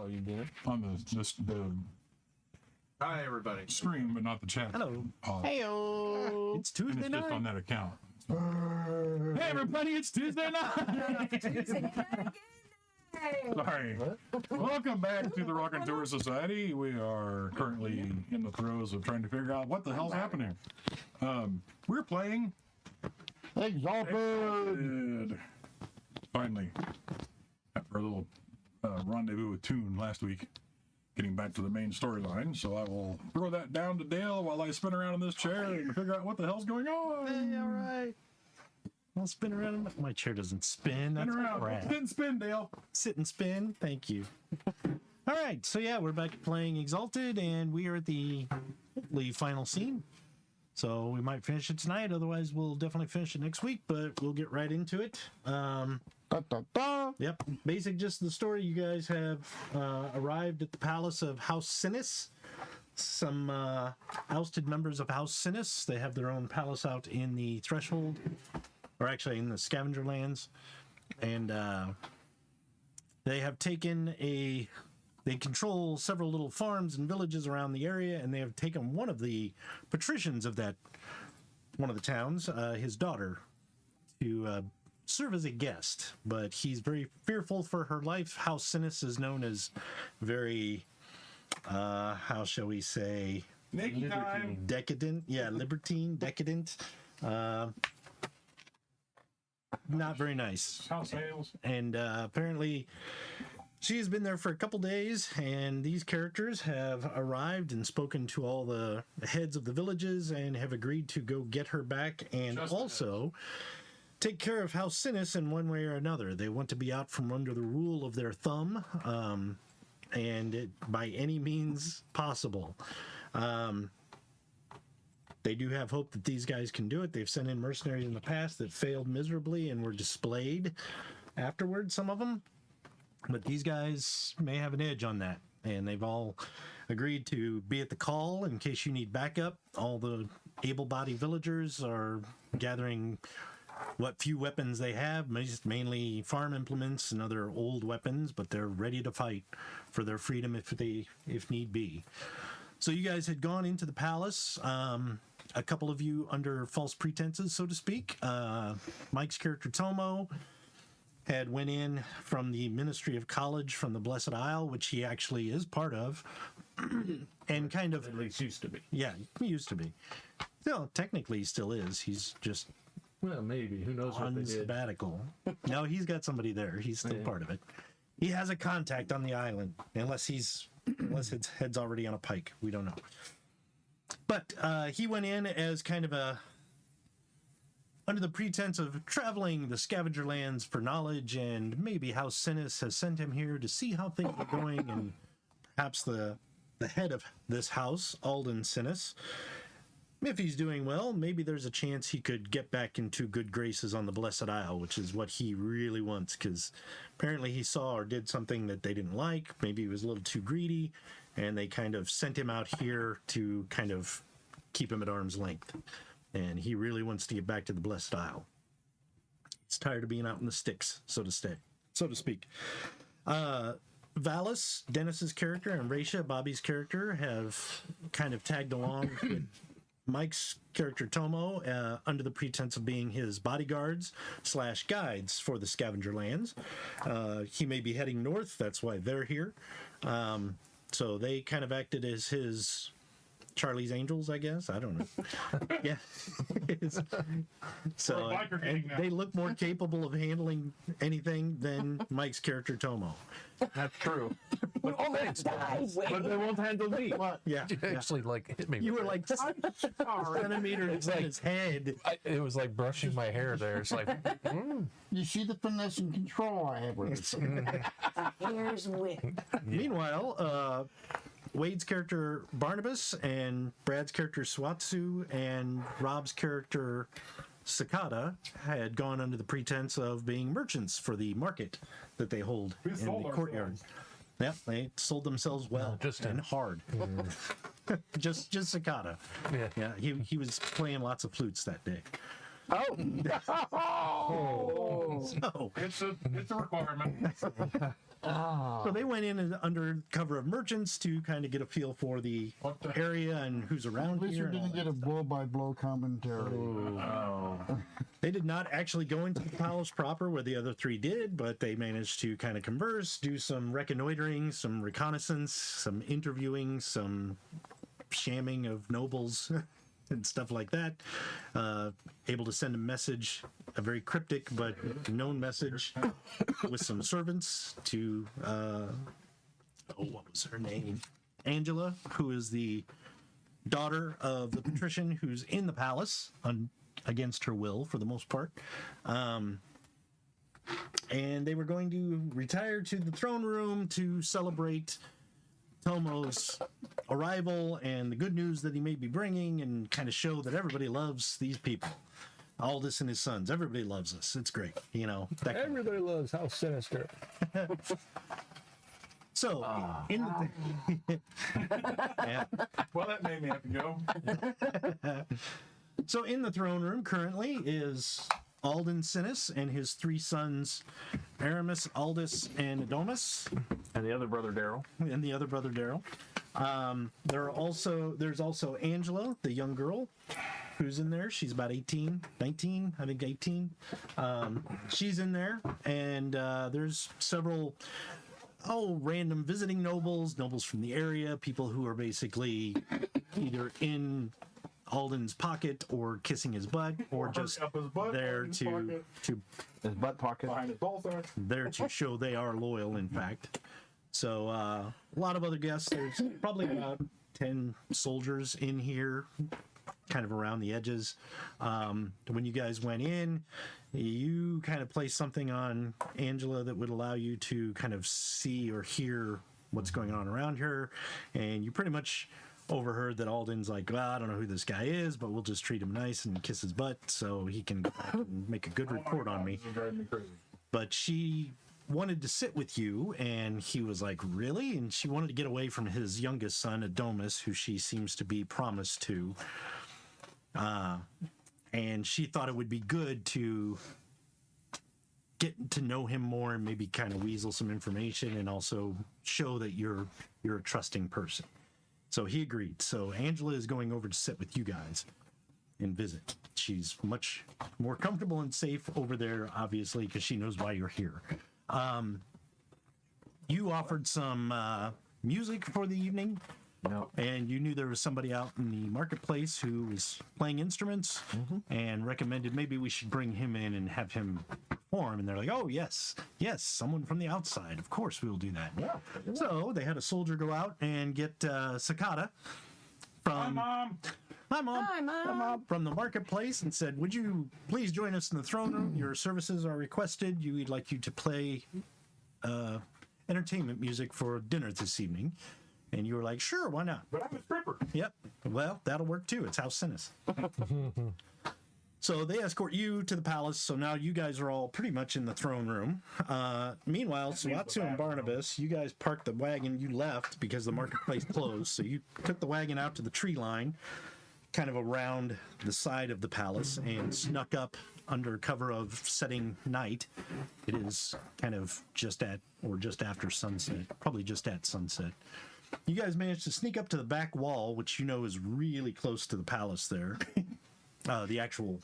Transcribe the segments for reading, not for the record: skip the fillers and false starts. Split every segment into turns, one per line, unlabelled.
you doing?
On the
Hi, everybody.
screen, but not the chat.
Hello.
Heyo.
It's
And
Tuesday
it's just on
night.
that account. Hey everybody, it's Tuesday night. Sorry. Welcome back to the Raconteur Society. We are currently in the throes of trying to figure out what the hell's happening. We're playing
Exalted.
Finally, after a little rendezvous with Toon last week, getting back to the main storyline. So I will throw that down to Dale while I spin around in this chair and figure out what the hell's going on.
Hey, all right. I'll spin around. My chair doesn't spin. That's
Spin around.
crap.
Spin, Dale.
Sit and spin. Thank you. All right. So yeah, we're back playing Exalted, and we are at the hopefully final scene. So we might finish it tonight. Otherwise, we'll definitely finish it next week. But we'll get right into it. Yep. Basic gist of the story. You guys have arrived at the palace of House Sinis. Some ousted members of House Sinis. They have their own palace out in the Threshold, or actually in the Scavenger Lands, and they have taken they control several little farms and villages around the area, and they have taken one of the patricians of one of the towns, his daughter, to serve as a guest. But he's very fearful for her life. House Sinis is known as very, how shall we say,
Naked time.
decadent. Yeah, libertine, decadent. Not very nice.
House sales.
And apparently she's been there for a couple days, and these characters have arrived and spoken to all the heads of the villages and have agreed to go get her back and
Just the
also take care of House Sinis in one way or another. They want to be out from under the rule of their thumb, and by any means possible. They do have hope that these guys can do it. They've sent in mercenaries in the past that failed miserably and were displayed afterwards, some of them. But these guys may have an edge on that. And they've all agreed to be at the call in case you need backup. All the able-bodied villagers are gathering what few weapons they have, mainly farm implements and other old weapons, but they're ready to fight for their freedom if need be. So you guys had gone into the palace, a couple of you under false pretenses, so to speak. Mike's character Tomo had went in from the Ministry of College from the Blessed Isle, which he actually is part of, and kind of...
At least used to be.
Yeah, he used to be. No, technically he still is. He's just
Well, maybe. Who knows what
on
they did.
sabbatical. No, he's got somebody there. He's still part of it. He has a contact on the island, unless his head's already on a pike. We don't know. But he went in as kind of under the pretense of traveling the scavenger lands for knowledge, and maybe House Sinis has sent him here to see how things are going, and perhaps the head of this house, Alden Sinis, if he's doing well, maybe there's a chance he could get back into good graces on the Blessed Isle, which is what he really wants, because apparently he saw or did something that they didn't like. Maybe he was a little too greedy, and they kind of sent him out here to kind of keep him at arm's length. And he really wants to get back to the Blessed Isle. He's tired of being out in the sticks, so to speak. Valis, Dennis's character, and Raisha, Bobbi's character, have kind of tagged along with Mike's character Tomo under the pretense of being his bodyguards / guides for the scavenger lands. He may be heading north. That's why they're here. So they kind of acted as his Charlie's Angels, I guess. I don't know. Yeah. So and they look more capable of handling anything than Mike's character Tomo.
That's true. But, but they won't handle me.
Yeah.
You actually like hit me.
You
with
were like centimeters in his head.
it was like brushing my hair there. It's like,
You see the finesse and control I have with it.
Here's Wick.
Meanwhile, Wade's character Barnabas and Brad's character Swatsu and Rob's character Sakata had gone under the pretense of being merchants for the market that they hold in the courtyard. Yep, they sold themselves well
just
and hard. just Sakata. Yeah, he was playing lots of flutes that day.
Oh!
So,
It's a requirement.
So they went in under cover of merchants to kind of get a feel for the area and who's around here.
Blizzard didn't get a blow-by-blow commentary.
They did not actually go into the palace proper where the other three did, but they managed to kind of converse, do some reconnoitering, some reconnaissance, some interviewing, some shamming of nobles and stuff like that. Able to send a message, a very cryptic but known message, with some servants to, what was her name? Angela, who is the daughter of the patrician who's in the palace against her will for the most part. And they were going to retire to the throne room to celebrate Tomo's arrival and the good news that he may be bringing, and kind of show that everybody loves these people. Aldous and his sons. Everybody loves us. It's great. You know.
Everybody loves House Sinister.
So, in the yeah.
Well, that made me have to go.
So in the throne room currently is Alden Sinus and his three sons, Aramis, Aldous, and Adomus.
And the other brother, Daryl.
There's also Angela, the young girl, who's in there. She's about 18, 19, I think 18. She's in there. And there's several random visiting nobles from the area, people who are basically either in Alden's pocket or kissing his butt, or just
up his butt,
there
his
to
His butt pocket.
behind his ball sack.
there to show they are loyal, in fact. So a lot of other guests. There's probably about 10 soldiers in here, kind of around the edges. When you guys went in, you kind of placed something on Angela that would allow you to kind of see or hear what's going on around her, and you pretty much overheard that Alden's like, well, I don't know who this guy is, but we'll just treat him nice and kiss his butt so he can go back and make a good report on me.
This is driving me crazy.
But she wanted to sit with you, and he was like, really? And she wanted to get away from his youngest son, Adomus, who she seems to be promised to. And she thought it would be good to get to know him more and maybe kind of weasel some information and also show that you're a trusting person. So he agreed. So Angela is going over to sit with you guys and visit. She's much more comfortable and safe over there, obviously, because she knows why you're here. You offered some music for the evening.
No.
And you knew there was somebody out in the marketplace who was playing instruments, and recommended maybe we should bring him in and have him perform. And they're like, oh, yes, someone from the outside. Of course we will do that. Yeah. So they had a soldier go out and get Sakata from...
Hi, Mom.
Hi, Mom.
Hi, Mom.
From the marketplace, and said, would you please join us in the throne room? Your services are requested. We'd like you to play entertainment music for dinner this evening. And you were like, sure, why not?
But I'm a stripper.
Yep. Well, that'll work too. It's House Sinus. So they escort you to the palace. So now you guys are all pretty much in the throne room. Meanwhile, Suatsu and Barnabas, you guys parked the wagon. You left because the marketplace closed. So you took the wagon out to the tree line, kind of around the side of the palace, and snuck up under cover of setting night. It is kind of just after sunset, probably just at sunset. You guys managed to sneak up to the back wall, which you know is really close to the palace there, the actual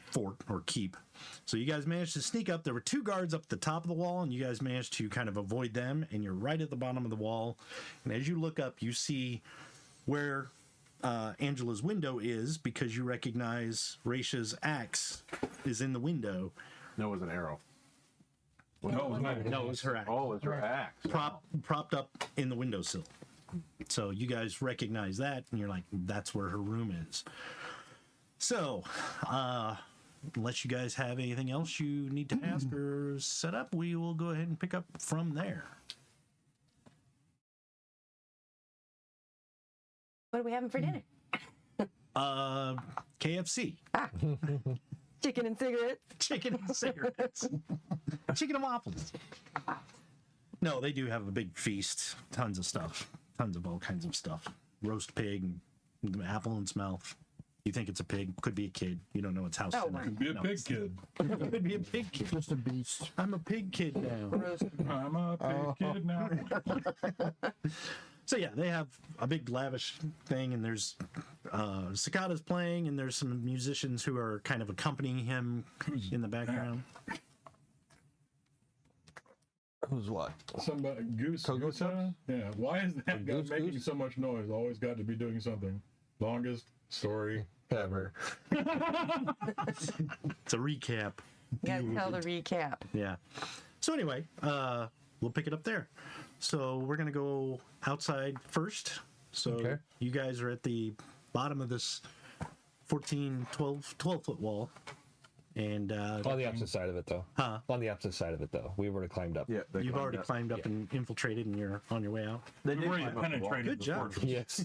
fort or keep. So you guys managed to sneak up. There were two guards up the top of the wall, and you guys managed to kind of avoid them, and you're right at the bottom of the wall. And as you look up, you see where Angela's window is, because you recognize Raisha's axe is in the window.
No, it was an arrow.
No,
No, it was her axe.
Oh, it's her axe.
Propped up in the windowsill. So you guys recognize that, and you're like, that's where her room is. So, unless you guys have anything else you need to ask or set up, we will go ahead and pick up from there.
What are we having for dinner?
KFC.
Chicken and cigarettes.
Chicken and cigarettes. Chicken and waffles. No, they do have a big feast. Tons of stuff. Tons of all kinds of stuff. Roast pig, apple in its mouth. You think it's a pig? Could be a kid. You don't know its house.
Oh,
tonight.
Could be a
No,
pig kid.
Could be a pig kid.
Just a beast.
I'm a pig kid now.
I'm a pig kid now.
So yeah, they have a big lavish thing, and there's cicadas playing, and there's some musicians who are kind of accompanying him in the background.
Who's what?
Somebody, Goose.
Kogusa?
Yeah. Why is that guy
Goose,
making
Goose?
so much noise? Always got to be doing something. Longest story.
Ever.
It's a recap.
You gotta tell the recap.
Yeah. So anyway, we'll pick it up there. So we're gonna go outside first. So
Okay.
you guys are at the bottom of this 12-foot wall. And
On the opposite side of it, though.
Huh?
On the opposite side of it, though. We've already climbed up.
Yeah, they
you've already
up.
climbed up and infiltrated, and you're on your way out.
They
We've
did
already
climb up the wall.
penetrated
Good
the
job.
fortress.
Yes.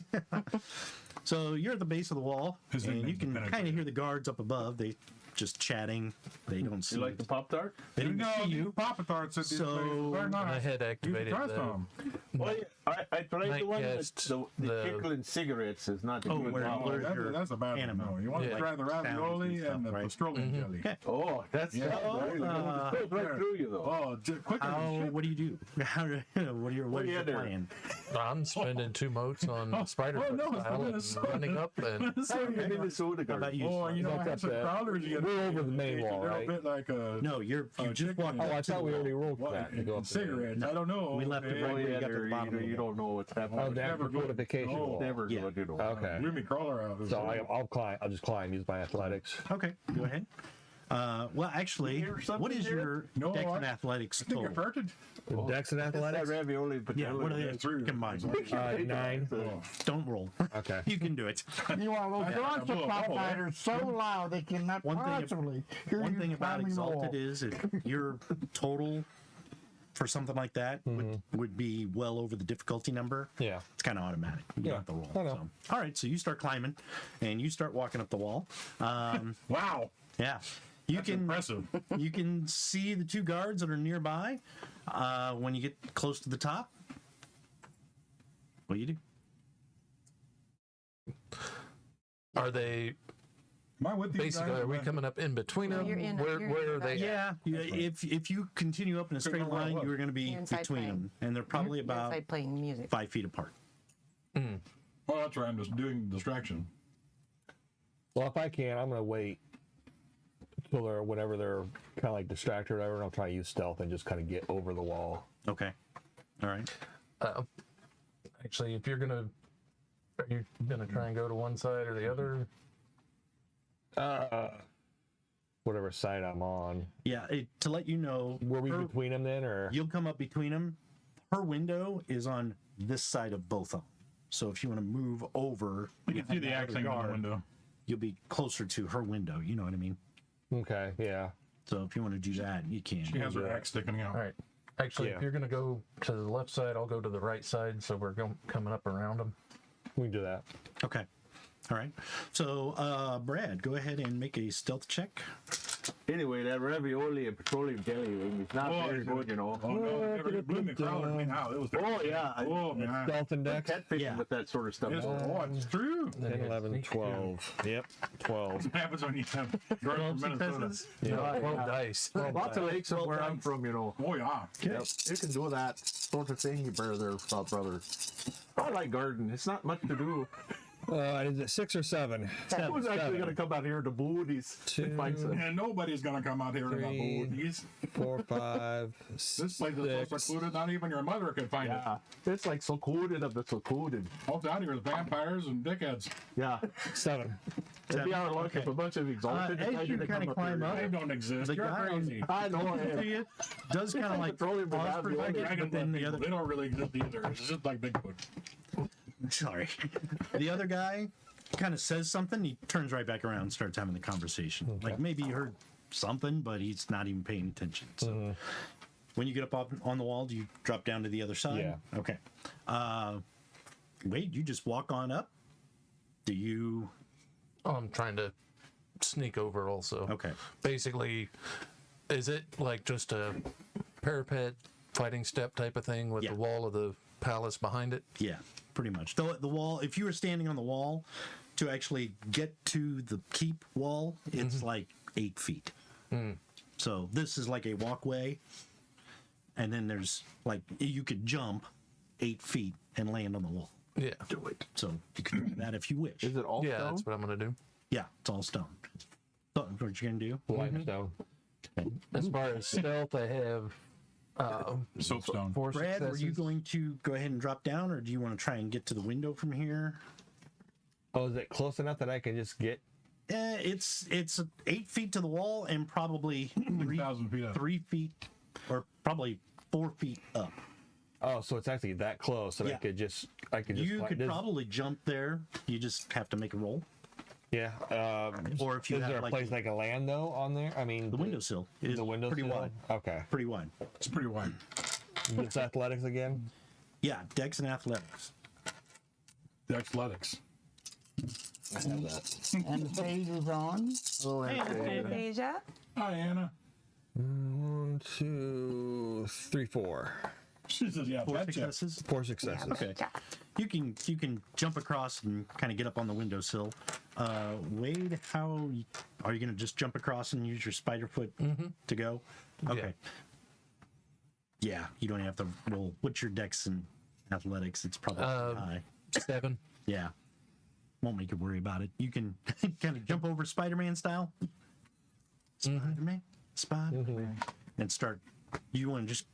So you're at the base of the wall,
His
and you
nickname's
can
Penetrator.
kind of hear the guards up above. They just chatting. They don't see
You like the Pop-Tart?
They didn't see you.
Pop-Tarts at these
So-
places. They're
I
nice.
had
You
activated
should try
the
some.
Well, I tried
Night
the one that
cast,
the
the-
tickling cigarettes is not a
Oh,
good
where-
job.
where-
That's,
your
that's a bad one.
animal.
No, you want
Yeah.
to try the
Like sounds
ravioli
and
and the
stuff, right?
pastrami jelly.
Okay.
Oh, that's
Yeah.
really good.
Oh,
It goes right through you though.
Oh, quicker
How?
than shit.
What do you do? How? What are your
What do you
your
do?
plan?
I'm spending 2 motes on Spider
oh, no,
style
it's
and running up and
How are you in the soda
How about
garden?
you?
Oh, you know, I
Back
had
up
some
there.
crowders. You
We're over the main wall,
They're
right?
a bit like a
No, you just
chicken.
walked.
Oh,
up
I
to the
thought we
wall.
already rolled that. to go up there.
cigarettes. I don't know.
We left it
They-
right
Oh
where you
yeah,
got to the bottom of the
you
wall.
don't know what's happening.
Oh, that
Never go-
fortification
no,
wall.
Never
Yeah.
good, you know.
Okay.
Blew me crawler out.
So I'll climb. I'll just climb. Use my athletics.
Okay, go ahead. Well, actually,
You hear something
what is
here?
your
No,
dex and
I-
athletics
I think I
total?
farted.
Dex and
That
athletics.
ravioli, but
Yeah, what are they
That's true.
combined?
9.
Oh.
Don't roll.
Okay.
You can do it.
You are those
Yeah,
monster
I will.
pop
Oh,
fighters so loud they cannot
One thing-
possibly hear
One
you
thing about
climbing the wall.
Exalted is if your total for something like that would be well over the difficulty number.
Yeah.
It's kind of automatic. You don't
Yeah,
have to roll.
I know.
So. All right, so you start climbing, and you start walking up the wall.
Wow.
Yeah, you
That's
can
impressive.
you can see the two guards that are nearby. When you get close to the top, what do you do?
are they
Am I with these
basically
guys?
are we coming up in between
No,
them?
you're in-
where
you're
where
in
are they?
Yeah, if you continue up in a straight
Figure out
line,
what.
you're going to be
You're inside
between
playing.
them, and they're probably about
Outside playing music.
5 feet apart.
Oh, that's right. I'm just doing distraction.
Well, if I can, I'm gonna wait till they're whenever they're kind of like distracted or whatever, and I'll try to use stealth and just kind of get over the wall.
Okay, all right.
Actually, if you're gonna are you gonna try and go to one side or the other?
Whatever side I'm on.
Yeah, to let you know,
Were we
her-
between them then, or?
you'll come up between them. Her window is on this side of both of them. So if you want to move over,
You can see the
behind that
accent
other
on the
guard,
window.
you'll be closer to her window. You know what I mean?
Okay, yeah.
So if you want to do that, you can.
She has her axe sticking out.
All right. Actually,
Yeah.
if you're gonna go to the left side, I'll go to the right side, so we're coming up around them.
We can do that.
Okay. All right. So, Brad, go ahead and make a stealth check.
Anyway, that ravioli and petroleum jelly is not very good, you know.
Oh, no. It blew me crawler. I mean, how? It was
Oh yeah,
Oh, man.
Stealth and dex.
catfishing
Yeah.
with that sort of stuff.
Oh, it's true.
10, 11, 12. Yep, 12.
What happens when you have girls from Minnesota?
No, 12 dice.
Lots of lakes up where I'm from, you know.
Oh, yeah.
Yep. You can do that sort of thing, you brother. I like garden. It's not much to do.
Is it 6 or 7?
Who's actually going to come out here to booties and find some?
And nobody's going to come out here to
Three.
my booties.
4, 5,
This place is so secluded, not even your mother could find it.
Yeah, it's like secluded of the secluded.
All out here is vampires and dickheads.
Yeah,
7.
it'd be our luck if a bunch of exalted
as
decided
you
to
kinda
come
climb
up
up,
here.
They don't exist.
The
You're
guy
crazy.
I know.
to you does kind of like
Petroleum
pause for a
ravioli.
second, but then the other
They don't really exist either. It's just like Bigfoot.
sorry, the other guy kind of says something. He turns right back around and starts having the conversation. Like maybe he heard something, but he's not even paying attention. So when you get up on the wall, do you drop down to the other side?
Yeah.
Okay. Wait, you just walk on up. Do you?
Oh, I'm trying to sneak over also.
Okay.
Basically, is it like just a parapet fighting step type of thing with
Yeah.
the wall of the palace behind it?
Yeah, pretty much. The wall. If you were standing on the wall, to actually get to the keep wall, it's like 8 feet. So this is like a walkway, and then there's like you could jump 8 feet and land on the wall.
Yeah.
Do it. So you can do that if you wish.
Is it all
Yeah,
stone?
that's what I'm gonna do.
Yeah, it's all stone. So what you gonna do?
Limestone.
As far as stealth, I have
Soapstone.
4
Brad, were you
successes.
going to go ahead and drop down, or do you want to try and get to the window from here?
Oh, is it close enough that I can just get?
It's 8 feet to the wall and probably
3,000 feet up.
3 feet, or probably 4 feet up.
Oh, so it's actually that close that
Yeah.
I could just
You
climb.
could probably jump there. You just have to make a roll.
Yeah.
Or if you
is
have
there a
like
place I can land though on there? I mean,
the windowsill is
The window
pretty wide.
Okay.
Pretty wide.
It's pretty wide.
It's athletics again.
Yeah, Dex and athletics.
The athletics.
I have that.
And the page is on.
Oh,
Anastasia.
Hi, Anna.
1, 2, 3, 4.
She says, yeah,
4
betcha.
successes.
4 successes.
Okay. You can jump across and kind of get up on the windowsill. Wade, how are you going to just jump across and use your spider foot to go? Okay. Yeah, you don't have to roll. What's your dex and athletics? It's probably high.
7.
Yeah. Won't make you worry about it. You can kind of jump over Spider-Man style. Spider-Man. Spider-Man. And start. You want to just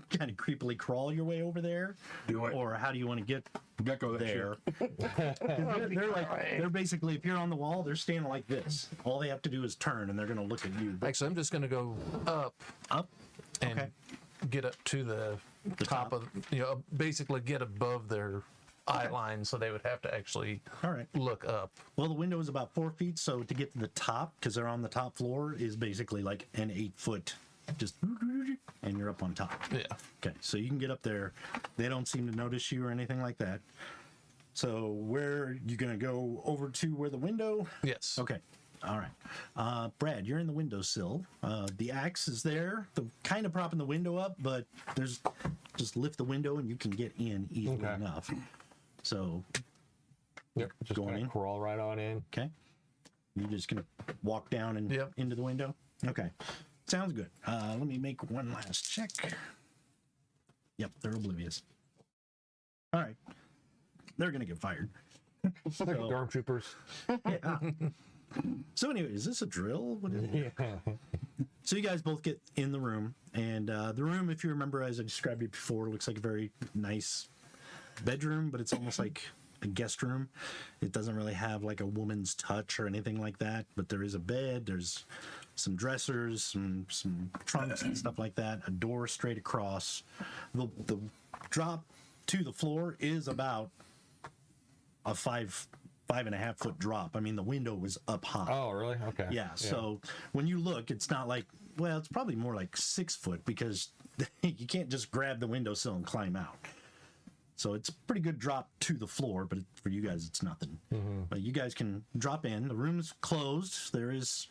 kind of creepily crawl your way over there?
Do it.
Or how do you want to get
Gecko that
there?
shit.
They're basically, if you're on the wall, they're standing like this. All they have to do is turn and they're going to look at you.
Actually, I'm just gonna go up
Up?
and
Okay.
get up to the top of, basically get above their eye line, so they would have to actually
All right.
look up.
Well, the window is about 4 feet, so to get to the top, because they're on the top floor, is basically like an 8 foot, just, and you're up on top.
Yeah.
Okay, so you can get up there. They don't seem to notice you or anything like that. So where you gonna go over to where the window?
Yes.
Okay. All right. Brad, you're in the windowsill. The axe is there. The kind of propping the window up, but there's just lift the window and you can get in easily
Okay.
enough. So,
Yep. Just
Going
kind
in?
of crawl right on in.
okay. You're just gonna walk down and
Yep.
into the window? Okay. Sounds good. Let me make one last check. Yep, they're oblivious. All right. They're gonna get fired.
Stormtroopers.
Yeah. So anyway, is this a drill? What is it?
Yeah.
So you guys both get in the room, and the room, if you remember, as I described it before, looks like a very nice bedroom, but it's almost like a guest room. It doesn't really have like a woman's touch or anything like that, but there is a bed, there's some dressers, some trunks and stuff like that, a door straight across. The drop to the floor is about a 5.5 foot drop. I mean, the window was up high.
Oh, really? Okay.
Yeah, so when you look, it's not like, well, it's probably more like 6 foot because you can't just grab the windowsill and climb out. So it's a pretty good drop to the floor, but for you guys, it's nothing. But you guys can drop in. The room's closed. There is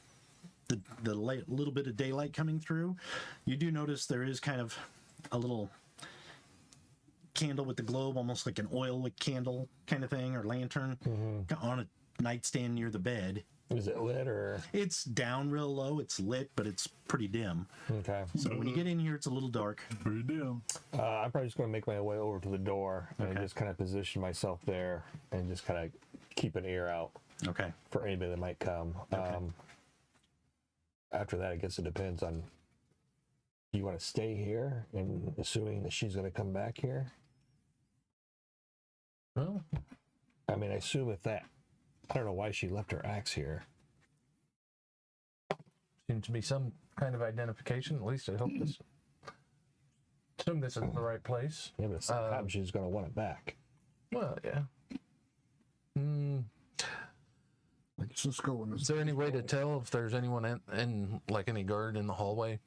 the little bit of daylight coming through. You do notice there is kind of a little candle with the globe, almost like an oil candle kind of thing, or lantern on a nightstand near the bed.
Is it lit or?
It's down real low. It's lit, but it's pretty dim.
Okay.
So when you get in here, it's a little dark.
Pretty dim.
I'm probably just going to make my way over to the door and just kind of position myself there and just kind of keep an ear out
Okay.
for anybody that might come. After that, I guess it depends on. Do you want to stay here and assuming that she's going to come back here?
Well,
I mean, I assume if that. I don't know why she left her axe here.
seems to be some kind of identification. At least I hope this. Assume this is the right place.
Yeah, but sometimes she's going to want it back.
Well, yeah.
Let's just go in
Is there any way to tell if there's anyone in like any guard in the hallway?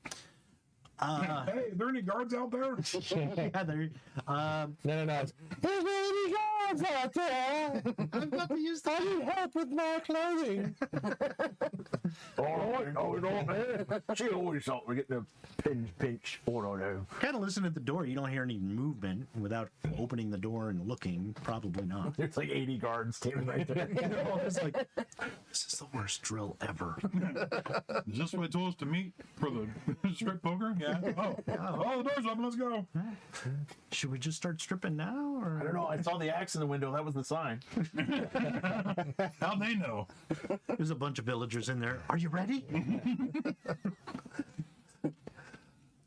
Hey, are there any guards out there?
Yeah, there.
No. It's, there's any guards out there.
I've got to use
I need help with my clothing.
Oh,
Oh, no, she always thought we're getting a pinch. Oh, no.
Kind of listen at the door. You don't hear any movement without opening the door and looking. Probably not.
There's like 80 guards standing right there.
It's like, this is the worst drill ever.
Is this what they told us to meet for the strip poker? Yeah. Oh, the door's open. Let's go.
Should we just start stripping now? Or?
I don't know. I saw the axe in the window. That was the sign.
How'd they know?
There's a bunch of villagers in there. Are you ready?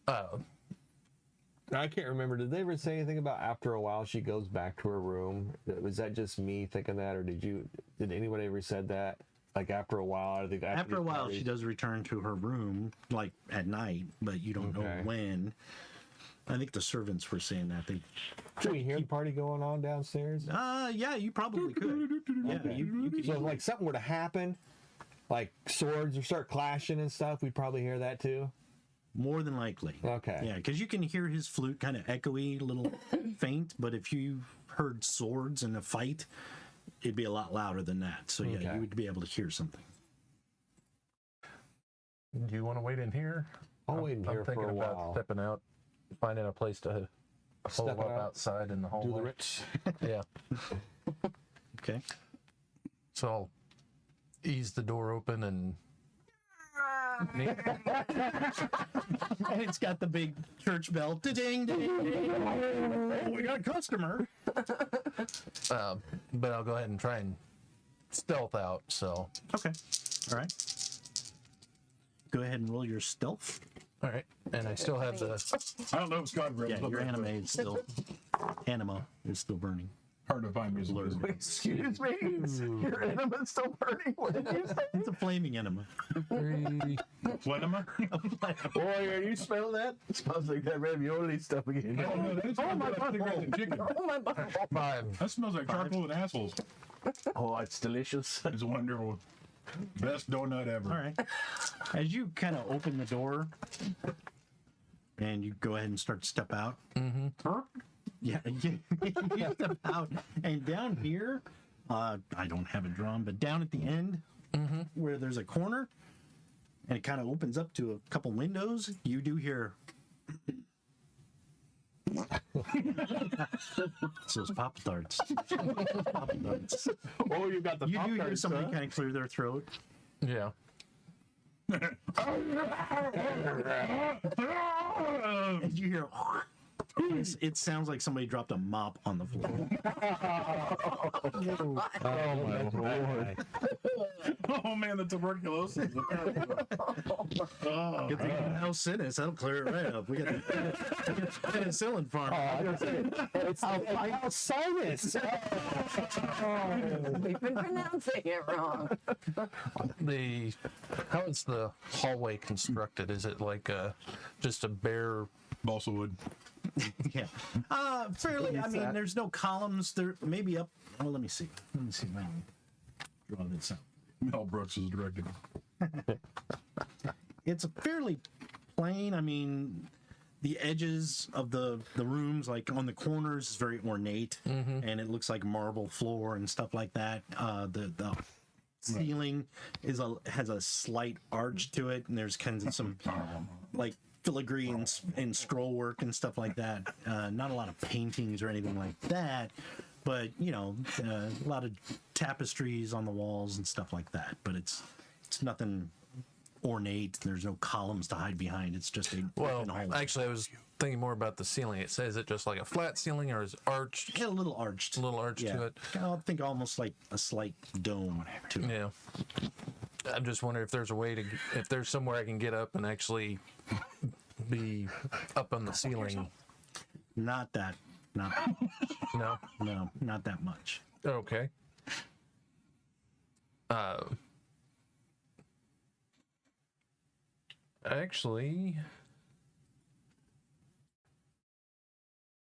I can't remember. Did they ever say anything about after a while she goes back to her room? Was that just me thinking that, or did anybody ever said that? Like after a while, or
After a while, she does return to her room, like at night, but you don't know when. I think the servants were saying that.
Can we hear the party going on downstairs?
Yeah, you probably could. Yeah, you could.
So if like something were to happen, like swords or start clashing and stuff, we'd probably hear that too.
More than likely.
Okay.
Yeah, because you can hear his flute kind of echoey, a little faint, but if you heard swords in a fight, it'd be a lot louder than that. So yeah, you would be able to hear something.
Do you want to wait in here?
I'll wait in here for a
thinking about
while.
stepping out, finding a place to hole
Stepping
up
out,
outside in the hallway.
Do the Ritz.
Yeah.
Okay.
So I'll ease the door open and
And it's got the big church bell. Ding, ding, ding. Oh, we got a customer.
but I'll go ahead and try and stealth out. So
Okay. All right. Go ahead and roll your stealth.
all right, and I still have the
I don't know if Scott
Yeah, your anime is still anima is still burning.
hard to find music.
Blurred.
Excuse me. Your enemies still burning. What did you say?
It's a flaming enema.
3.
Flenema?
Boy, are you smelling that? It smells like that ravioli stuff again.
Oh, no, that smells like cigarettes and chicken.
Oh my god.
5.
That smells like charcoal and assholes.
Oh, it's delicious.
It's wonderful. Best donut ever.
All right. As you kind of open the door and you go ahead and start to step out. Yeah, you step out. And down here, I don't have it drawn, but down at the end where there's a corner and it kind of opens up to a couple windows, you do hear. So it's Pop Tarts. Pop Tarts.
Oh, you got the
You do hear
Pop-Tarts,
somebody
huh?
kind of clear their throat.
Yeah.
And you hear. It sounds like somebody dropped a mop on the floor.
Oh my lord.
Oh man, the tuberculosis. Oh,
Good thing house sentence. That'll clear it right up. We got the penicillin farm.
It's house sinus.
We've been pronouncing it wrong.
How is the hallway constructed? Is it like just a bare?
balsa wood.
Yeah. Fairly. I mean, there's no columns. There maybe up. Oh, let me see. Let me see if I can draw this out.
Mel Brooks is directing.
It's a fairly plain. I mean, the edges of the rooms, like on the corners, is very ornate, and it looks like marble floor and stuff like that. The ceiling has a slight arch to it, and there's kind of some like filigree and scroll work and stuff like that. Not a lot of paintings or anything like that, but you know, a lot of tapestries on the walls and stuff like that. But it's nothing ornate. There's no columns to hide behind. It's just a open hallway.
Actually, I was thinking more about the ceiling. It says it just like a flat ceiling, or is it arched?
Yeah, a little arched.
A little arch to it.
I think almost like a slight dome to it.
Yeah. I'm just wondering if there's a way if there's somewhere I can get up and actually be up on the ceiling.
Not that.
No.
No, not that much.
Okay. Actually,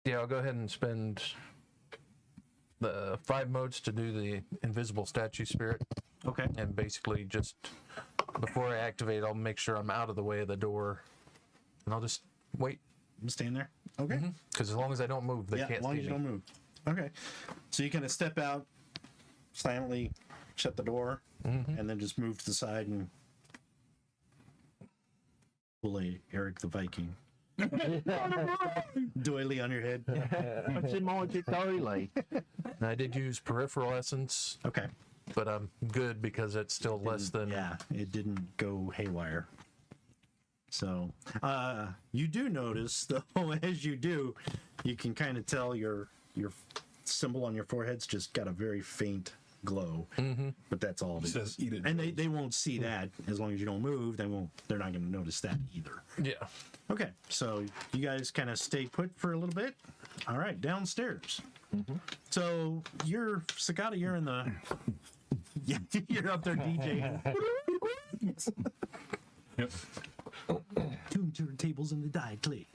yeah, I'll go ahead and spend the 5 modes to do the invisible statue spirit,
Okay.
and basically just before I activate, I'll make sure I'm out of the way of the door, and I'll just wait.
I'm staying there. Okay.
Because as long as I don't move, they
Yeah,
can't
as long
see
as you
me.
don't move. Okay. So you kind of step out, silently shut the door, and then just move to the side and Eric the Viking. Doily on your head.
What's the moment like?
I did use peripheral essence,
Okay.
but I'm good because it's still less than.
Yeah, it didn't go haywire. So, you do notice, though, as you do, you can kind of tell your symbol on your forehead's just got a very faint glow. Mm-hmm. But that's all it
says
is.
eat it.
And they won't see that as long as you don't move. They're not going to notice that either.
Yeah.
Okay, so you guys kind of stay put for a little bit. All right, downstairs. Mm-hmm. So you're Sakata. You're in the. Yeah, you're up there, DJ.
Yep.
Two turntables in the die clay.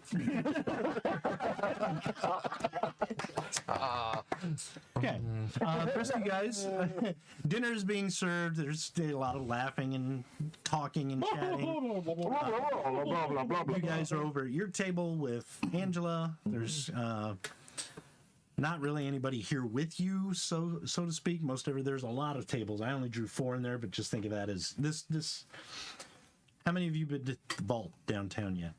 Okay. First, you guys, dinner's being served. There's a lot of laughing and talking and chatting. You guys are over at your table with Angela. There's not really anybody here with you, so to speak. There's a lot of tables. I only drew 4 in there, but just think of that as this. How many of you been to the vault downtown yet?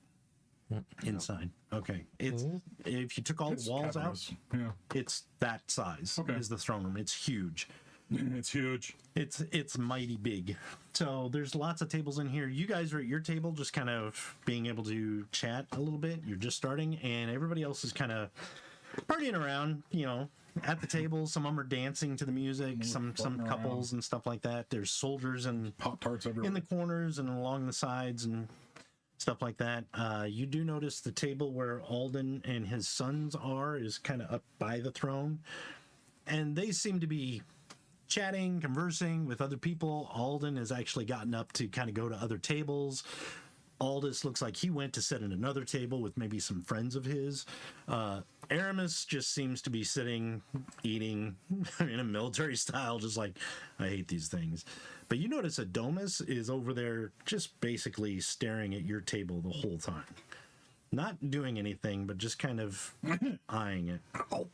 Inside. Okay. It's if you took all the walls
cavernous.
out,
Yeah.
it's that size.
Okay.
Is the throne room. It's huge.
It's huge.
It's mighty big. So there's lots of tables in here. You guys are at your table just kind of being able to chat a little bit. You're just starting, and everybody else is kind of partying around, at the table. Some of them are dancing to the music, some couples and stuff like that. There's soldiers and
Pop-Tarts everywhere.
in the corners and along the sides and stuff like that. You do notice the table where Alden and his sons are is kind of up by the throne, and they seem to be chatting, conversing with other people. Alden has actually gotten up to kind of go to other tables. Aldous looks like he went to sit at another table with maybe some friends of his. Aramis just seems to be sitting, eating in a military style, just like, I hate these things. But you notice Adomus is over there just basically staring at your table the whole time. Not doing anything, but just kind of eyeing it. Oh.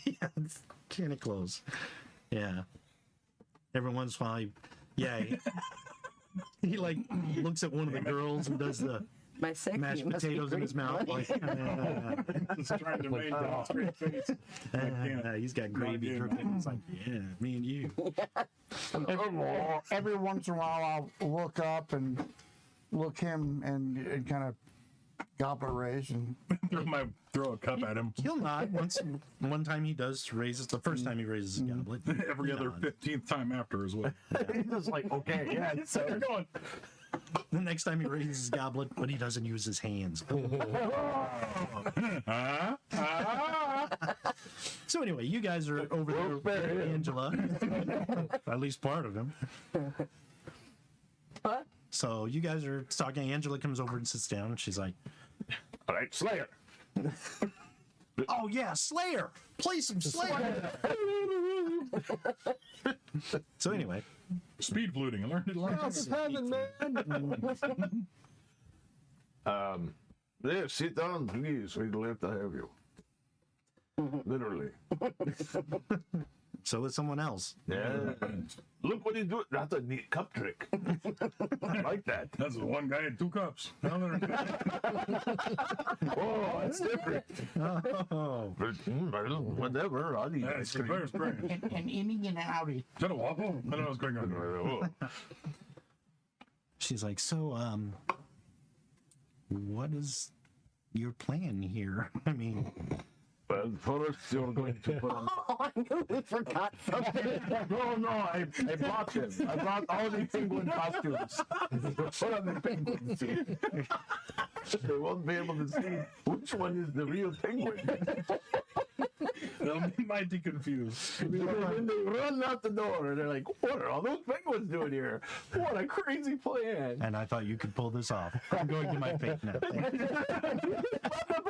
Yeah, it's kind of close. Yeah. Every once in a while, he like looks at one of the girls and does the
My second
mashed potatoes in his mouth. Like,
Just trying to maintain a straight face. I can't.
he's got gravy
again.
dripping. It's like, yeah, me and you.
Every once in a while, I'll look up and look him and kind of goblet raise and
Throw a cup at him.
He'll nod one time he does raises the first time he raises his goblet.
Every other
nod.
15th time after as well.
He's just like, okay, yeah,
So you're going.
The next time he raises his goblet, but he doesn't use his hands. So anyway, you guys are over there with Angela. At least part of him.
What?
So you guys are talking. Angela comes over and sits down. And she's like,
all right, Slayer.
"Oh yeah, Slayer. Play some Slayer." So anyway,
Speed fluting. I learned it last time.
There, sit down, please. We'd love to have you. Literally.
so is someone else.
Yeah. Look what he's doing. That's a neat cup trick. I like that.
That's the one guy in 2 cups.
Oh, that's different.
Oh,
But, whatever. I'll eat
That's
ice
the
cream.
first branch. Is
and inning and outie.
that a waffle? I don't know what's going on.
Oh.
she's like, "So, what is your plan here? I mean."
Well, first you're going to put on...
Oh, I knew we forgot something.
No, I brought them. I brought all the penguin costumes. Put on the penguin suit. They won't be able to see which one is the real penguin.
They'll be mighty confused.
When they run out the door, they're like, what are all those penguins doing here? What a crazy plan.
And I thought you could pull this off. I'm going to my fate now.
The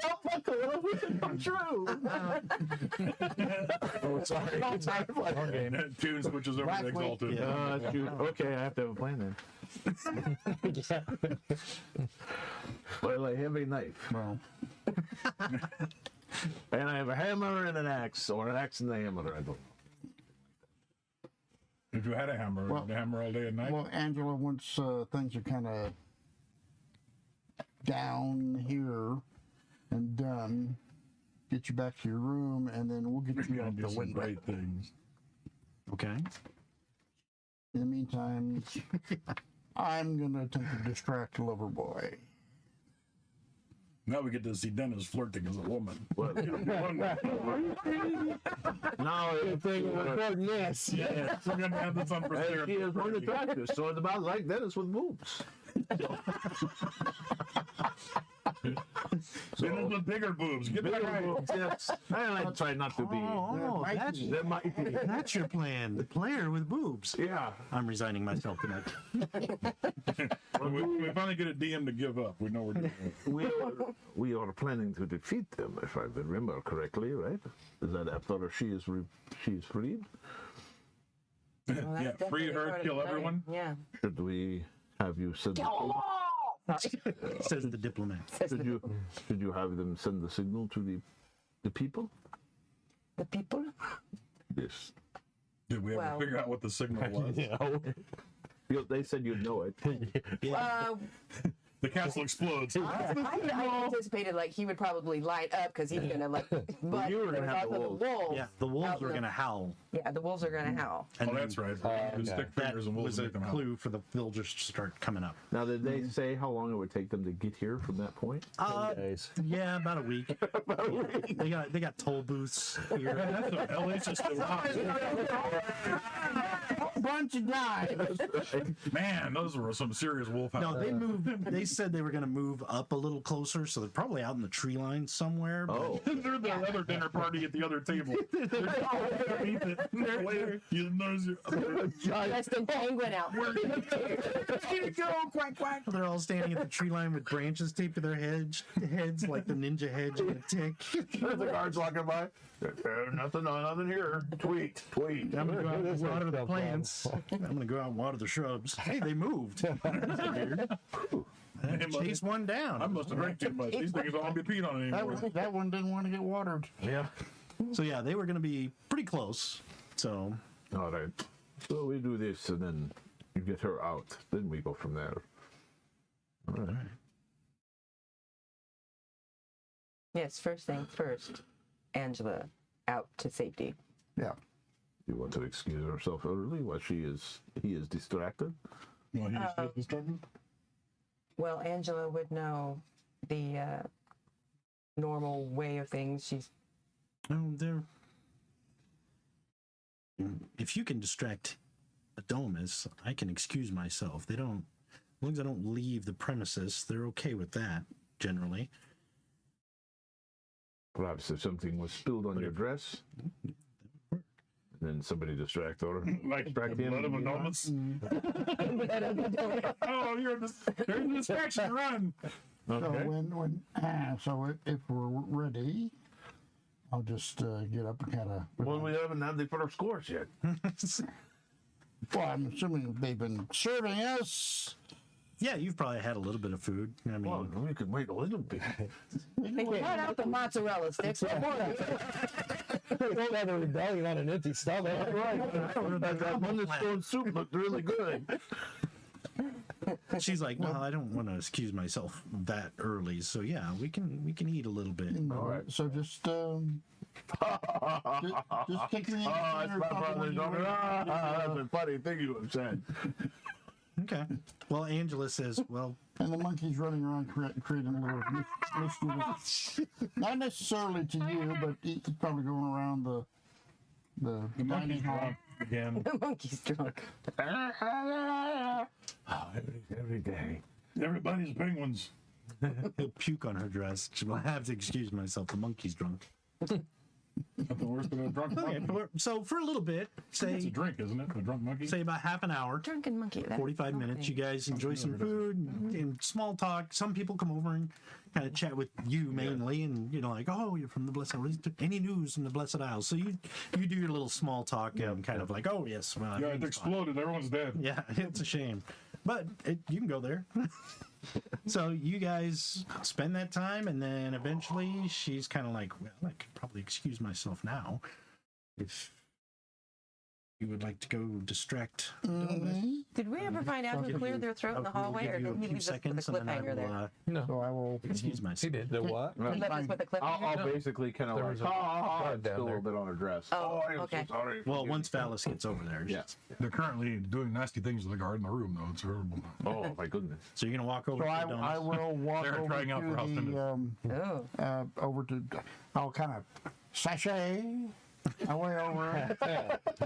belt buckle, it come true. Oh, sorry.
Okay, that tune switches over to Exalted.
Yeah.
Okay, I have to have a plan then. Well, I have a knife.
Well,
And I have a hammer and an axe, or an axe and a hammer, I don't know.
If you had a hammer,
Well-
would you hammer all day and night?
Angela, once things are kind of down here and done, get you back to your room, and then we'll get you
Gonna
out
do
the
some
window.
great things.
Okay.
In the meantime, I'm gonna attempt to distract Loverboy.
Now we get to see Dennis flirting as a woman.
Now it's
Recording this.
Yeah, we're gonna have this on for
she is one attractive, so it's about like Dennis with boobs.
Dennis with bigger boobs. Get that
Bigger
right.
boobs, yes. I try not to be.
Oh,
That might be.
that's your plan. The player with boobs.
Yeah.
I'm resigning myself tonight.
We finally get a DM to give up. We know we're doing it.
We are planning to defeat them, if I remember correctly, right? Is that after she is freed?
Well, that's
Yeah, free
definitely
her,
part of
kill
the plan.
everyone.
Yeah.
Should we have you send?
Says the diplomat.
Should you have them send the signal to the people?
The people?
Yes.
Did we ever
Well-
figure out what the signal was?
They said you'd know it.
The castle explodes.
I anticipated like he would probably light up because he's gonna like. But
you were gonna have the
also
wolves.
Yeah, the wolves
out
were
the-
going to howl.
Yeah, the wolves are gonna howl.
And
Oh, that's right. Just stick
that
fingers and wolves
was a
make them out.
clue for the villagers to start coming up.
Now, did they say how long it would take them to get here from that point?
Days.
Yeah, about a week. They got toll booths here.
That's a hell. It's just
Bunch of knives.
man, those were some serious wolf
No,
hounds.
they moved. They said they were going to move up a little closer, so they're probably out in the tree line somewhere. But
Oh,
They're the other dinner party at the other table. They're all underneath it. They're later. You notice
Western penguin out.
they're all standing at the tree line with branches taped to their heads like the ninja hedge and a tick.
the guards walking by. Nothing here. Tweet.
I'm gonna go out and water the plants. I'm gonna go out and water the shrubs. Hey, they moved. That's weird. I had to chase one down.
I must have drank too much. These things don't be peed on anymore.
That one didn't want to get watered.
Yeah.
So yeah, they were gonna be pretty close. So
All right. So we do this, and then you get her out. Then we go from there. All right.
Yes, first thing first. Angela out to safety.
Yeah.
You want to excuse herself early while he is distracted?
Well, he's disturbing.
Well, Angela would know the normal way of things. She's
they're. If you can distract Adomus, I can excuse myself. They don't. As long as I don't leave the premises, they're okay with that generally.
Perhaps if something was spilled on your dress, and then somebody distract her.
Like the blood of enormous. Oh, there's a distraction. Run.
So if we're ready, I'll just get up and kind of.
Well, we haven't had the first scores yet.
Well, I'm assuming they've been serving us.
Yeah, you've probably had a little bit of food. I mean,
Well, we could wait a little bit.
cut out the mozzarella sticks.
Don't have a rebellion on an empty stomach.
That one stone soup looked really good.
she's like, well, I don't want to excuse myself that early, so yeah, we can eat a little bit.
All right.
So just kick me in.
Oh, it's my brother. That's a funny thing you have said.
Okay. Well, Angela says, well,
And the monkey's running around creating a little mischief. Not necessarily to you, but he's probably going around the
The
dining
monkey's
hall.
drunk again.
The monkey's drunk.
Every day.
Everybody's penguins.
he'll puke on her dress. She'll have to excuse myself. The monkey's drunk.
Not the worst of a drunk
Okay,
monkey.
so for a little bit,
It's a
say
drink, isn't it? The drunk monkey.
about half an hour,
Drunken monkey. That's
45 minutes. You guys enjoy some food and small talk. Some people come over and kind of chat with you mainly, and like, oh, you're from the Blessed Isles. Any news from the Blessed Isles? So you do your little small talk and kind of like, oh yes, well,
Yeah, it exploded. Everyone's dead.
yeah, it's a shame, but you can go there. So you guys spend that time, and then eventually she's kind of like, well, I could probably excuse myself now if you would like to go distract Domus.
Did we ever find out who cleared their throat in the
We'll
hallway,
give
or
you
did
a
he
few
leave us with a
seconds, and then I
cliffhanger there?
will
So I will.
excuse myself.
He did.
The what?
He left us with a cliffhanger.
I'll basically kind of
There
like,
was a
ha,
guard
still
down
a little
there.
bit on her dress.
Oh,
I am
okay.
so sorry.
Well,
Forgive
once
me.
Phallus gets over there,
Yeah.
They're currently doing nasty things to the guard in the room, though. It's horrible.
Oh my goodness.
so you're gonna walk over
So
to
I
Domus.
will walk
They're
over
trying out for house
to
attendants.
the
Oh.
over to. I'll kind of sashay my way over.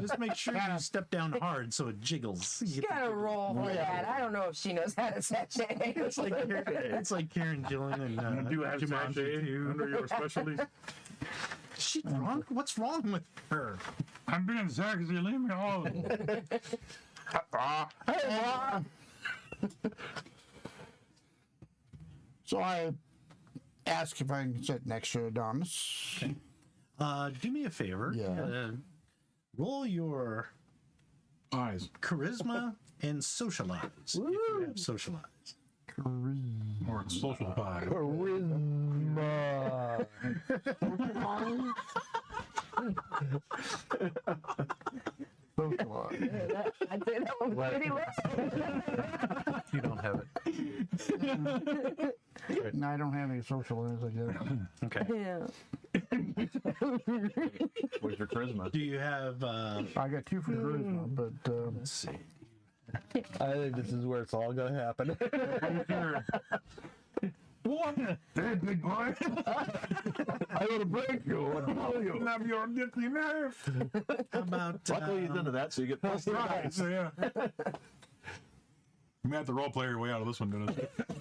Just make sure you step down hard so it jiggles. You
You
get the
gotta
jiggle.
roll for that. I don't know if she knows how to sashay.
It's like Karen Gillan and
Do you have
Jumanji
sachet
2.
under your specialties?
Is she drunk? What's wrong with her?
I'm being sexy. Leave me alone.
So I ask if I can sit next to Adonis.
Do me a favor.
Yeah.
Roll your
Eyes.
charisma and socialize. If you have socialize.
Or it's social pie.
Charisma.
I'd say that one was pretty low.
You don't have it.
No, I don't have any socialize, I guess.
Okay.
Yeah.
Where's your charisma?
Do you have?
I got 2 for charisma, but
Let's see.
I think this is where it's all gonna happen.
What?
Hey, big boy. I want to break you. I want to kill you.
Have your dicky knife.
How about?
Luckily, he's into that, so you get plus
Right. So, yeah. You may have to role play your way out of this one, Dennis.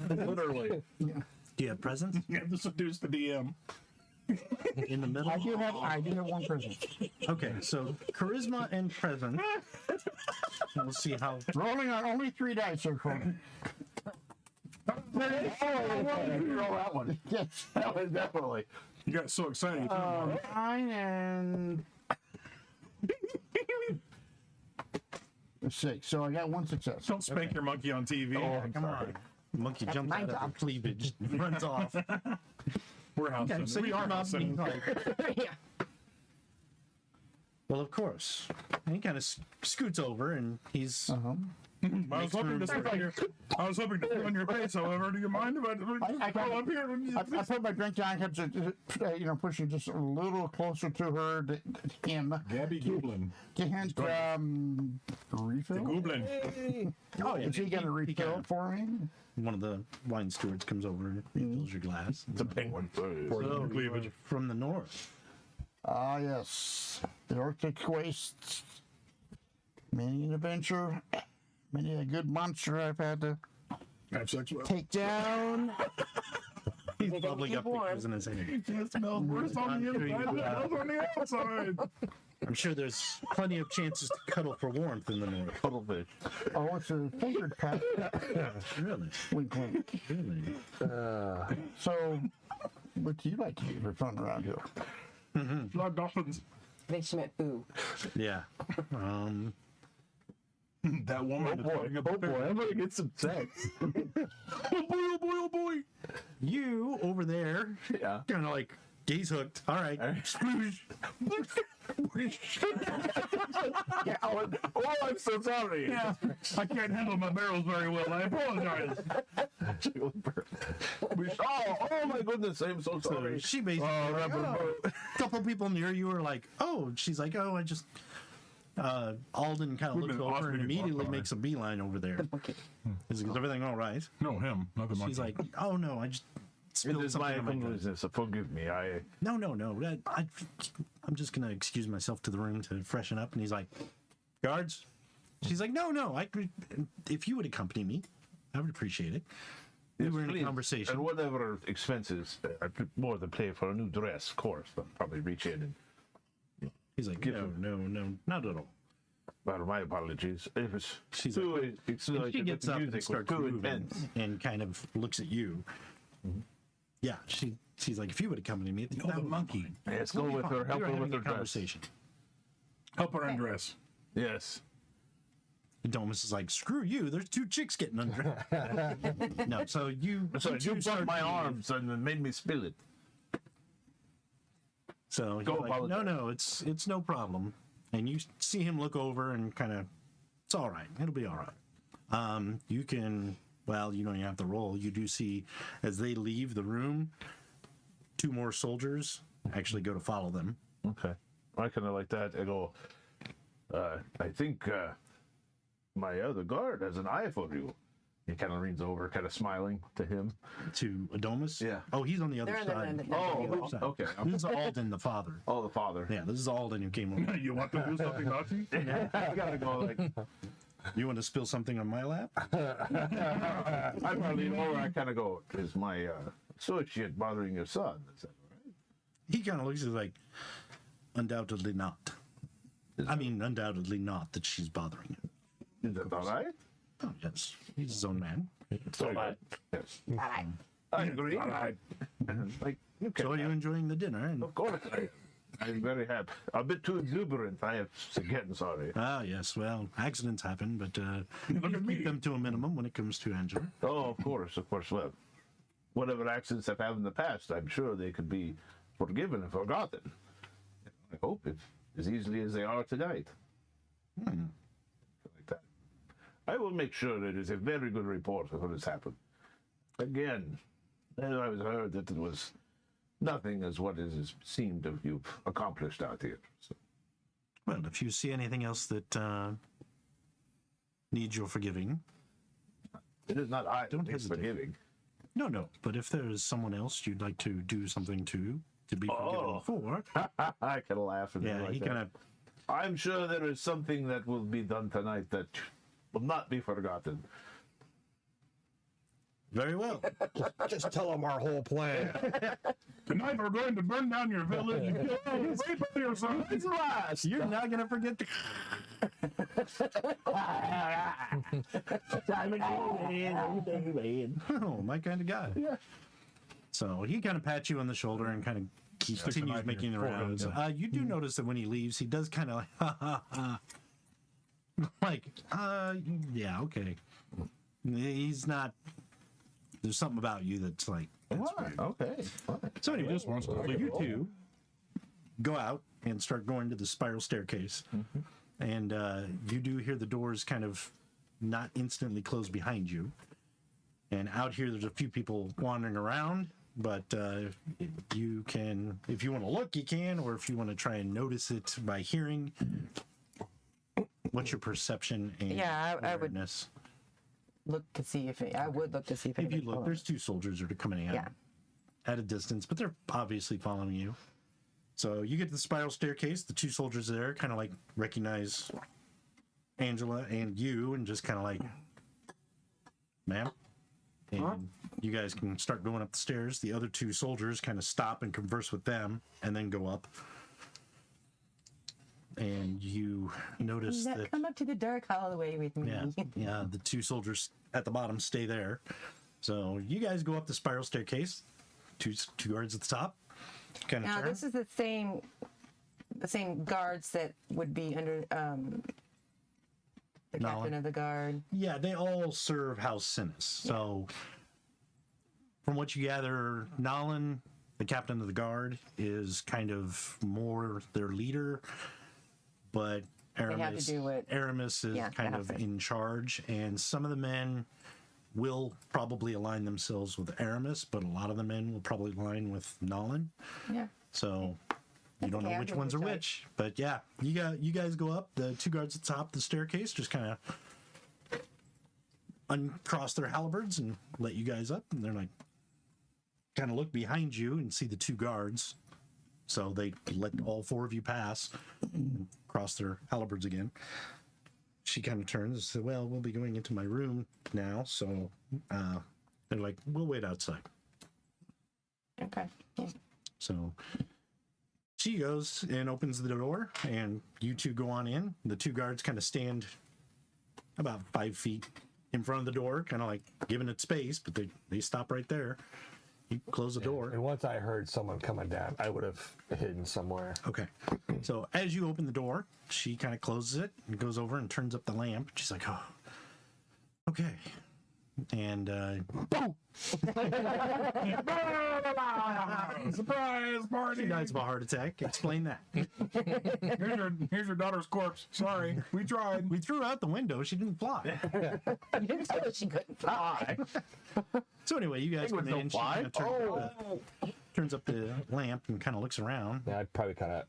literally.
do you have presence
You have to seduce the DM.
in the middle?
I do have 1 charisma.
Okay, so charisma and presence. We'll see how.
Rolling on only 3 dice so far.
Roll that one.
Yes.
That was definitely.
You got so excited. You couldn't
9 and 6. So I got 1 success.
Don't spank your monkey on TV.
Come on. Monkey jumps
my
out of
job.
the cleavage, runs off.
We're house
Okay, so
We
you
are
come up
house
and he's like,
Yeah.
well, of course. And he kind of scoots over and he's.
I was hoping to sit on your face, however. Do you mind if I crawl up here?
I put my drink down, kept pushing just a little closer to her, to him,
Gabby Gooblin.
to hint, refill?
Gooblin.
Oh, yeah.
Is he going to refill for me?
One of the wine stewards comes over and refills your glass.
It's a penguin.
So,
cleavage.
from the north.
Ah, yes. The Arctic wastes. Many an adventure, many a good monster I've had to
Have sex with.
take down.
He's bubbling up
warm.
pictures in his hand.
It smells worse on the inside than it does on the outside.
I'm sure there's plenty of chances to cuddle for warmth in the north.
Cuttlefish.
Oh, it's a fingered pet.
Really?
Wink, wink.
Really?
So, what do you like to do for fun around here?
Blood dolphins.
I think she meant boo.
Yeah.
That woman.
I'm gonna get some sex.
Oh boy, oh boy, oh boy.
You over there,
Yeah.
kind of like gaze hooked. All right. Sploosh.
Yeah. Oh, I'm so sorry.
Yeah, I can't handle my barrels very well. I apologize.
Oh my goodness! I'm so
So
sorry.
she basically, a couple people near you are like, oh, she's like, oh, I just. Alden kind of
We've
looks
been
over
awfully
and immediately
far.
makes a beeline over there. Is everything all right?
No, him, not the monkey.
She's like, oh no, I just
It
spilled
is my
something on my dress.
inconvenience. So forgive me.
No. I'm just gonna excuse myself to the room to freshen up. And he's like, guards. She's like, no. If you would accompany me, I would appreciate it. We were in a
please.
conversation.
And whatever expenses, I put more than pay for a new dress, of course. I'll probably reach in and.
He's like, no, not at all.
Well, my apologies. It was
She's
too. It's like
She gets
the
up and
music was
starts
too
moving
intense.
and kind of looks at you. Yeah, she's like, if you would accompany me,
oh, the monkey.
Yes, go with her. Help her with her dress.
conversation.
Help her undress.
Yes.
Domus is like, screw you. There's 2 chicks getting undressed. No, so you.
So you
two start
bumped my
to-
arms and it made me spill it.
So
Go
he's like,
apologize.
no, it's no problem. And you see him look over and kind of, it's all right. It'll be all right. You can, well, you don't even have to roll. You do see as they leave the room, 2 more soldiers actually go to follow them.
Okay. I kind of like that. I go, I think my other guard has an eye for you. He kind of leans over, kind of smiling to him.
To Adomus?
Yeah.
Oh, he's on the other
They're
side.
Okay.
This is Alden, the father.
Oh, the father.
Yeah, this is Alden who came over.
You want to do something naughty?
I gotta go. Like,
You want to spill something on my lap?
I lean over. I kind of go, is my associate bothering your son? Is that right?
He kind of looks at like, undoubtedly not. I mean, undoubtedly not that she's bothering him.
Is that all right?
Oh, yes. He's his own man.
It's all right. Yes. I agree. All right. Like, you can.
So are you enjoying the dinner? And,
Of course, I'm very happy. A bit too exuberant. I have again. Sorry.
ah, yes. Well, accidents happen, but you keep them to a minimum when it comes to Angela.
Oh, of course. Well, whatever accidents I've had in the past, I'm sure they could be forgiven and forgotten. I hope it as easily as they are tonight. Like that. I will make sure it is a very good report of what has happened. Again, I was heard that it was nothing as what it has seemed of you've accomplished out here. So.
Well, if you see anything else that needs your forgiving,
It is not I
Don't
that is
hesitate.
forgiving.
no. But if there is someone else you'd like to do something to be forgiven for,
I can laugh at
yeah,
like
he
that.
kind of.
I'm sure there is something that will be done tonight that will not be forgotten.
Very well.
Just tell them our whole plan.
Tonight we're going to burn down your village and kill rape all your sons.
You're not gonna forget the. Oh, my kind of guy. Yeah. So he kind of pats you on the shoulder and kind of continues
knife in
making the
your forehead,
rounds.
yeah.
You do notice that when he leaves, he does kind of like, ha ha ha. Like, yeah, okay. He's not. There's something about you that's like. That's weird.
Okay.
So anyway,
just wants to sleep.
you two go out and start going to the spiral staircase, and you do hear the doors kind of not instantly close behind you. And out here, there's a few people wandering around, but you can, if you want to look, you can, or if you want to try and notice it by hearing. What's your perception and
Yeah, I would
awareness?
look to see if I would look to see if
If you
anybody
look,
follows.
there's 2 soldiers that are coming in
Yeah.
at a distance, but they're obviously following you. So you get to the spiral staircase. The 2 soldiers there kind of like recognize Angela and you, and just kind of like, ma'am. And you guys can start going up the stairs. The other 2 soldiers kind of stop and converse with them, and then go up. And you notice that.
Come up to the dark hallway with me.
Yeah, the 2 soldiers at the bottom stay there. So you guys go up the spiral staircase. Two guards at the top. Kind of
Now
turn.
this is the same guards that would be under the
Nolan.
captain of the guard.
Yeah, they all serve House Sinis. So from what you gather, Nolan, the captain of the guard, is kind of more their leader, but
have to
Aramis,
do what-
Aramis is
Yeah,
kind
they
of
have to.
in charge, and some of the men will probably align themselves with Aramis, but a lot of the men will probably align with Nolan.
Yeah.
So you
That's
don't
okay,
know
I'll
which
give
ones
it
are
a try.
which. But yeah, you guys go up. The 2 guards at the top of the staircase just kind of uncross their halberds and let you guys up. And they're like, kind of look behind you and see the 2 guards. So they let all 4 of you pass and cross their halberds again. She kind of turns and says, well, we'll be going into my room now. So they're like, we'll wait outside.
Okay. Yeah.
So she goes and opens the door, and you 2 go on in. The 2 guards kind of stand about 5 feet in front of the door, kind of like giving it space, but they stop right there. You close the door.
And once I heard someone coming down, I would have hidden somewhere.
Okay. So as you open the door, she kind of closes it and goes over and turns up the lamp. She's like, oh, okay. and
Surprise party!
she dies of a heart attack. Explain that.
Here's your daughter's corpse. Sorry, we tried.
We threw her out the window. She didn't fly.
You didn't tell her she couldn't fly.
So anyway, you guys come
no
in. She
fly.
turns up the lamp and kind of looks around.
Yeah, I'd probably kind of,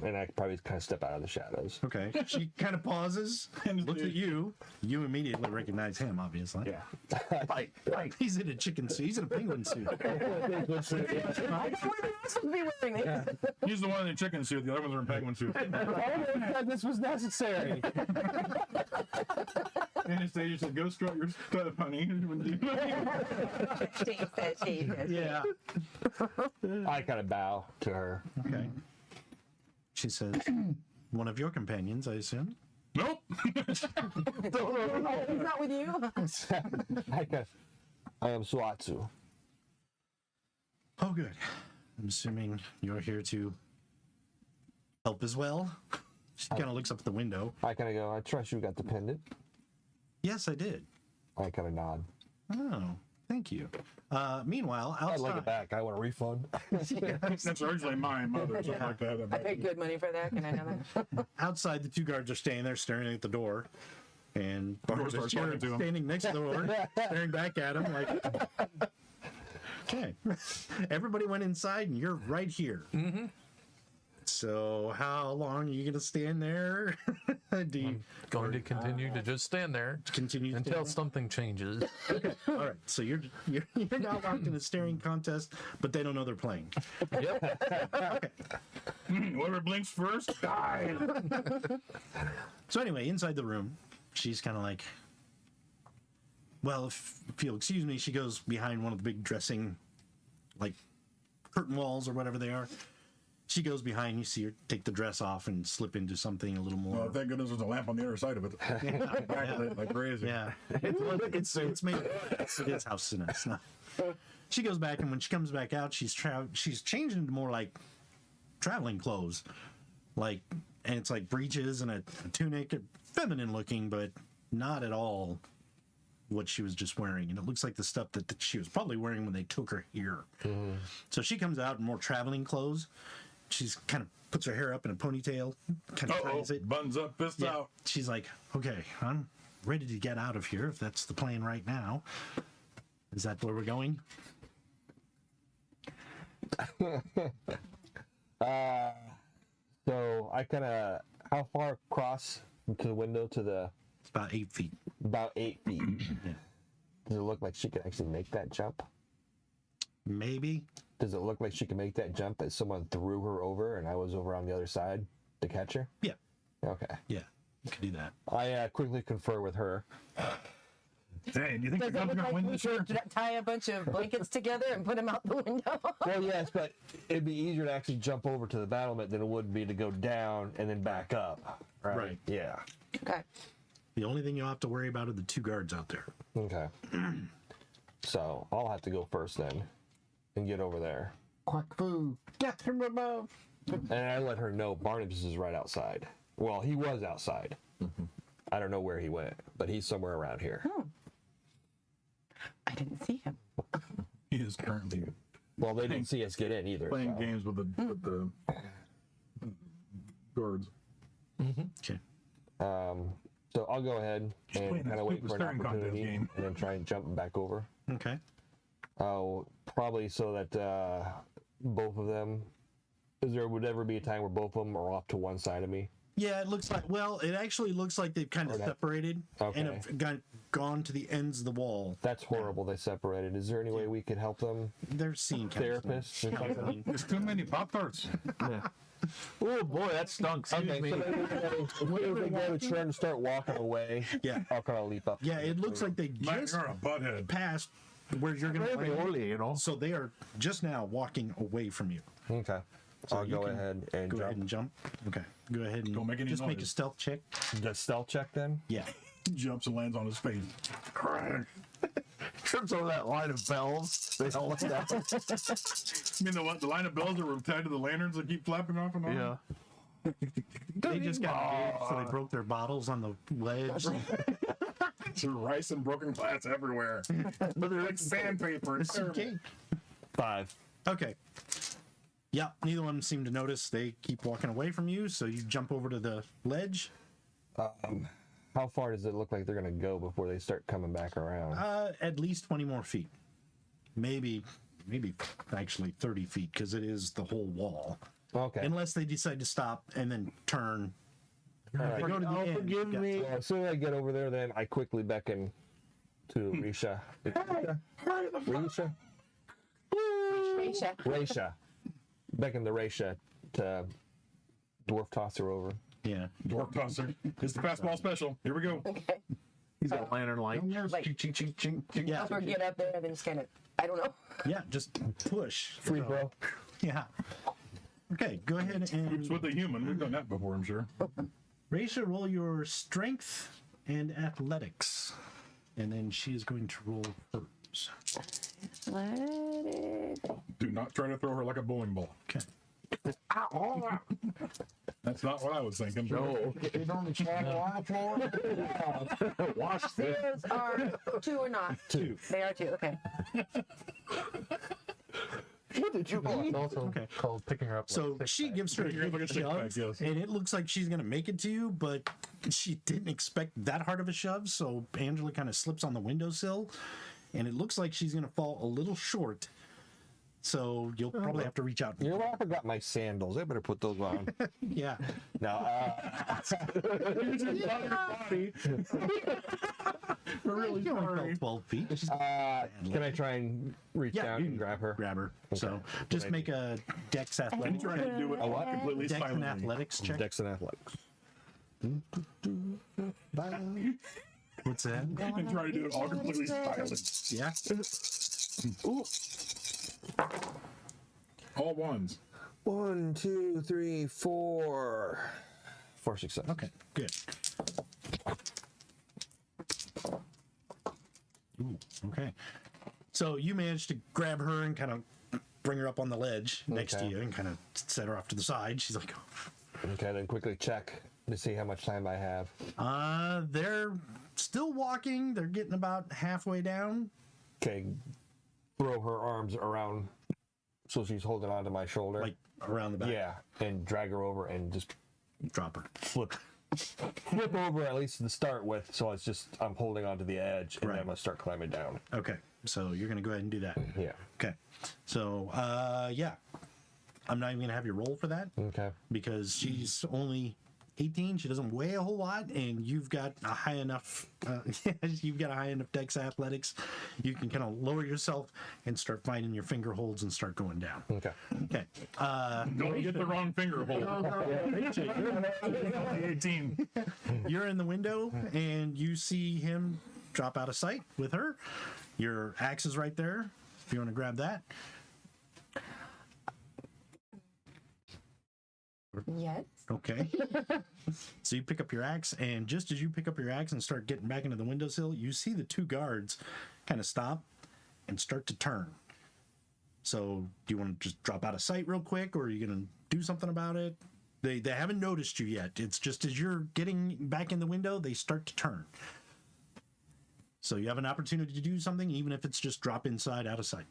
and I'd probably kind of step out of the shadows.
Okay. She kind of pauses and looks at you. You immediately recognize him, obviously.
Yeah. Fight.
He's in a chicken suit. He's in a penguin suit.
This would be wearing it.
He's the one in the chicken suit. The other ones are in penguin suit.
This was necessary.
Anastasia said, "Go strut your stuff, honey."
She said.
Yeah.
I kind of bow to her.
Okay. She says, one of your companions, I assume?
Nope.
He's not with you.
I am Suatsu.
Oh, good. I'm assuming you're here to help as well. She kind of looks up at the window.
I kind of go, I trust you got the pendant.
Yes, I did.
I kind of nod.
Oh, thank you. Meanwhile, outside.
I'd like it back. I want a refund.
That's originally my mother. So I'd like to have that
I
back.
paid good money for that. Can I have that?
Outside, the two guards are standing there staring at the door. And Barnabas
starts
here
talking to him.
standing next to the door, staring back at him like, okay. Everybody went inside and you're right here. Mm-hmm. So how long are you going to stand there? Do you
Going to continue to just stand there
continue to
until
stand
something changes.
there? All right. So you're now locked in a staring contest, but they don't know they're playing.
Yep.
Whoever blinks first, die.
So anyway, inside the room, she's kind of like, well, if you'll excuse me, she goes behind one of the big dressing, like, curtain walls or whatever they are. She goes behind, you see her take the dress off and slip into something a little more.
Oh, thank goodness there's a lamp on the other side of it. Backlit like crazy.
Yeah. It's made it's house in us. No. She goes back, and when she comes back out, she's changed into more like traveling clothes. Like, and it's like breeches and a tunic, feminine looking, but not at all what she was just wearing. And it looks like the stuff that she was probably wearing when they took her here. Mm-hmm. So she comes out in more traveling clothes. She's kind of puts her hair up in a ponytail, kind of ties it.
Buns up, fists out.
She's like, okay, I'm ready to get out of here if that's the plan right now. Is that where we're going?
So I kind of, how far across to the window to the?
It's about 8 feet.
About 8 feet.
Yeah.
Does it look like she could actually make that jump?
Maybe.
Does it look like she can make that jump as someone threw her over and I was over on the other side to catch her?
Yeah.
Okay.
Yeah. You could do that.
I quickly confer with her.
Hey, do you think
Does
the
it
gun's
look
gonna
like
win
we
this year?
should tie a bunch of blankets together and put them out the window?
Well, yes, but it'd be easier to actually jump over to the battlement than it would be to go down and then back up. Right. Yeah.
Okay.
The only thing you'll have to worry about are the two guards out there.
Okay. So I'll have to go first then and get over there.
Quack foo. Get from above.
And I let her know Barnabas is right outside. Well, he was outside. Mm-hmm. I don't know where he went, but he's somewhere around here.
Oh. I didn't see him.
He is currently
Well, they didn't see us get in either.
playing
so.
games with the guards.
Okay.
So I'll go ahead and
playing
kind
that
of wait
stupid
for an
staring contest
opportunity
game.
and then try and jump back over.
Okay.
Probably so that both of them. Would ever be a time where both of them are off to one side of me?
Yeah, it looks like, well, it actually looks like they've kind of separated
Okay.
and have gone to the ends of the wall.
That's horrible. They separated. Is there any way we could help them?
They're seeing
Therapists or something?
There's too many Pop-Tarts.
Oh boy, that stunk. Excuse
Okay,
me.
so if they go to turn and start walking away,
Yeah.
I'll kind of leap up.
Yeah, it looks like they
Mike,
just
you're a butthead.
passed where you're going to
Maybe
land.
only, you know.
So they are just now walking away from you.
Okay. I'll
you
go
can
ahead and
Go
jump.
ahead and jump. Okay. Go ahead and
Don't make any
just make a
noise.
stealth check.
Just stealth check then?
Yeah.
Jumps and lands on his face. Crack.
Trips over that line of bells. They all look down.
You mean the line of bells that were tied to the lanterns that keep flapping off and on?
Yeah.
They just got engaged, so they broke their bottles on the ledge.
Bunch of rice and broken glass everywhere. But they're like sandpaper. It's terrible.
Okay.
5.
Okay. Yeah, neither one seem to notice. They keep walking away from you, so you jump over to the ledge.
How far does it look like they're gonna go before they start coming back around?
At least 20 more feet. Maybe actually 30 feet, because it is the whole wall.
Okay.
Unless they decide to stop and then turn.
All right.
If they go to the end,
forgive
you've got
me.
Well, as soon as I get over there, then I quickly beckon to Risha. Risha? Raisha. Beckon the Raisha to dwarf toss her over.
Yeah.
Dwarf tosser. It's the fastball special. Here we go.
Okay.
He's got a lantern light.
Like-
Ching, ching, ching, ching, ching.
Yeah.
Help her get up there and then just kind of, I don't know.
Yeah, just push.
Free throw.
Yeah. Okay, go ahead
Oops,
and
with a human. We've done that before, I'm sure.
Raisha, roll your strength and athletics. And then she is going to roll hers.
Do not try to throw her like a bowling ball.
Okay.
That's not what I was thinking.
No.
You don't travel out for it?
Wash this.
Those are 2 or not?
2.
They are 2, okay.
What did you
It's also called picking her up.
So she gives her a
Picking her up
good
like a six-pack,
shove,
yes.
and it looks like she's going to make it to you, but she didn't expect that hard of a shove, so Angela kind of slips on the windowsill, and it looks like she's going to fall a little short, so you'll probably have to reach out.
You know what? I forgot my sandals. I better put those on.
Yeah.
No,
We're really sorry. 12 feet. Just
can I try and reach
Yeah,
down
you
and grab her?
grab her. So just make a dex
I'm
athletics,
trying to do it
A what?
completely
dex and
silently.
athletics check.
Dex and athletics.
What's that?
I'm trying to do it all completely silent.
Yeah.
All ones.
1, 2, 3, 4. 4 success.
Okay, good. Ooh, okay. So you managed to grab her and kind of bring her up on the ledge next to
Okay.
you and kind of set her off to the side. She's like,
Okay, then quickly check to see how much time I have.
they're still walking. They're getting about halfway down.
Okay, throw her arms around so she's holding onto my shoulder.
Like around the back.
yeah, and drag her over and just
Drop her.
flip over at least to start with, so it's just I'm holding onto the edge and then
Right.
I'm gonna start climbing down.
Okay. So you're going to go ahead and do that.
Yeah.
Okay. So, yeah. I'm not even going to have you roll for that
Okay.
because she's only 18. She doesn't weigh a whole lot, and you've got a high enough. You've got a high enough dex athletics. You can kind of lower yourself and start finding your finger holds and start going down.
Okay.
Okay.
Don't get the wrong finger hold. 18.
You're in the window, and you see him drop out of sight with her. Your axe is right there. If you want to grab that.
Yes.
Okay. So you pick up your axe, and just as you pick up your axe and start getting back into the windowsill, you see the 2 guards kind of stop and start to turn. So do you want to just drop out of sight real quick, or are you going to do something about it? They haven't noticed you yet. It's just as you're getting back in the window, they start to turn. So you have an opportunity to do something, even if it's just drop inside, out of sight.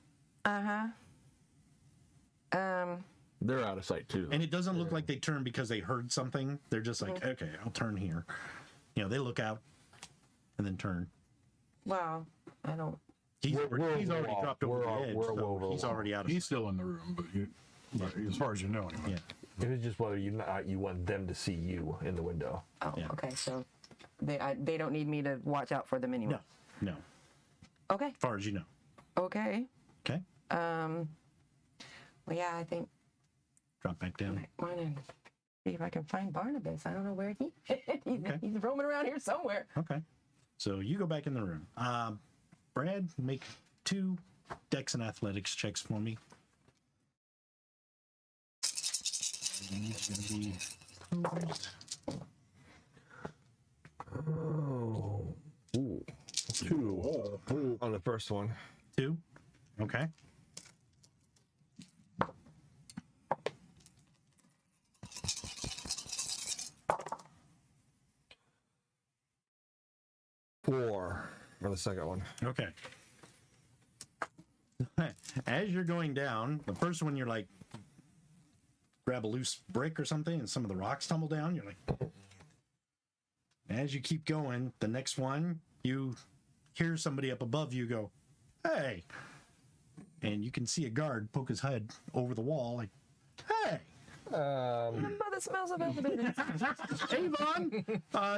They're out of sight too.
And it doesn't look like they turn because they heard something. They're just like, okay, I'll turn here. You know, they look out and then turn.
Well, I don't.
He's
We're
already
over the wall.
dropped over
We're
the
o-
edge.
we're
so
over the
he's
wall.
already out of
He's
sight.
still in the room, but as far as you know, anyway.
Yeah.
It was just whether you want them to see you in the window.
Oh,
Yeah.
okay. So they don't need me to watch out for them anyway.
No.
Okay.
As far as you know.
Okay.
Okay.
Well, yeah, I think
Drop back down.
I want to see if I can find Barnabas. I don't know where he's roaming around here somewhere.
Okay. So you go back in the room. Brad, make 2 dex and athletics checks for me. And he's gonna be opposed.
Oh. Ooh. 2 on the first one.
2. Okay.
4 for the second one.
Okay. As you're going down, the first one you're like, grab a loose brick or something, and some of the rocks tumble down. You're like, as you keep going, the next one, you hear somebody up above you go, "Hey!" And you can see a guard poke his head over the wall, like, "Hey!
Mother smells of evidence.
Avon,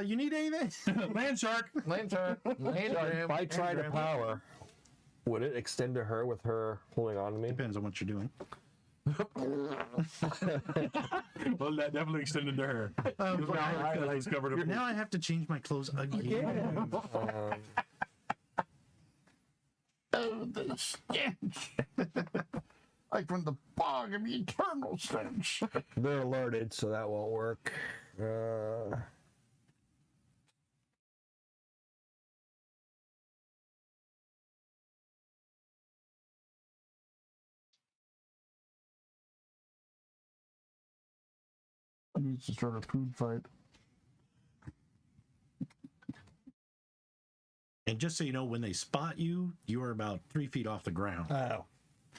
you need anything?"
Land shark.
Lantern.
If I try to power, would it extend to her with her holding on to me?
Depends on what you're doing.
Well, that definitely extended to her.
Now I have to change my clothes again.
Oh, the stench. Like from the bog of eternal stench.
They're alerted, so that won't work.
I need to start a food fight.
And just so you know, when they spot you, you are about 3 feet off the ground.
Oh,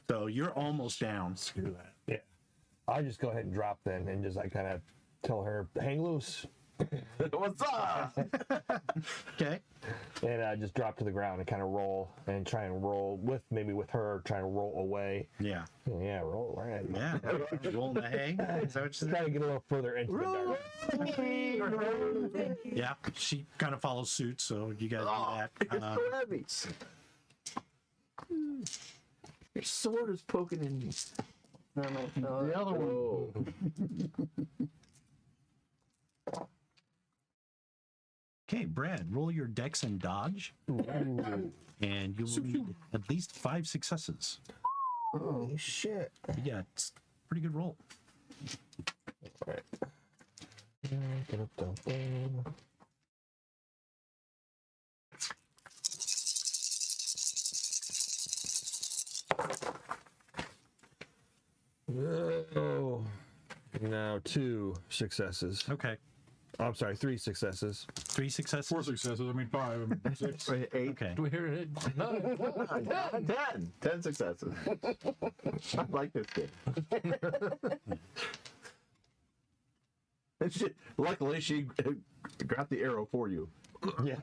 So you're almost down.
screw that. Yeah. I'll just go ahead and drop then and just like kind of tell her, hang loose.
What's up?
Okay.
And just drop to the ground and kind of roll and try and roll with her trying to roll away.
Yeah.
Yeah, roll right.
Yeah. Rolling the hay. Is that what you
Try
said?
to get a little further into the dark.
Yeah. She kind of follows suit, so you guys do that.
Heavy. Your sword is poking in me.
The other one.
Okay, Brad, roll your dex and dodge, and you will need at least 5 successes.
Holy shit.
Yeah, it's a pretty good roll.
Right. Oh, now 2 successes.
Okay.
I'm sorry, 3 successes.
3 successes.
4 successes. I mean 5 and 6.
Wait, 8.
Okay.
Do we hear it? No.
10 successes. I like this game. And luckily, she got the arrow for you.
Yeah.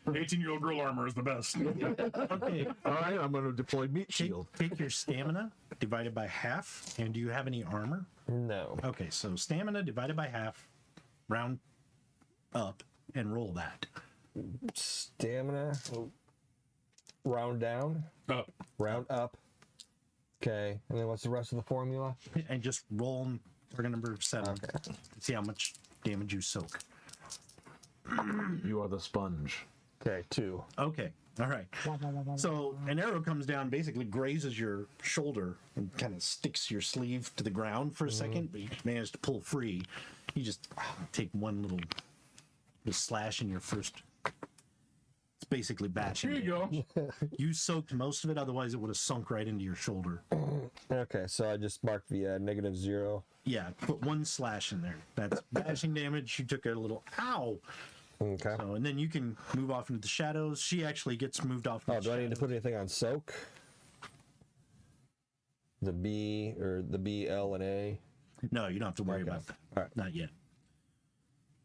18-year-old girl armor is the best.
Okay.
All right, I'm going to deploy meat shield.
Take your stamina divided by half, and do you have any armor?
No.
Okay, so stamina divided by half, round up, and roll that.
Stamina. Round down.
Up.
Round up. Okay. And then what's the rest of the formula?
And just roll target number 7
Okay.
to see how much damage you soak.
You are the sponge.
Okay, 2.
Okay, all right. So an arrow comes down, basically grazes your shoulder and kind of sticks your sleeve to the ground for a second, but you manage to pull free. You just take one little slash in your first. It's basically bashing.
Here you go.
You soaked most of it, otherwise it would have sunk right into your shoulder.
Okay, so I just marked the -0.
Yeah, put one slash in there. That's bashing damage. You took a little ow.
Okay.
So, and then you can move off into the shadows. She actually gets moved off.
Oh, do I need to put anything on soak? The B or the B, L, and A?
No, you don't have to worry
Okay.
about that.
All right.
Not yet.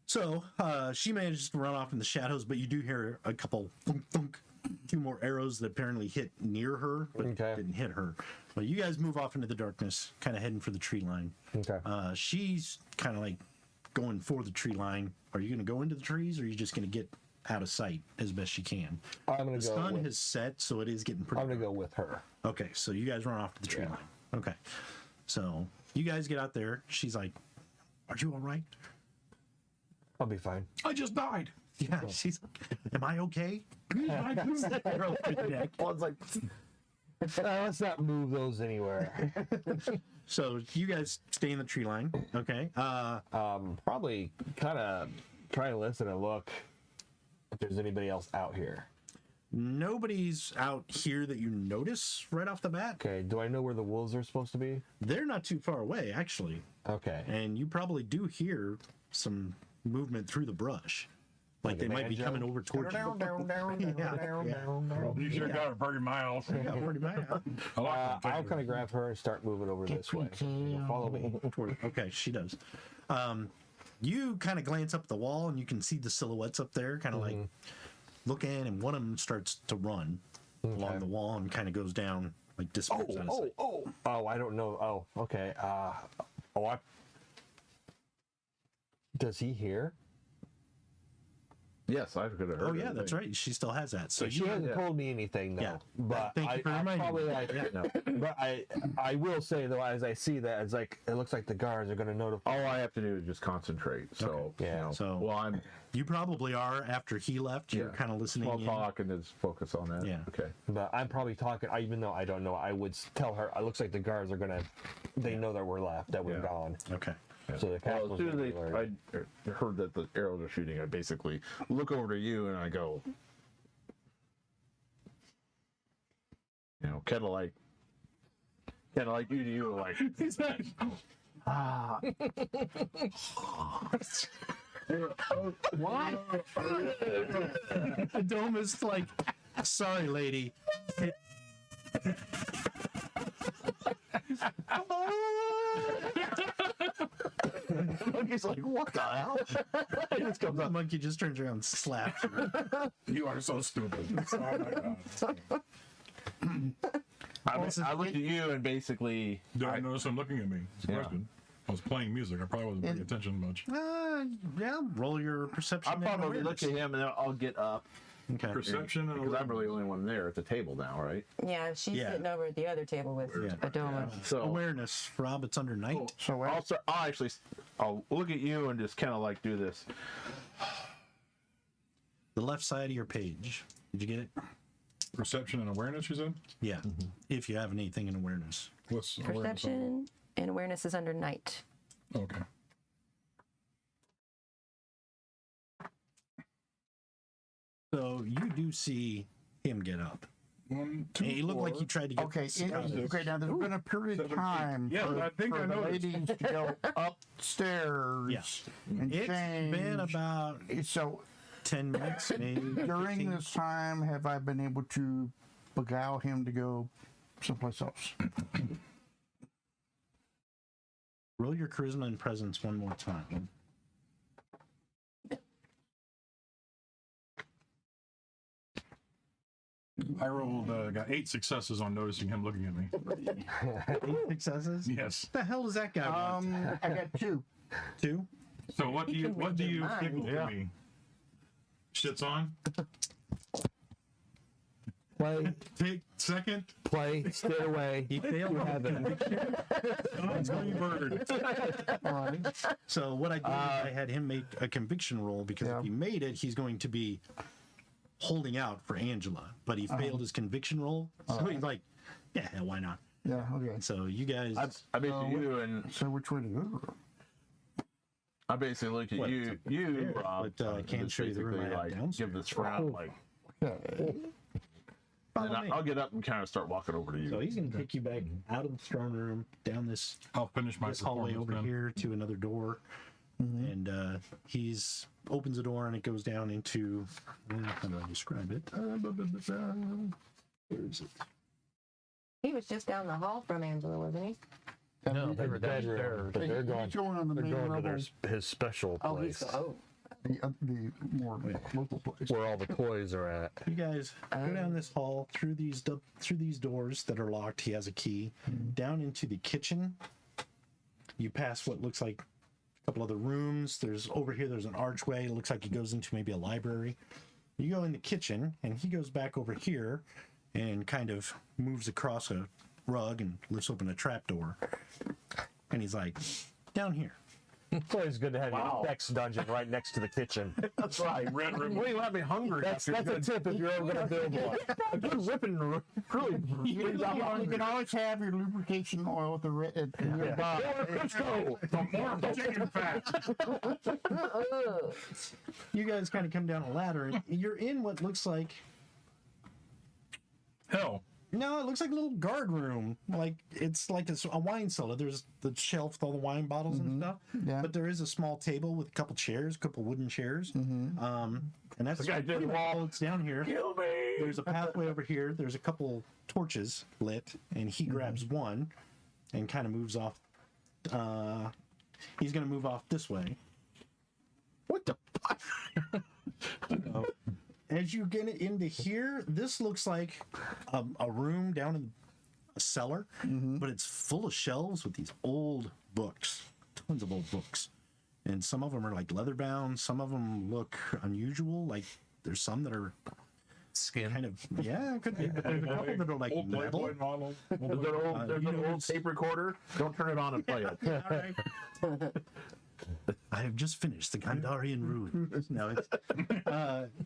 So she manages to run off in the shadows, but you do hear a couple thunk, thunk, 2 more arrows that apparently hit near her, but
Okay.
didn't hit her. But you guys move off into the darkness, kind of heading for the tree line.
Okay.
She's kind of like going for the tree line. Are you going to go into the trees, or are you just going to get out of sight as best you can?
I'm gonna
The
go.
sun
With,
has set, so it is getting pretty.
I'm gonna go with her.
Okay, so you guys run off to the tree line. Okay, so you guys get out there. She's like, "Are you all right?"
I'll be fine.
I just died.
Yeah, she's like, "Am I okay?" Arrow through the neck.
One's like,
Let's not move those anywhere.
So you guys stay in the tree line. Okay.
Probably kind of try to listen and look if there's anybody else out here.
Nobody's out here that you notice right off the bat.
Okay. Do I know where the wolves are supposed to be?
They're not too far away, actually.
Okay.
And you probably do hear some movement through the brush. Like they might be coming over towards you.
You sure got her pretty miles.
Yeah, pretty much.
I like that
I'll
figure.
kind of grab her and start moving over this way. Follow me.
Okay, she does. You kind of glance up the wall and you can see the silhouettes up there, kind of like looking, and one of them starts to run along the wall and kind of goes down, like disappears out of sight.
Oh, I don't know. Oh, okay. Does he hear?
Yes, I could have heard.
Oh yeah, that's right. She still has that. So
She hasn't told me anything though.
Yeah.
But
Thank you for reminding me.
But I will say though, as I see that, it's like it looks like the guards are going to notify.
All I have to do is just concentrate. So
Yeah.
So-
well, I'm
you probably are after he left. You're kind of listening
small
in.
talk and just focus on that.
Yeah.
Okay.
But I'm probably talking. Even though I don't know, I would tell her. It looks like the guards are going to. They know that we're left, that we're
Yeah.
gone.
Okay.
So the
Well,
castle's
as soon
gonna
as
be alerted.
I heard that the arrows are shooting, I basically look over to you and I go, kind of like you to you, like,
What? Adoma's like, sorry, lady.
Monkey's like, what the hell? He just comes
The
up.
monkey just turns around and slaps you.
You are so stupid. Oh my God.
I looked at you and basically,
Did I notice him looking at me? It's a
Yeah.
question. I was playing music. I probably wasn't paying attention much.
Yeah, roll your perception.
I'll
and
probably look
awareness.
at him and then I'll get up
Okay.
Perception and
because I'm really the only one there at the table now, right?
Yeah, she's
Yeah.
sitting over at the other table with Adoma.
So
Awareness, Rob. It's under night.
So
I'll look at you and just kind of like do this.
The left side of your page. Did you get it?
Perception and awareness, you said?
Yeah. If you have anything in awareness.
What's awareness on?
Perception and awareness is under night.
Okay.
So you do see him get up.
1, 2,
He looked like
4.
he tried to get.
okay,
out of it.
okay. Now there's been a period of
7, 8.
time
Yeah,
for,
I think
for
I
the
noticed.
ladies to go upstairs and
It's
change.
been about
So
10 minutes, maybe.
during
15.
this time, have I been able to beguile him to go someplace else?
Roll your charisma and presence one more time.
I rolled, got 8 successes on noticing him looking at me.
8 successes?
Yes.
What the hell does that guy want?
I got 2.
2?
So what do you
can read your mind.
signal to me? Shit's on.
Play,
Take second.
stay away.
He failed on the conviction.
Bird.
All right.
So what I did is I had him make a conviction roll because
Yeah.
if he made it, he's going to be holding out for Angela. But he failed his conviction roll, so he's like, "Yeah, hell, why not?"
Yeah. Okay.
So you guys,
I basically you and
So which way to go?
I basically look at
What,
you,
there,
Rob.
but, I
and
can't
just
show you the room
basically,
I have
like,
downstairs.
give this frown like.
Okay.
follow
And
me.
I'll get up and kind of start walking over to you.
So he's going to take you back out of the throne room, down this
I'll finish my
hallway
performance
over
then.
here to another door, and he's opens the door and it goes down into. How do I describe it? Where is it?
He was just down the hall from Angela, wasn't he?
No, they were
Bedroom,
downstairs.
but they're going.
He's going on the
They're
main
going to
level,
his special
Oh, he's
place
the more local place.
where all the toys are at.
You guys go down this hall through these doors that are locked. He has a key. Down into the kitchen. You pass what looks like a couple other rooms. There's over here. There's an archway. It looks like he goes into maybe a library. You go in the kitchen, and he goes back over here, and kind of moves across a rug and lifts open a trapdoor. And he's like, "Down here."
It's always good to have your sex dungeon right next to the kitchen.
That's right.
Red room.
Well, you want me hungry.
That's a tip if you're ever going to build one.
If you're ripping really.
You can always have your lubrication oil at nearby.
Chicken fat.
You guys kind of come down a ladder, and you're in what looks like
Hell.
No, it looks like a little guard room. Like it's like a wine cellar. There's the shelf with all the wine bottles and stuff.
Yeah.
But there is a small table with a couple chairs, a couple wooden chairs. And that's
The guy did
pretty much
walk.
all it's down here.
Kill me.
There's a pathway over here. There's a couple torches lit, and he grabs one and kind of moves off. He's going to move off this way.
What the fuck?
As you get into here, this looks like a room down in a cellar, but it's full of shelves with these old books, tons of old books. And some of them are like leather bound. Some of them look unusual. Like there's some that are
Skin.
kind of, yeah, it could be. But there's a couple that are like
Old
metal.
Playboy model.
There's
you
an
know,
old tape recorder. Don't turn it on and play it.
All right. I have just finished the Gandharian Rune. No, it's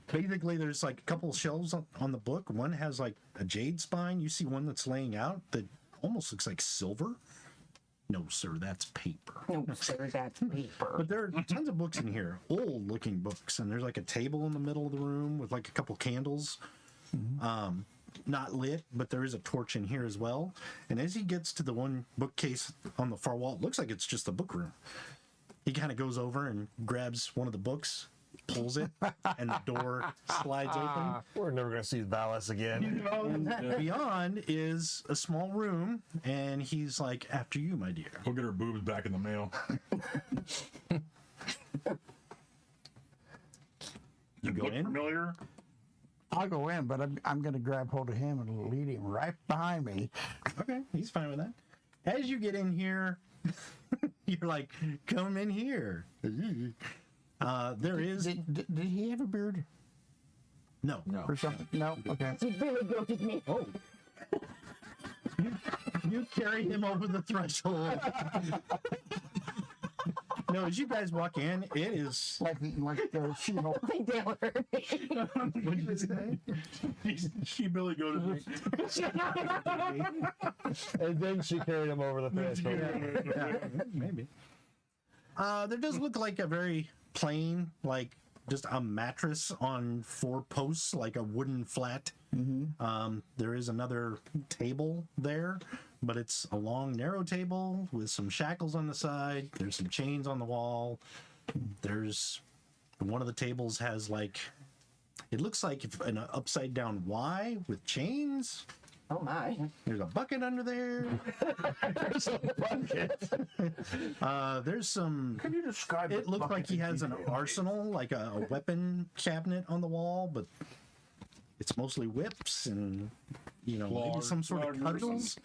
basically there's like a couple shelves on the book. One has like a jade spine. You see one that's laying out that almost looks like silver. No, sir, that's paper.
No, sir, that's paper.
But there are tons of books in here, old looking books, and there's like a table in the middle of the room with like a couple candles. Not lit, but there is a torch in here as well. And as he gets to the one bookcase on the far wall, it looks like it's just a book room. He kind of goes over and grabs one of the books, pulls it, and the door slides open.
We're never gonna see Valis again.
And beyond is a small room, and he's like, "After you, my dear."
We'll get her boobs back in the mail.
You go
Look
in.
familiar?
I'll go in, but I'm going to grab hold of him and lead him right behind me.
Okay, he's fine with that. As you get in here, you're like, "Come in here." There is
Did he have a beard
no.
or something? No. Okay.
He really goated me.
Oh. You carry him over the threshold. No, as you guys walk in, it is.
Like the She-Hulk.
I think Dale heard me.
What did you say?
She Billy go to me.
And then she carried him over the threshold.
Yeah, maybe. There does look like a very plain, like just a mattress on 4 posts, like a wooden flat. There is another table there, but it's a long, narrow table with some shackles on the side. There's some chains on the wall. There's one of the tables has like, it looks like an upside down Y with chains.
Oh my.
There's a bucket under there.
There's a bucket.
There's some.
Can you describe
It
the
looks like
bucket
he
in
has an
detail?
arsenal, like a weapon cabinet on the wall, but it's mostly whips and, maybe
Claws,
some sort of
claws,
cudgels.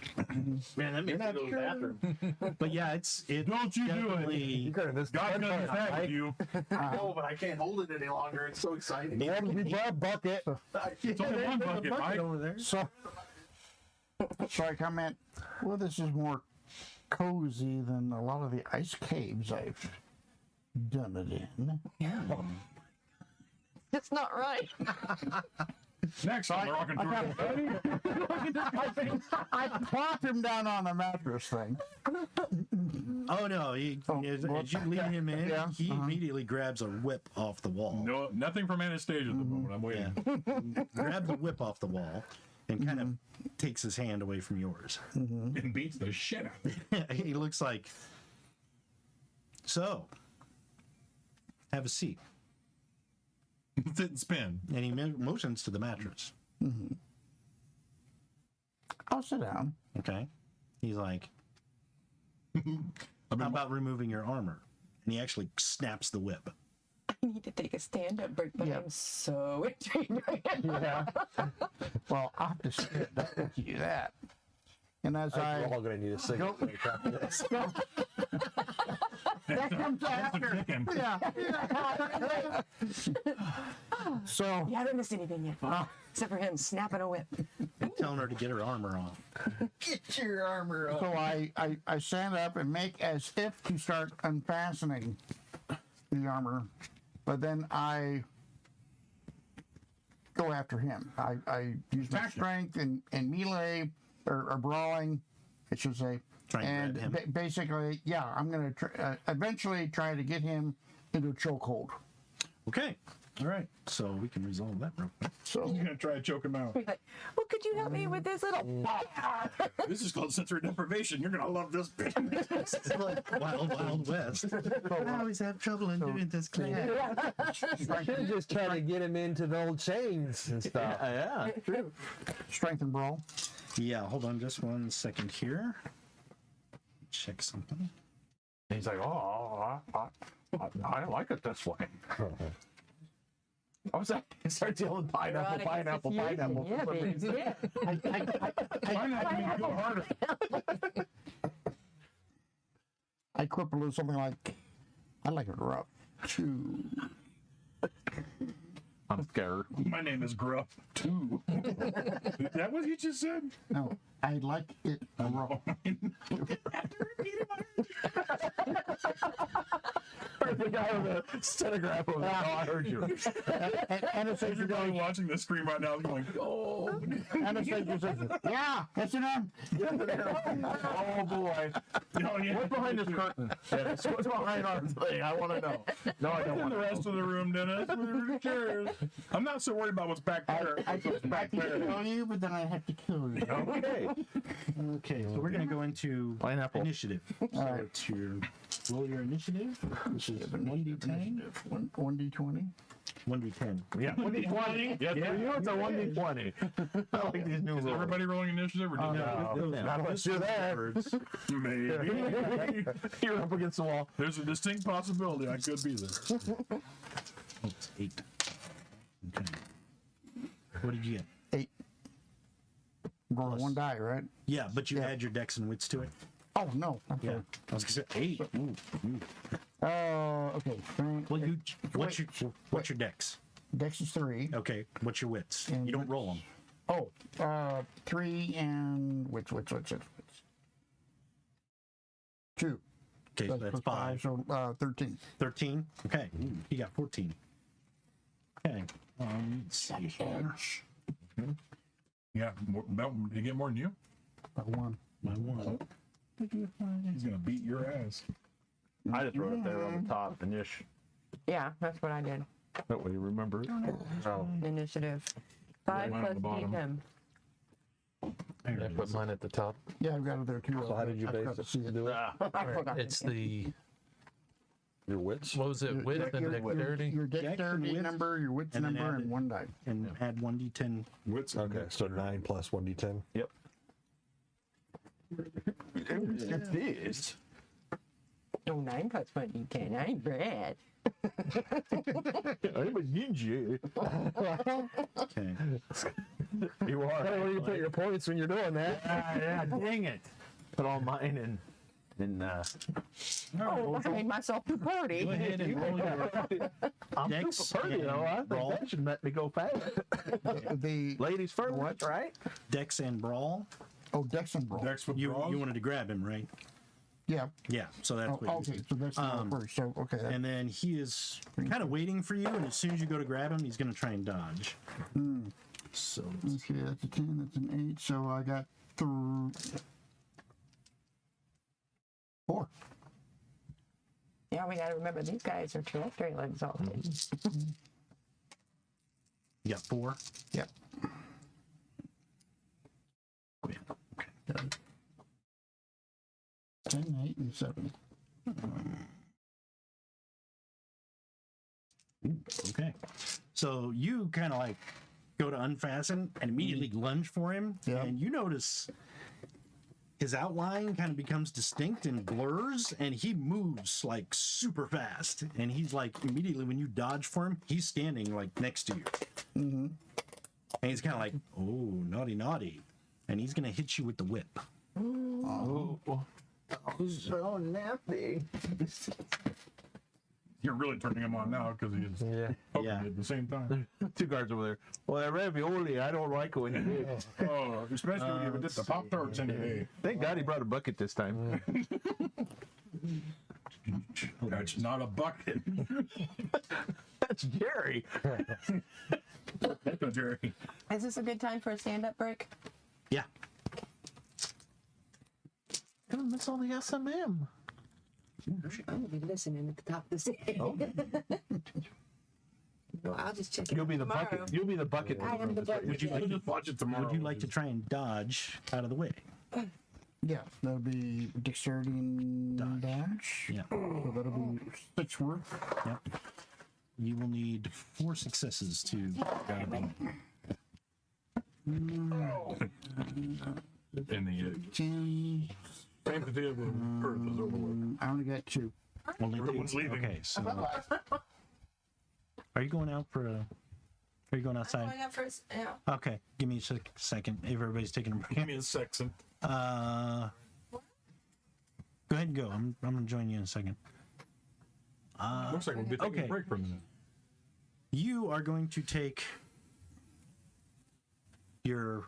Man, that makes me go to the bathroom.
But yeah, it
Don't you do it.
definitely.
God doesn't tag you.
No, but I can't hold it any longer. It's so exciting.
We brought a bucket.
It's only one
There's a
bucket, Mike.
over there.
So I comment, well, this is more cozy than a lot of the ice caves I've done it in.
That's not right.
Next on the Raconteur.
I plopped him down on the mattress thing.
Oh no! As you lead him in,
Yeah,
he immediately grabs a whip off the wall.
No, nothing from Anastasia at the moment. I'm waiting.
Grabs a whip off the wall and kind of takes his hand away from yours.
And beats the shit out of it.
He looks like. So, have a seat.
Sit and spin.
And he motions to the mattress.
I'll sit down.
Okay. He's like, how about removing your armor? And he actually snaps the whip.
I need to take a stand-up break, but
Yeah.
I'm so intrigued right now.
Yeah. Well, I'll have to sit down to do that. And as
We're all gonna need a cigarette break after this.
that comes after.
Chicken.
Yeah. So
You haven't missed anything yet. Except for him snapping a whip.
Telling her to get her armor off.
Get your armor up.
So I stand up and make as if to start unfastening the armor, but then I go after him. I use my strength and melee or brawling, I should say.
Try and grab him.
Basically, yeah, I'm going to eventually try to get him into a chokehold.
Okay. All right, so we can resolve that real quick.
So
I'm gonna try to choke him out.
Like, well, could you help me with this little?
This is called sensory deprivation. You're gonna love this bit.
It's like Wild West. I always have trouble in doing this, Clat.
Should just try to get him into the old chains and stuff.
Yeah, true.
strength and brawl.
Yeah, hold on just 1 second here. Check something.
And he's like, oh, I like it this way. I was like, he starts yelling pineapple,
Erotic
pineapple, pineapple.
Yeah, baby. Yeah.
Pineapple means go harder.
I quip a little something like, I like it rough. Chew.
I'm scared.
My name is Gruff too. Is that what you just said?
No, I like it rough.
The guy with the stenograph over there. Oh, I heard you.
Anastasia
Everybody
goes,
watching this stream right now is going, oh.
Anastasia says, yeah, that's an M.
Oh boy.
No, yeah.
What's behind this curtain? Dennis? What's behind our thing? I want to know. No, I don't
In
want
the
to
rest of the room, Dennis. Who cares? I'm not so worried about what's back there.
I
What's back
can
there.
kill you, but then I have to kill you.
Okay.
Okay, so we're gonna go into
Pineapple.
initiative. So
All right.
it's your roll your initiative, which is 1d10,
1d20.
1d10.
Yeah. 1d20. Yes, for you it's a 1d20. I like these new
Is
rules.
everybody rolling initiative or just
Not unless you're there.
maybe?
You're up against the wall.
There's a distinct possibility I could be there.
Oh, it's 8. Okay. What did you get?
8. Roll
Plus.
1 die, right?
Yeah, but you
Yeah.
add your dex and wits to it.
Oh, no. I'm
Yeah,
sorry.
I was gonna say 8. Ooh, ooh.
Okay. Strength.
Well, you what's your dex?
Dex is 3.
Okay, what's your wits?
And
You don't roll them.
Oh, 3 and which? 2.
Okay, so that's 5.
So 13.
13. Okay, you got 14. Okay. Let's see here.
Yeah, did you get more than you?
By 1.
My one.
He's gonna beat your ass.
I just wrote it there on the top. Inish.
Yeah, that's what I did.
That way you remember it. Oh.
Initiative. 5
Mine at
plus
the bottom.
D10.
I put mine at the top.
Yeah, I've got it there too.
So how did you
I forgot
base
to see it.
do it?
I forgot.
It's the
Your wits?
what was it? Width and dexterity.
Your
Dex and
dexterity
wits,
number, your wits
and then
number,
add
and
it.
1 die.
And add 1d10.
Wits.
Okay, so 9 plus 1d10.
Yep. It's this.
Oh, 9 plus 1 D10. I ain't bad.
I'm a ninja.
Okay.
You are.
Where do you put your points when you're doing that?
Yeah, dang it. Put all mine in
Oh, I made myself too party.
Go ahead and roll your
I'm
Dex
super pretty,
and
though. I think
brawl.
that should let me go fast.
The
Ladies first,
What?
right?
dex and brawl.
Dex and brawl.
Dex with
You
draws.
wanted to grab him, right?
Yeah.
Yeah. So that's
Oh,
what. you
okay,
did.
so Dex and brawl first. So okay.
And then he is kind of waiting for you, and as soon as you go to grab him, he's going to try and dodge. So
Okay, that's a 10. That's an 8. So I got 4.
Yeah, we gotta remember these guys are terrestrial exalted.
you got 4.
Yep.
Okay.
10, 8, and 7.
Okay. So you kind of like go to unfasten and immediately lunge for him,
Yeah.
and you notice his outline kind of becomes distinct and blurs, and he moves like super fast. And he's like immediately when you dodge for him, he's standing like next to you, and he's kind of like, "Oh, naughty, naughty," and he's gonna hit you with the whip.
Oh, so nasty.
You're really turning him on now because he's poking
Yeah.
you at the same time.
2 guards over there. Well, that ravioli, I don't like it when you do.
Oh, especially when you dip the Pop Tarts in it.
Thank God he brought a bucket this time.
That's not a bucket.
That's Jerry.
That's a Jerry.
Is this a good time for a stand-up break?
Yeah.
Gonna miss all the SMM.
I'm gonna be listening at the top of the stage.
Well, I'll just check it.
You'll be the
tomorrow.
bucket. You'll be the bucket.
I am the bucket.
Would you like to watch it tomorrow?
Would you like to try and dodge out of the way?
Yeah, that'll be dexterity and dash.
Yeah.
So that'll be 6 worth.
Yep. You will need 4 successes to grab him.
in the
10.
sanctity of the earth is over with.
I only got 2.
Only
Everyone's
2?
leaving.
Okay, so are you going out for a? Are you going outside?
Going up first. Yeah.
Okay, give me a second. If everybody's taking a break.
Give me a second.
Go ahead and go. I'm gonna join you in a second.
Looks like we'll be taking
okay.
a break for a minute.
You are going to take your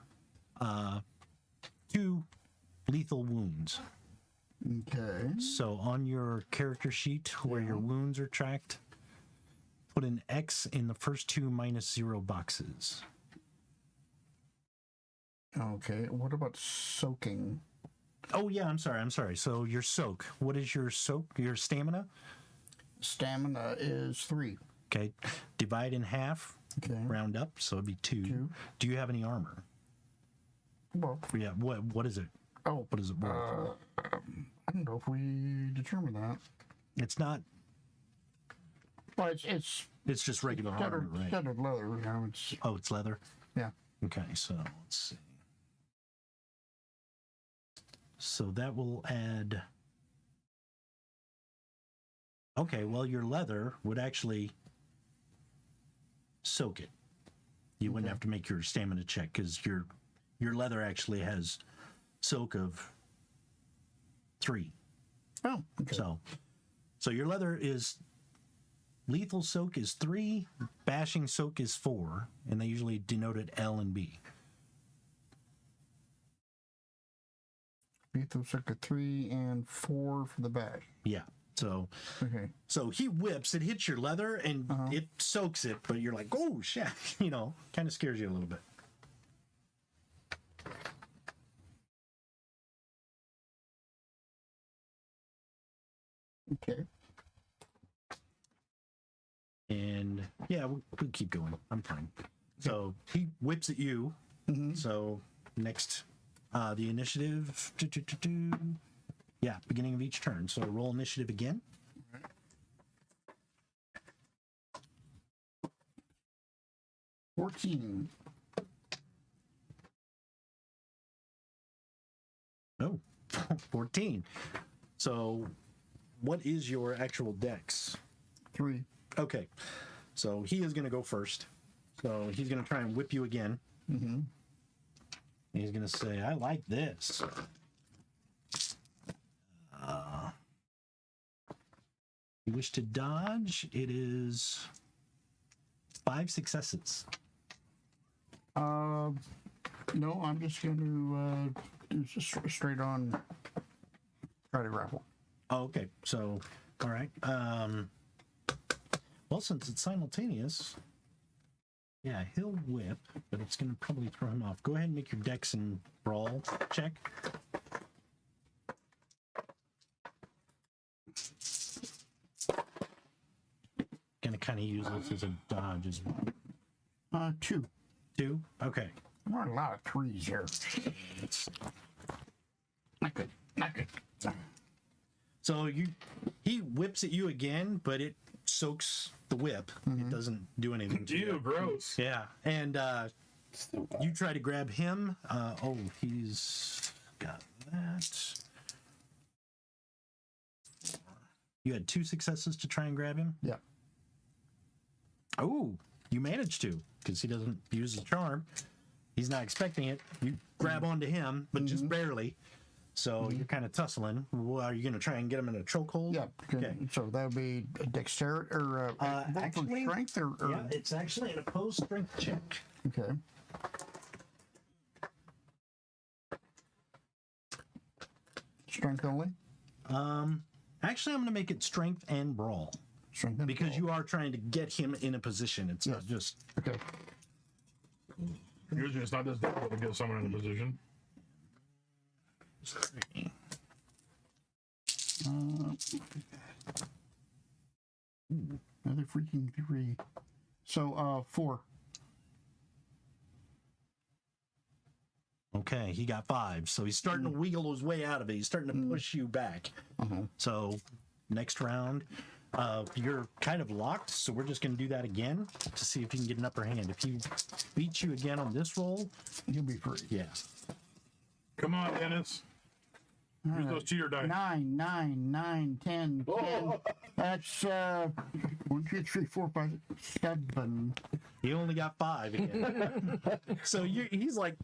2 lethal wounds.
Okay.
So on your character sheet where your wounds are tracked, put an X in the first 2 -0 boxes.
Okay. What about soaking?
Oh yeah, I'm sorry. So your soak. What is your soak? Your stamina?
Stamina is 3.
Okay. Divide in half.
Okay.
Round up, so it'd be 2.
2.
Do you have any armor?
Well,
Yeah. What is it?
oh,
What is it worth?
I don't know if we determine that.
It's not.
Well, it's
It's just regular armor,
standard,
right?
standard leather. You know, it's,
Oh, it's leather.
yeah.
Okay, so let's see. So that will add. Okay, well, your leather would actually soak it. You wouldn't have to make your stamina check because your leather actually has soak of 3.
Oh, okay.
So your leather is lethal soak is 3, bashing soak is 4, and they usually denote it L and B.
Lethal circuit 3 and 4 for the back.
Yeah. So
Okay.
so he whips, it hits your leather and it soaks it, but you're like, oh shit, kind of scares you a little bit.
Okay.
And yeah, we'll keep going. I'm fine. So he whips at you. So next, the initiative. Yeah, beginning of each turn. So roll initiative again.
Right. 14.
Oh, 14. So what is your actual dex?
3.
Okay, so he is going to go first. So he's going to try and whip you again.
Mm-hmm.
He's going to say, I like this. You wish to dodge? It is 5 successes.
No, I'm just going to do straight on try to grapple.
Oh, okay. So, all right. Well, since it's simultaneous, yeah, he'll whip, but it's going to probably throw him off. Go ahead and make your dex and brawl check. Going to kind of use this as a dodge as well.
2.
2? Okay.
There are a lot of 3s here. Not good. Not good.
So he whips at you again, but it soaks the whip. It doesn't do anything to you.
Ew, gross.
Yeah, and you try to grab him. Oh, he's got that. You had 2 successes to try and grab him?
Yeah.
Oh, you managed to, because he doesn't use the charm. He's not expecting it. You grab onto him, but just barely. So you're kind of tussling. Well, are you going to try and get him in a chokehold?
Yeah.
Okay.
So that would be a dexterity or
actually,
strength or
Yeah, it's actually an opposed strength check.
okay. Strength only.
Actually, I'm going to make it strength and brawl
Strength and
because
brawl.
you are trying to get him in a position. It's not just
Okay.
Usually it's not this difficult to get someone in a position.
Another freaking 3. So 4.
Okay, he got 5. So he's starting to wiggle his way out of it. He's starting to push you back. So next round, you're kind of locked. So we're just going to do that again to see if you can get an upper hand. If he beats you again on this roll,
You'll be free.
yeah.
Come on, Dennis. Use those cheater dice.
9, 9, 9, 10, 10. That's 1, 2, 3, 4, 5, 7.
He only got 5 again. So he's like,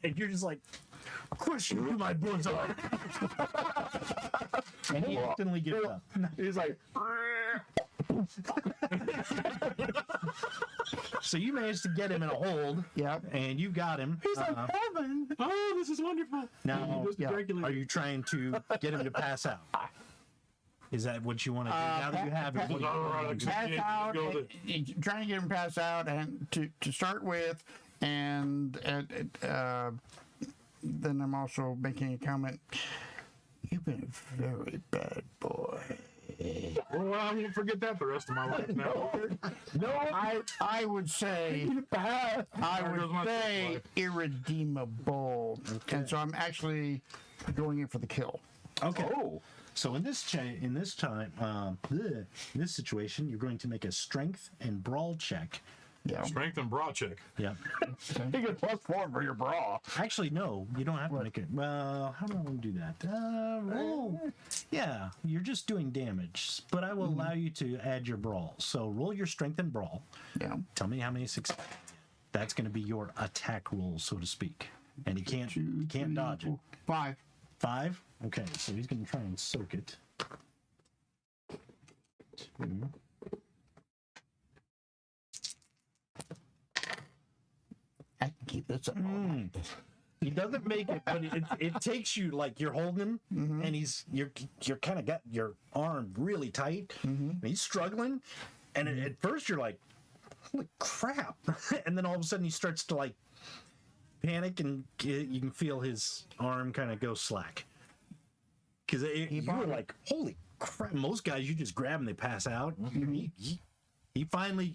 and you're just like, crushing through my bullseye. And he instantly gives up.
He's like,
So you managed to get him in a hold.
Yep.
And you got him.
He's like, heaven.
Oh, this is wonderful.
Now,
Yeah.
are you trying to get him to pass out? Is that what you want to do now that you have him? What do you want to do?
Pass out. Trying to get him pass out and to start with. And then I'm also making a comment. You've been a very bad boy.
Well, I won't forget that the rest of my life now.
I would say irredeemable. And so I'm actually going in for the kill.
Okay. So in this this situation, you're going to make a strength and brawl check.
Yeah.
Strength and bra check.
Yeah.
you get +4 for your bra.
Actually, no, you don't have to make it. Well, how do I want to do that? Roll. Yeah, you're just doing damage, but I will allow you to add your brawl. So roll your strength and brawl.
Yeah.
Tell me how many success. That's going to be your attack roll, so to speak. And he can't dodge it.
5.
5. Okay, so he's going to try and soak it. 2.
I can keep this up.
He doesn't make it, but it takes you like you're holding him, and you're kind of got your arm really tight, and he's struggling, and at first you're like, holy crap, and then all of a sudden he starts to like panic, and you can feel his arm kind of go slack because you were like, holy crap. Most guys you just grab and they pass out. He finally,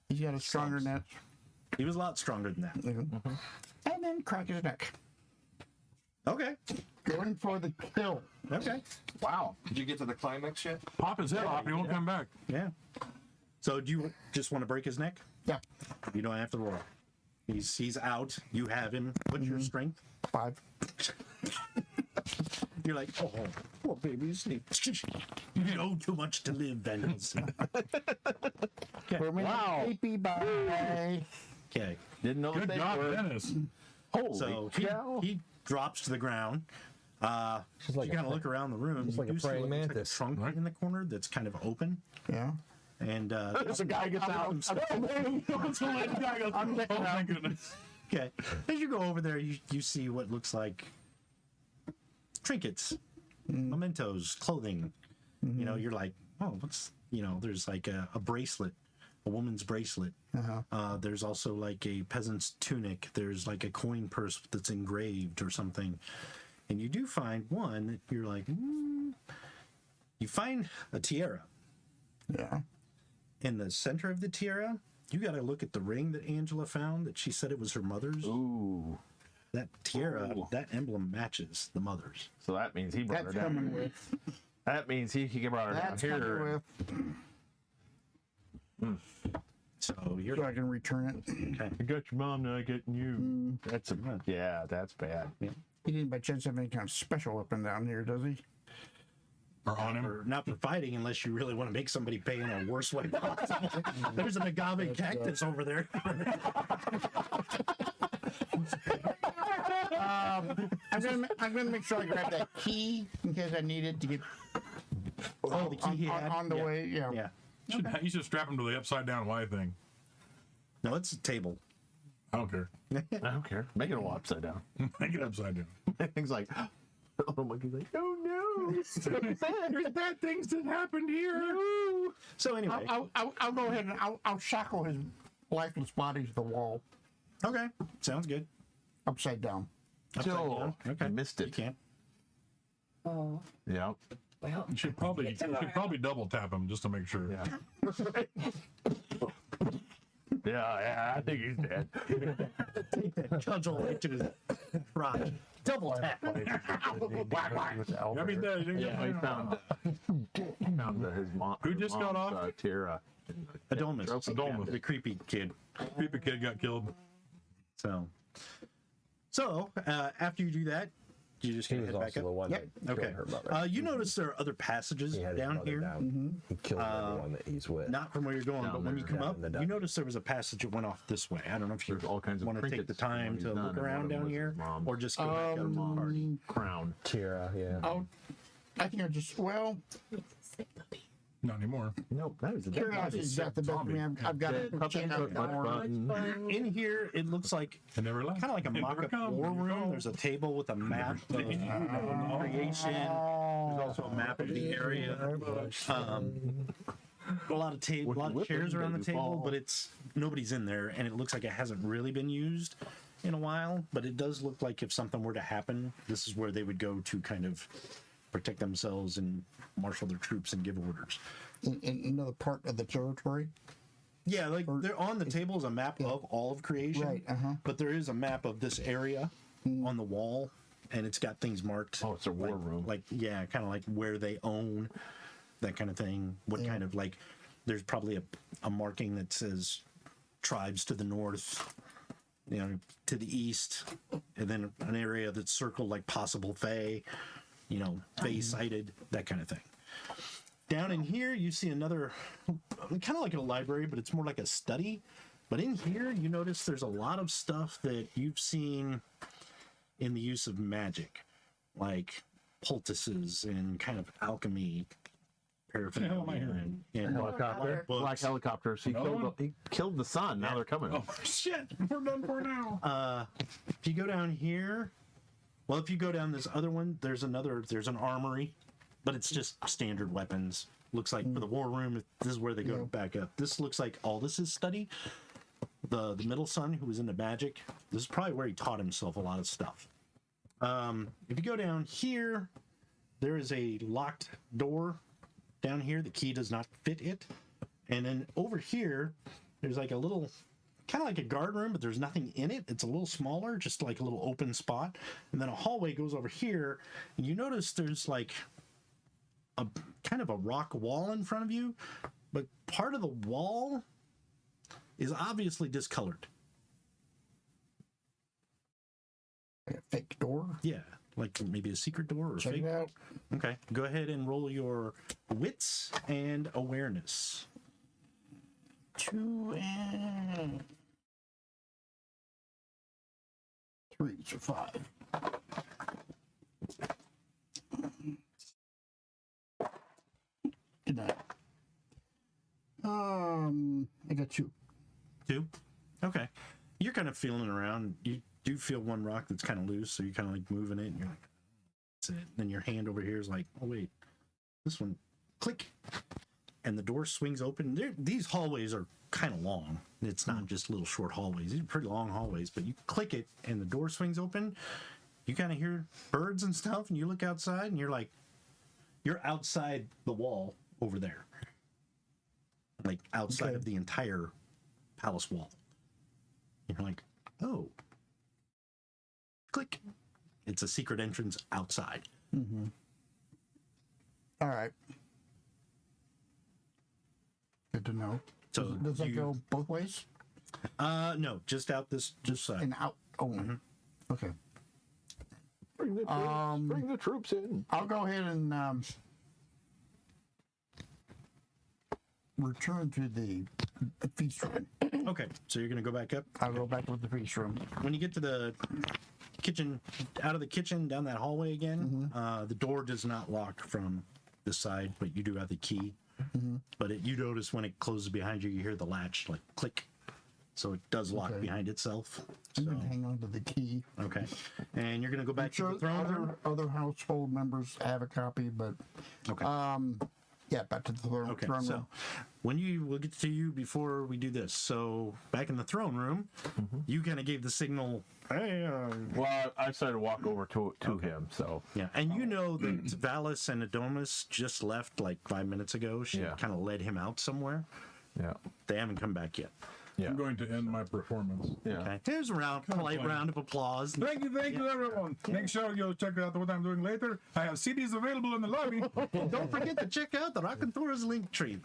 He's got a stronger net.
he was a lot stronger than that.
And then crack his neck.
Okay.
Going for the kill.
Okay.
Wow.
Did you get to the climax yet?
Pop his head off, he won't come back.
Yeah. So do you just want to break his neck?
Yeah.
You don't have to roll. He's out. You have him. What's your strength?
5.
You're like, oh, poor baby, sleep. You know too much to live, Daniels.
Wow. Sleepy bye.
Okay.
Didn't know
Good
they
job,
were.
Dennis.
Holy
So
cow.
he drops to the ground.
Just like
You kind of look around the room.
just like
you
a
do see
praying
what looks like
mantis.
a trunk in the corner that's kind of open.
Yeah.
And
There's a guy gets out.
I'm thank goodness.
okay. As you go over there, you see what looks like trinkets, mementos, clothing. You know, you're like, oh, what's, there's like a bracelet, a woman's bracelet. There's also like a peasant's tunic. There's like a coin purse that's engraved or something. And you do find one that you're like, you find a tiara.
Yeah.
In the center of the tiara, you got to look at the ring that Angela found that she said it was her mother's.
Ooh.
That tiara, that emblem matches the mother's.
So that means he brought
That's
her down.
coming with.
That means he brought her
That's
down
coming
here.
with.
So you're
So I can return it.
okay.
I got your mom, now I get you. That's that's bad.
He didn't by chance have any kind of special weapon down here, does he?
Or on him.
Not for fighting, unless you really want to make somebody pay in a worse way possible. There's an agave cactus over there.
I'm gonna make sure I grab that key in case I need it to get
Oh, the key he had
on the
Yeah.
way. Yeah.
Yeah.
You should strap him to the upside down Y thing.
No, it's a table.
I don't care.
I don't care. Make it all upside down.
Make it upside down.
Things like, little monkey's like, oh no.
There's bad things that happened here.
So anyway,
I'll go ahead and I'll shackle his lifeless body to the wall
okay, sounds good.
upside down.
Upside
Joe,
down. Okay,
you missed
you
it.
can't.
Oh.
Yeah.
Well,
You should probably double tap him just to make sure.
Yeah, I think he's dead.
Take that cudgel right to his crotch. Double tap.
Yeah, he's dead. He didn't get
He
fired.
found his mom.
Who just got off?
Tira.
Adonis.
Adonis.
The creepy kid.
Creepy kid got killed.
So after you do that, you just
He
gonna
was
head
also
back up.
the one that killed
Okay.
her mother.
You notice there are other passages
He had his
down
mother
here.
down. He killed everyone that he's with.
Not from where you're going, but when you come
down
up,
in the
you
dungeon.
notice there was a passage that went off this way. I don't know if you
There's all kinds of
want to take the
trinkets from
time
what
to
he's done,
look
and one
around
of them
down
was
here,
his mom.
or just go back up to the party.
Crown.
Tira, yeah.
Oh, I think I just, well,
Not anymore.
Nope, that was a
curiosity's got the best of me. I've got to check out the corner.
In here, it looks like
I never left.
kind of like a
It never
mock-up
come.
war room. There's a table with a map of creation. There's also a map of the area. A lot of chairs around the table, but nobody's in there, and it looks like it hasn't really been used in a while. But it does look like if something were to happen, this is where they would go to kind of protect themselves and marshal their troops and give orders.
In another part of the territory.
Yeah, like they're on the table is a map of all of creation,
Right,
but there is a map of this area on the wall, and it's got things marked.
Oh, it's a war room.
Like kind of like where they own, that kind of thing. What kind of like? There's probably a marking that says tribes to the north, to the east, and then an area that's circled like possible Fae, Fae sighted, that kind of thing. Down in here, you see another, kind of like a library, but it's more like a study. But in here, you notice there's a lot of stuff that you've seen in the use of magic, like poultices and kind of alchemy paraphernalia. And
Helicopter.
books.
Black helicopters. He killed the sun. Now they're coming.
Oh shit! We're done for now.
If you go down here, if you go down this other one, there's an armory, but it's just standard weapons. Looks like for the war room, this is where they go back up. This looks like all this is study. The middle son who was into magic, this is probably where he taught himself a lot of stuff. If you go down here, there is a locked door down here. The key does not fit it. And then over here, there's like a little, kind of like a guard room, but there's nothing in it. It's a little smaller, just like a little open spot. And then a hallway goes over here. And you notice there's like a kind of a rock wall in front of you, but part of the wall is obviously discolored.
A fake door.
Yeah, like maybe a secret door or
Check
fake.
it out.
Okay, go ahead and roll your wits and awareness.
2 and 3, so 5. Good night. I got 2.
2? Okay. You're kind of feeling around. You do feel one rock that's kind of loose, so you're kind of like moving it, and you're like, that's it. Then your hand over here is like, oh wait, this one, click, and the door swings open. These hallways are kind of long. It's not just little short hallways. These are pretty long hallways, but you click it, and the door swings open. You kind of hear birds and stuff, and you look outside, and you're like, you're outside the wall over there, like outside of the entire palace wall. You're like, oh, click. It's a secret entrance outside.
Mm-hmm. All right. Good to know.
So
does that go both ways?
No, just out this side.
And out. Oh, okay.
Bring the troops in.
I'll go ahead and return to the feast room.
Okay, so you're gonna go back up.
I'll go back to the feast room.
When you get to the kitchen, out of the kitchen down that hallway again, the door does not lock from this side, but you do have the key. But you notice when it closes behind you, you hear the latch like click, so it does lock behind itself.
I'm
So
gonna hang on to the key.
okay, and you're gonna go back to
Sure,
the throne room.
other household members have a copy, but
Okay.
Yeah, back to the throne,
Okay,
throne
so
room.
we'll get to you before we do this. So back in the throne room, you kind of gave the signal. Hey,
Well, I started to walk over to him, so
yeah, and you know that Valis and Adomus just left like 5 minutes ago. She
Yeah.
kind of led him out somewhere.
yeah,
They haven't come back yet.
yeah,
I'm going to end my performance.
yeah.
Okay, here's a polite round of applause.
Thank you, everyone. Make sure you check out what I'm doing later. I have CDs available in the lobby.
Don't forget to check out the Raconteur's Linktree.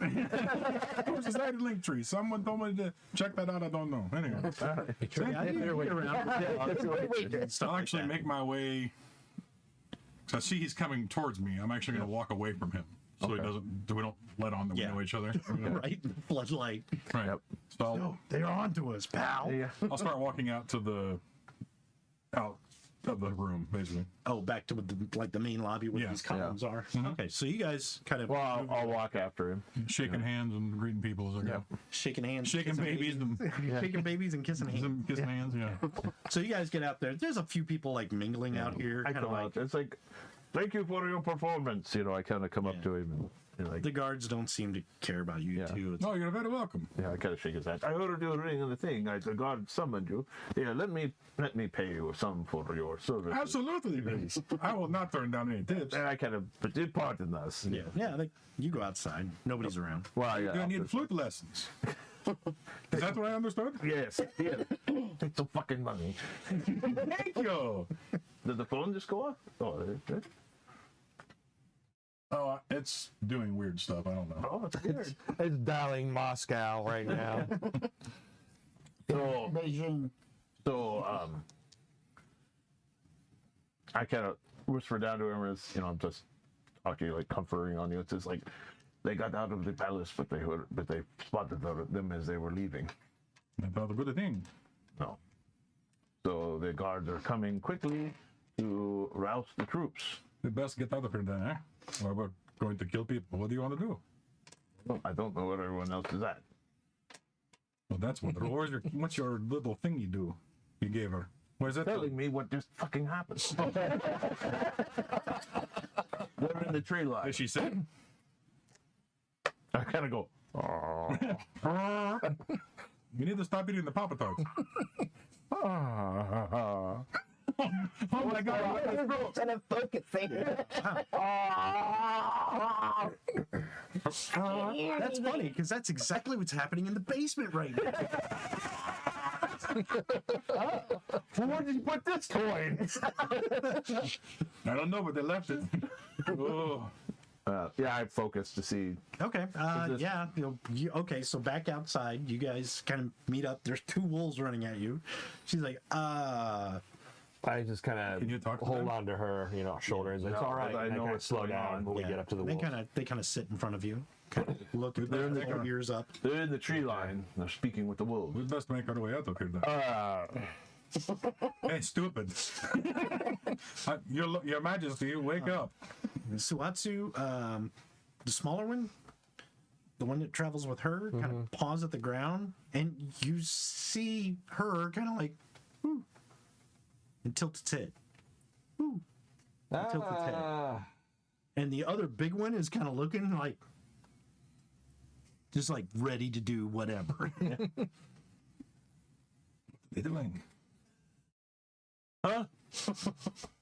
Society Linktree. Someone told me to check that out. I don't know. Anyway,
Yeah, you can get around.
I'll actually make my way. So I see he's coming towards me. I'm actually going to walk away from him, so he doesn't. We don't let on that we
Yeah.
know each other.
Right, floodlight.
Right.
Yep.
So
They're on to us, pal.
I'll start walking out of the room, basically.
Oh, back to the main lobby where
Yeah.
these columns are. Okay, so you guys kind of
Well, I'll walk after him.
Shaking hands and greeting people as I go.
shaking hands,
Shaking
kissing
babies and
shaking babies and kissing hands.
kissing hands. Yeah.
So you guys get out there. There's a few people like mingling out here,
I
kind of
come
like
out. It's like, thank you for your performance. I kind of come up to him and like,
the guards don't seem to care about you
Yeah.
too. It's,
Oh, you're very welcome.
I kind of shake his hand. I heard you ring on the thing. The God summoned you. Yeah, let me pay you some for your service.
Absolutely. I will not turn down any tips.
And I kind of pardon us.
yeah, you go outside. Nobody's around.
Well,
You're gonna need flute lessons. Is that what I understood?
Yes. Yeah. Take some fucking money.
Thank you.
Did the phone just go off? Oh,
Oh, it's doing weird stuff. I don't know.
it's weird.
It's dialing Moscow right now.
So,
Beijing.
I kind of whisper down to him as I'm just talking like comforting on you. It's just like they got out of the palace, but they spotted them as they were leaving.
That's not a good thing.
No. So the guards are coming quickly to rouse the troops.
We best get out of here then, eh? Or we're going to kill people. What do you want to do?
I don't know where everyone else is at.
Well, that's what. What's your little thing you do? You gave her. Where's that?
Telling me what just fucking happened. They're in the tree line.
Did she say?
I kind of go, oh.
You need to stop eating the Papa Tarts.
Oh my God.
Instead of focusing.
That's funny because that's exactly what's happening in the basement right now.
Where did you put this coin?
I don't know, but they left it. Oh.
Yeah, I focused to see.
Okay.
this-
Yeah. Okay. So back outside, you guys kind of meet up. There's two wolves running at you. She's like,
I just kind
Can you
of
talk to
hold
them?
on to her, shoulders. It's
No,
all right.
I
And I
know
kind of
what's
slow
going
down
on.
when we get up to the
they
wolf.
kind of sit in front of you, kind of look at
They're in
their ears up.
They're in the tree line. They're speaking with the wolves.
We best make our way out of here then. Hey, stupid. Your Majesty, wake up.
Suatsu, the smaller one, the one that travels with her, kind of paws at the ground, and you see her kind of like, "Ooh," and tilt its head. Ooh. And tilt its head. And the other big one is kind of looking like, just like ready to do whatever.
They're doing.
Huh?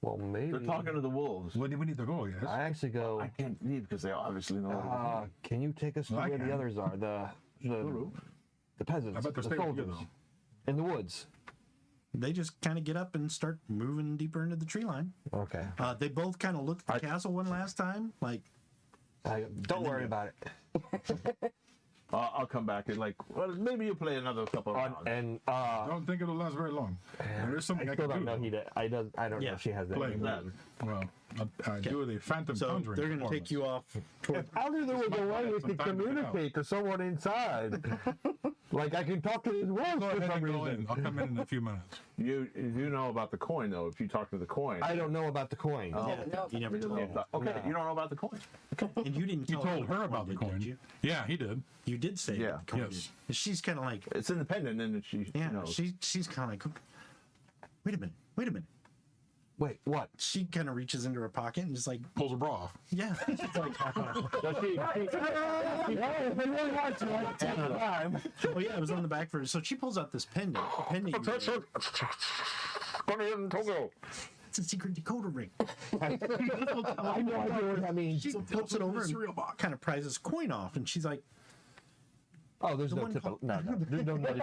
Well, maybe.
They're talking to the wolves.
Where do we need to go? Yes.
I actually go.
I can't leave because they obviously know what it is.
Can you take us to
I
where the
can.
others are? The peasants,
I bet they're
the
staying with you,
soldiers,
though.
in the woods.
They just kind of get up and start moving deeper into the tree line.
Okay.
They both kind of looked at the castle one last time, like,
Don't worry about it.
I'll come back and well, maybe you play another couple rounds.
And
I don't think it'll last very long. There is something
I
I
still
can
don't
do.
know I don't know if she has that.
Playing that. Well, I do the phantom
so
conjuring.
they're going to take you off toward.
Either there was a way you
Some
could
time to get out.
communicate to someone inside. Like I can talk to these wolves
Go
for
ahead
some
and go in.
reason.
I'll come in a few minutes.
You know about the coin though. If you talk to the coin.
I don't know about the coin.
No,
You never told them.
Okay,
No.
you don't know about the coin.
And you didn't
He
tell
told her about the
did
coin.
you?
Yeah, he did.
You did say
Yeah.
the coin
Yes.
did. She's kind of like,
It's independent, and she
yeah,
knows.
she's kind of like, wait a minute.
Wait, what?
She kind of reaches into her pocket and just like,
Pulls her bra off.
yeah. She's like, oh yeah, it was on the back for her. So she pulls out this pendant. It's a secret decoder ring.
I have no idea what that means.
She flips it over and kind of prizes coin off, and she's like,
Oh, there's no
one
tip. No, there's no money.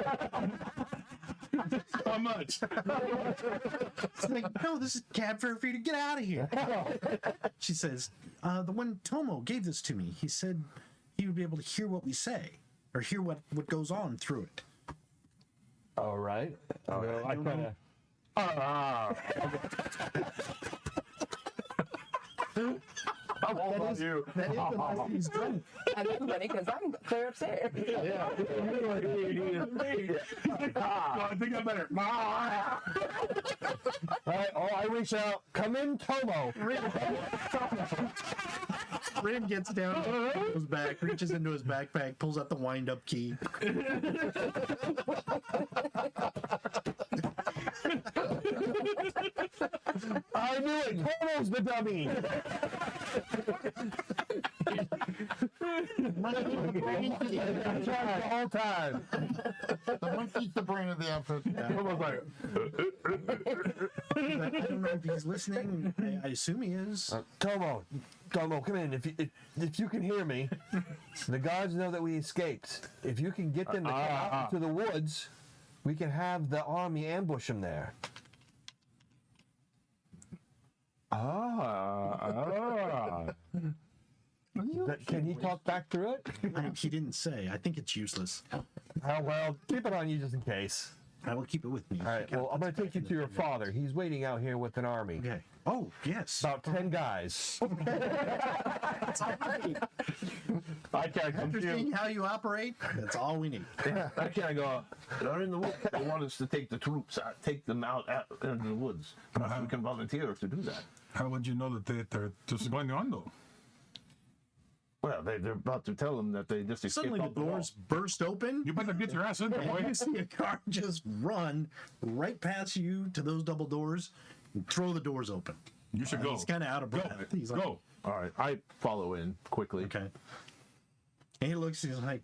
How much?
it's like, no, this is cab fare for you to get out of here. She says, the one Tomo gave this to me. He said he would be able to hear what we say or hear what goes on through it.
All right. Well, I kind of.
That is
the last he's drunk.
And that's funny because I'm clear upstairs.
I think I better.
All right, I reach out. Come in, Tomo.
Rim gets down, goes back, reaches into his backpack, pulls out the wind-up key.
I knew it. Tomo's the dummy. The whole time.
The monkey's the brain of the outfit.
almost like,
I don't know if he's listening. I assume he is.
Tomo, come in. If you can hear me, the guards know that we escaped. If you can get them to come out into the woods, we can have the army ambush them there. Can he talk back through it?
He didn't say. I think it's useless.
Oh, well, keep it on you just in case.
I will keep it with me.
All right, well, I'm going to take you to your father. He's waiting out here with an army.
Okay. Oh, yes.
About 10 guys.
I can't come to
Understanding
you.
how you operate, that's all we need.
I can't go. They're in the woods. They want us to take the troops, take them out into the woods. Perhaps we can volunteer to do that.
How would you know that they're just going on though?
Well, they're about to tell them that they just escaped.
Suddenly the
off the wall.
doors burst open.
You better get your ass in there,
And
boy.
you see a car just run right past you to those double doors and throw the doors open.
You should go.
He's kind of out of breath. He's like,
Go.
All right, I follow in quickly.
okay. And he looks, he's like,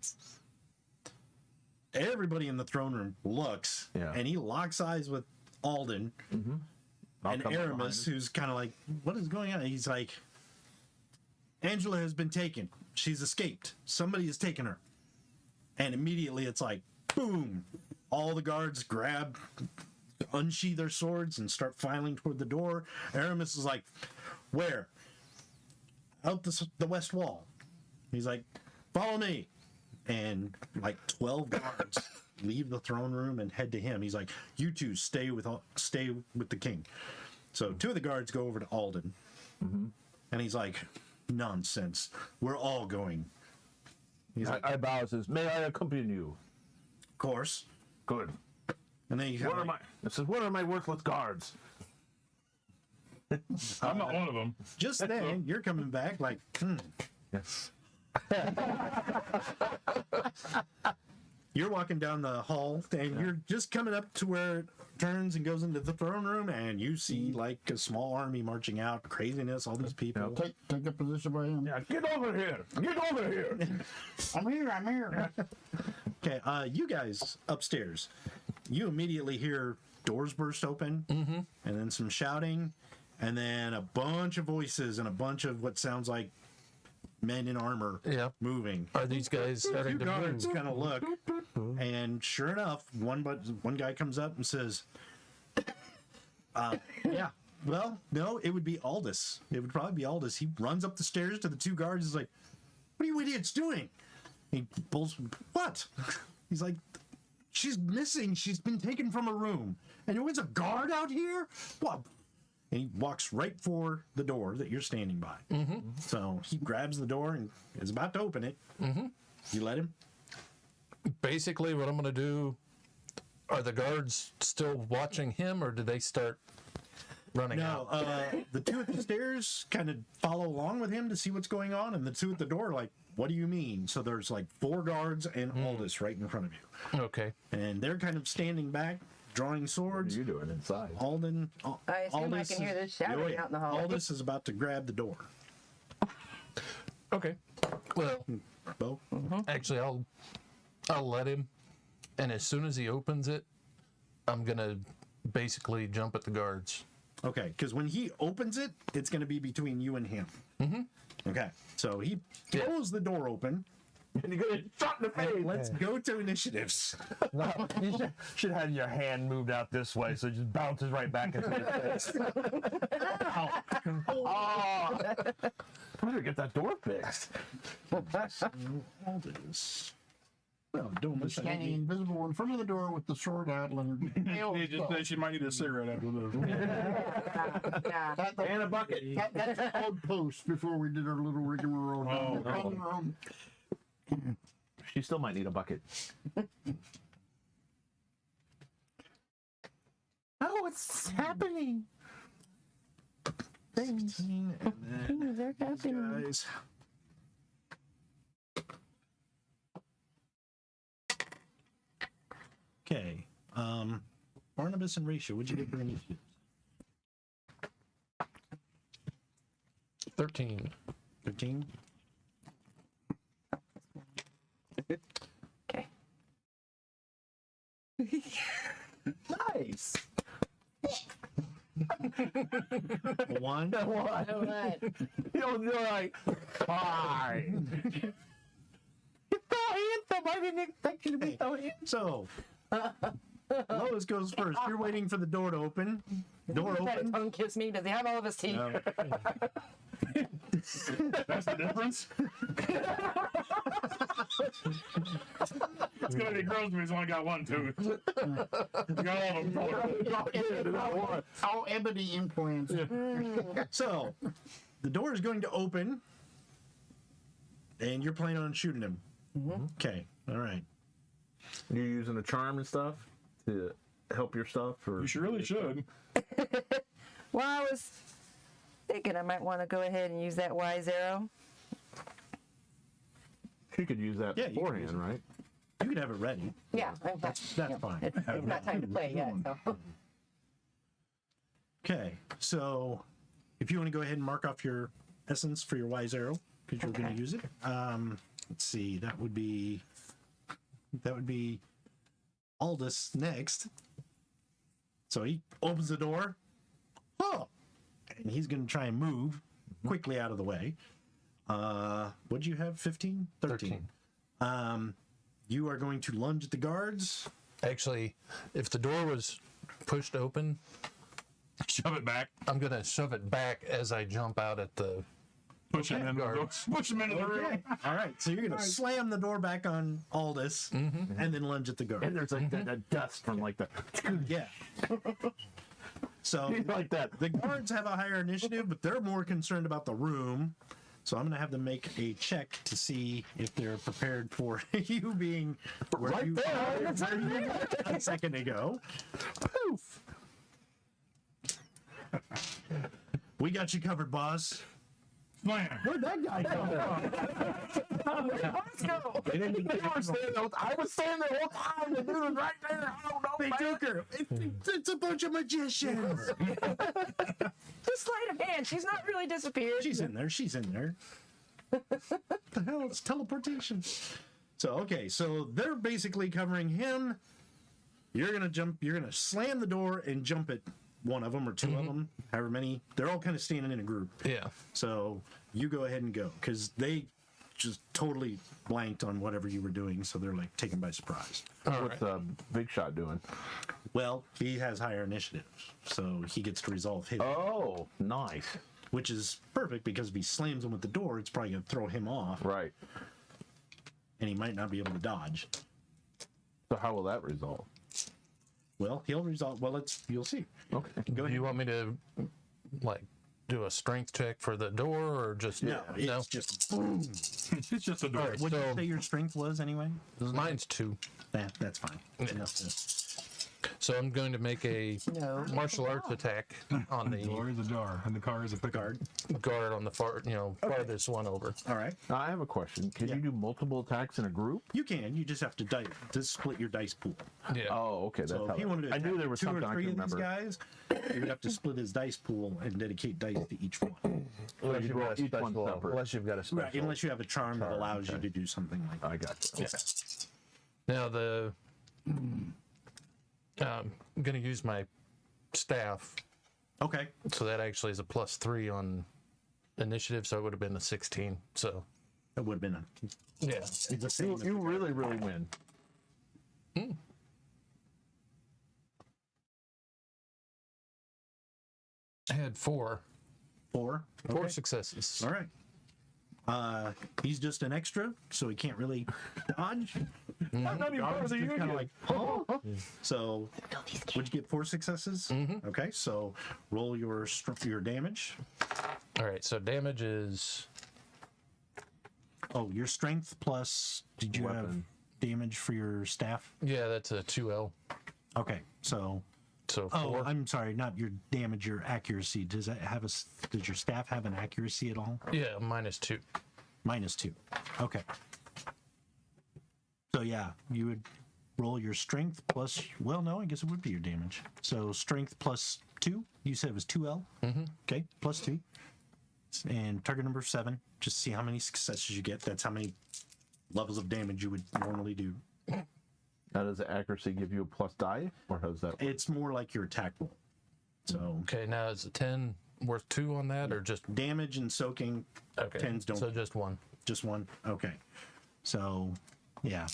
everybody in the throne room looks,
Yeah.
and he locks eyes with Alden
I'll
and
come behind
Aramis,
him.
who's kind of like, what is going on? He's like, Angela has been taken. She's escaped. Somebody has taken her. And immediately it's like, boom. All the guards grab, unsheath their swords and start filing toward the door. Aramis is like, where? Out the west wall. He's like, follow me. And like 12 guards leave the throne room and head to him. He's like, you two stay with the king. So 2 of the guards go over to Alden. And he's like, nonsense. We're all going. He's like,
I bow and says, "May I accompany you?"
of course.
Good.
And then he's
What are my? It says, "What are my worthless guards?"
I'm not one of them.
just then you're coming back like,
Yes.
You're walking down the hall and you're just coming up to where it turns and goes into the throne room, and you see like a small army marching out, craziness, all these people.
Take a position by him.
Yeah. Get over here. Get over here.
I'm here.
Okay, you guys upstairs, you immediately hear doors burst open, and then some shouting, and then a bunch of voices and a bunch of what sounds like men in armor
Yeah.
moving.
Are these guys starting
Two
to
guards
move?
kind of look, and sure enough, one guy comes up and says, "Yeah, well, no, it would be Aldous. It would probably be Aldous." He runs up the stairs to the 2 guards. He's like, "What are you idiots doing?" He pulls, "What?" He's like, "She's missing. She's been taken from a room, and there was a guard out here. What?" And he walks right for the door that you're standing by. So he grabs the door and is about to open it. You let him?
Basically, what I'm going to do, are the guards still watching him, or do they start running
No,
out?
the 2 at the stairs kind of follow along with him to see what's going on, and the 2 at the door like, what do you mean? So there's like 4 guards and Aldous right in front of you.
Okay.
And they're kind of standing back, drawing
What
swords.
are you doing inside?
Alden.
I assume I
Aldous
can hear
is-
this shouting
oh, yeah.
out in the hallway.
Aldous is about to grab the door.
Okay. Well,
Bo?
actually, I'll let him, and as soon as he opens it, I'm gonna basically jump at the guards.
Okay, because when he opens it, it's going to be between you and him. Okay, so he throws the door open.
And you're gonna shot in the face.
And let's go to initiatives.
No, you should have your hand moved out this way so it just bounces right back into his face.
Oh, better get that door fixed.
Aldous. Well, don't miss
Standing
anything.
invisible in front of the door with the sword out. Leonard.
She just said she might need a cigarette after this.
Yeah.
And a bucket.
That's an old post before we did our little rigmarole.
She still might need a bucket. Oh, what's happening?
16, and then
They're happening.
guys. Okay. Barnabas and Ratio, what'd you get for initiative?
13.
13?
Okay.
Nice.
One.
What? You're like, hi. You're so handsome. I didn't expect you to be so handsome.
So, Lois goes first. You're waiting for the door to open. Door
Try to
open.
tongue kiss me. Does he have all of his teeth?
No.
That's the difference. It's gonna be gross if he's only got one tooth. You got all of them.
All ebony implants.
So, the door is going to open, and you're planning on shooting him. Okay. All right.
You're using a charm and stuff to help your stuff, or
You really should.
Well, I was thinking I might want to go ahead and use that wise arrow.
she could use that
Yeah, you could use
beforehand, right?
You can have it ready.
Yeah,
That's fine.
It's not time to play yet. So.
Okay. So, if you want to go ahead and mark off your essence for your wise arrow, because you're going
Okay.
to use it. Let's see. That would be Aldous next. So he opens the door. Oh, and he's going to try and move quickly out of the way. What'd you have? 15? 13. You are going to lunge at the guards.
Actually, if the door was pushed open,
Shove it back.
I'm gonna shove it back as I jump out at the
Push him in.
guards.
Push him into the room.
All right. So you're going to slam the door back on Aldous and then lunge at the guard.
And there's like that dust from like the
Yeah. So
like that.
the guards have a higher initiative, but they're more concerned about the room. So I'm going to have them make a check to see if they're prepared for you being where
Right
you
there.
where you were a second ago.
Poof.
We got you covered, boss.
Slam.
Where'd that guy come from?
Let's go.
They didn't even I was standing there the whole time. The dude was right there. I don't know.
They
man.
took her. It's a bunch of magicians.
The sleight of hand. She's not really disappeared.
She's in there. She's in there. The hell? It's teleportation. So, okay. So they're basically covering him. You're going to jump. You're going to slam the door and jump at one of them or two of them, however many. They're all kind of standing in a group.
Yeah.
So you go ahead and go because they just totally blanked on whatever you were doing. So they're like taken by surprise.
What's Big Shot doing?
Well, he has higher initiative, so he gets to resolve his,
Oh, nice.
which is perfect because if he slams him with the door, it's probably going to throw him off,
Right.
and he might not be able to dodge.
So how will that resolve?
Well, he'll resolve. Well, you'll see.
Okay.
Go
Do
ahead.
you want me to like do a strength check for the door or just
No, it's just boom.
It's just a door.
All right,
What did you
so
say your strength was anyway?
mine's 2.
That's fine. That's enough to-
So I'm going to make a
No.
martial arts attack on
The
the
door is ajar, and the car is a pickguard.
guard on the farthest one over.
All right.
Now, I have a question. Can
Yeah.
you do multiple attacks in a group?
You can. You just have to split your dice pool.
Yeah.
Oh, okay. That's
So
how
if he
that-
wanted to
I knew
attack
there was
two
something
or
I
three
can
of these
remember.
guys, he would have to split his dice pool and dedicate dice to each one.
Unless
you
you've
roll
got a
each one
special.
separate.
Unless you've got a special.
Right, unless you have a charm that allows you
okay.
to do something like that.
I got you.
Yeah. Now I'm going to use my staff.
Okay.
So that actually is a +3 on initiative. So it would have been a 16. So
That would have been
yeah.
the same.
You really, really win.
I had four
Four
successes.
All right. He's just an extra, so he can't really dodge.
I'm not even part of the
Kind of
union.
like, oh. So, would you get 4 successes? Okay, so roll your damage.
All right. So damage is
Oh, your strength plus. Did you have damage for your staff?
that's a 2L.
Okay, so.
So
Oh,
4.
I'm sorry, not your damage, your accuracy. Does your staff have an accuracy at all?
Yeah, -2.
-2. Okay. So yeah, you would roll your strength plus. Well, no, I guess it would be your damage. So strength plus 2. You said it was 2L. Okay, plus 2. And target number 7. Just see how many successes you get. That's how many levels of damage you would normally do.
Now, does the accuracy give you a plus die, or how does that work?
It's more like your attack roll. So
Okay, now is a 10 worth 2 on that, or just
damage and soaking.
okay?
10s don't.
So just 1.
Just one? Okay. So, yeah.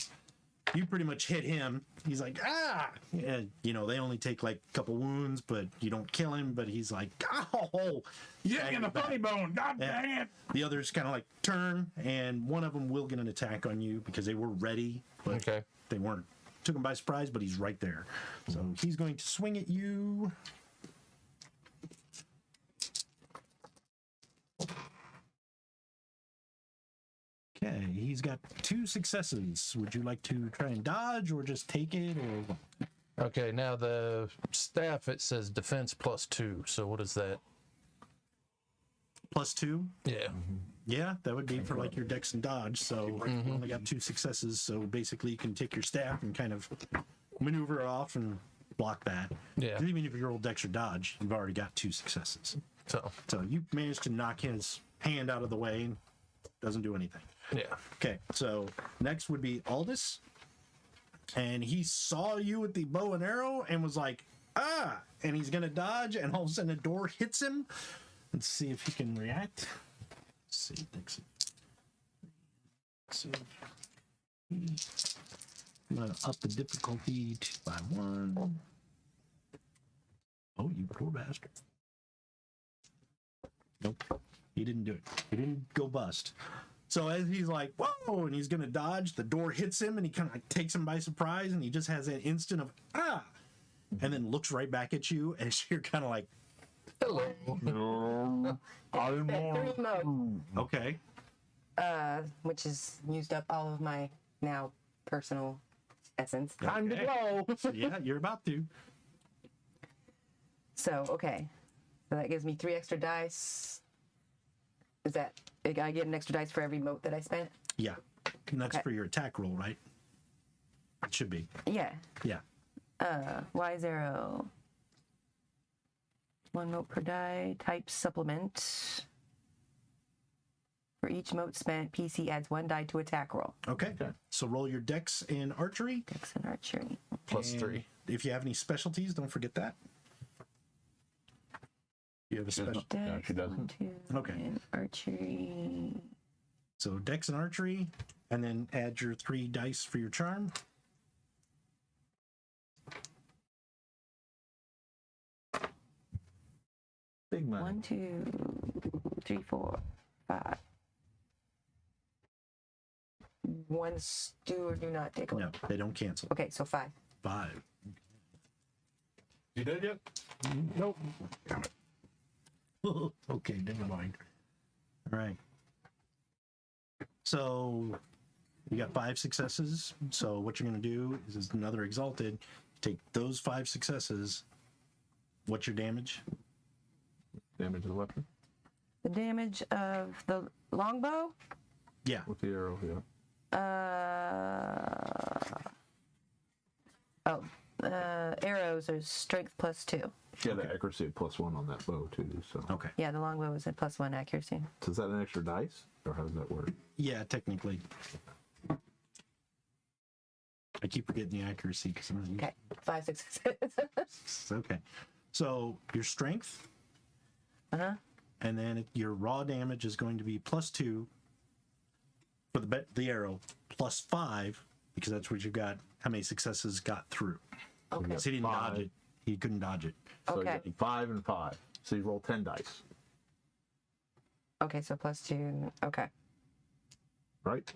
You pretty much hit him. He's like, ah! Yeah, they only take like a couple wounds, but you don't kill him. But he's like, oh!
You hit me in the funny bone. God dang it.
The others kind of like turn, and one of them will get an attack on you because they were ready, but
Okay.
they weren't. Took him by surprise, but he's right there. So he's going to swing at you. Okay, he's got 2 successes. Would you like to try and dodge or just take it or what?
Okay, now the staff, it says defense +2. So what is that?
+2?
Yeah.
Yeah, that would be for like your dex and dodge. So you only got 2 successes. So basically, you can take your staff and kind of maneuver off and block that.
Yeah.
'Cause even if you roll dex or dodge, you've already got 2 successes.
So
So you managed to knock his hand out of the way and doesn't do anything.
yeah.
Okay, so next would be Aldous. And he saw you with the bow and arrow and was like, ah! And he's going to dodge, and all of a sudden a door hits him. Let's see if he can react. Let's see. So, I'm going to up the difficulty by 1. Oh, you poor bastard. Nope. He didn't do it. He didn't go bust. So as he's like, whoa, and he's going to dodge, the door hits him and he kind of like takes him by surprise and he just has that instant of, ah, and then looks right back at you as you're kind of like,
Hello.
Spent 3 mode,
okay.
which has used up all of my now personal essence.
Time to
Okay.
go.
So yeah, you're about to.
So, okay. So that gives me 3 extra dice. Is that, I get an extra dice for every mote that I spent?
Yeah. And that's
Okay.
for your attack roll, right? It should be.
Yeah.
Yeah.
Y0. 1 mote per die. Type supplement. For each mote spent, PC adds 1 die to attack roll.
Okay. So roll your dex in archery.
Dex and archery.
+3.
And if you have any specialties, don't forget that. You have a special.
No,
Dex,
she doesn't.
1, 2,
Okay.
and archery.
So dex and archery, and then add your 3 dice for your charm.
Big money.
1, 2, 3, 4, 5. 1s do or do not take away.
No, they don't cancel.
Okay, so 5.
5.
You dead yet?
Nope. Okay, never mind. All right. So you got 5 successes. So what you're going to do is another Exalted. Take those 5 successes. What's your damage?
Damage to the weapon
The damage of the longbow?
Yeah.
with the arrow. Yeah.
Arrows are strength +2.
She had an accuracy of +1 on that bow too. So.
Okay.
Yeah, the longbow is a +1 accuracy.
So is that an extra dice, or how does that work?
Yeah, technically. I keep forgetting the accuracy because I'm not used.
Okay, 5 successes.
Okay. So your strength, and then your raw damage is going to be +2 for the arrow, +5 because that's what you got. How many successes got through?
Okay.
So he didn't dodge
5.
it. He couldn't dodge it.
So you
Okay.
get 5 and 5. So you roll 10 dice,
Okay, so +2. Okay.
right?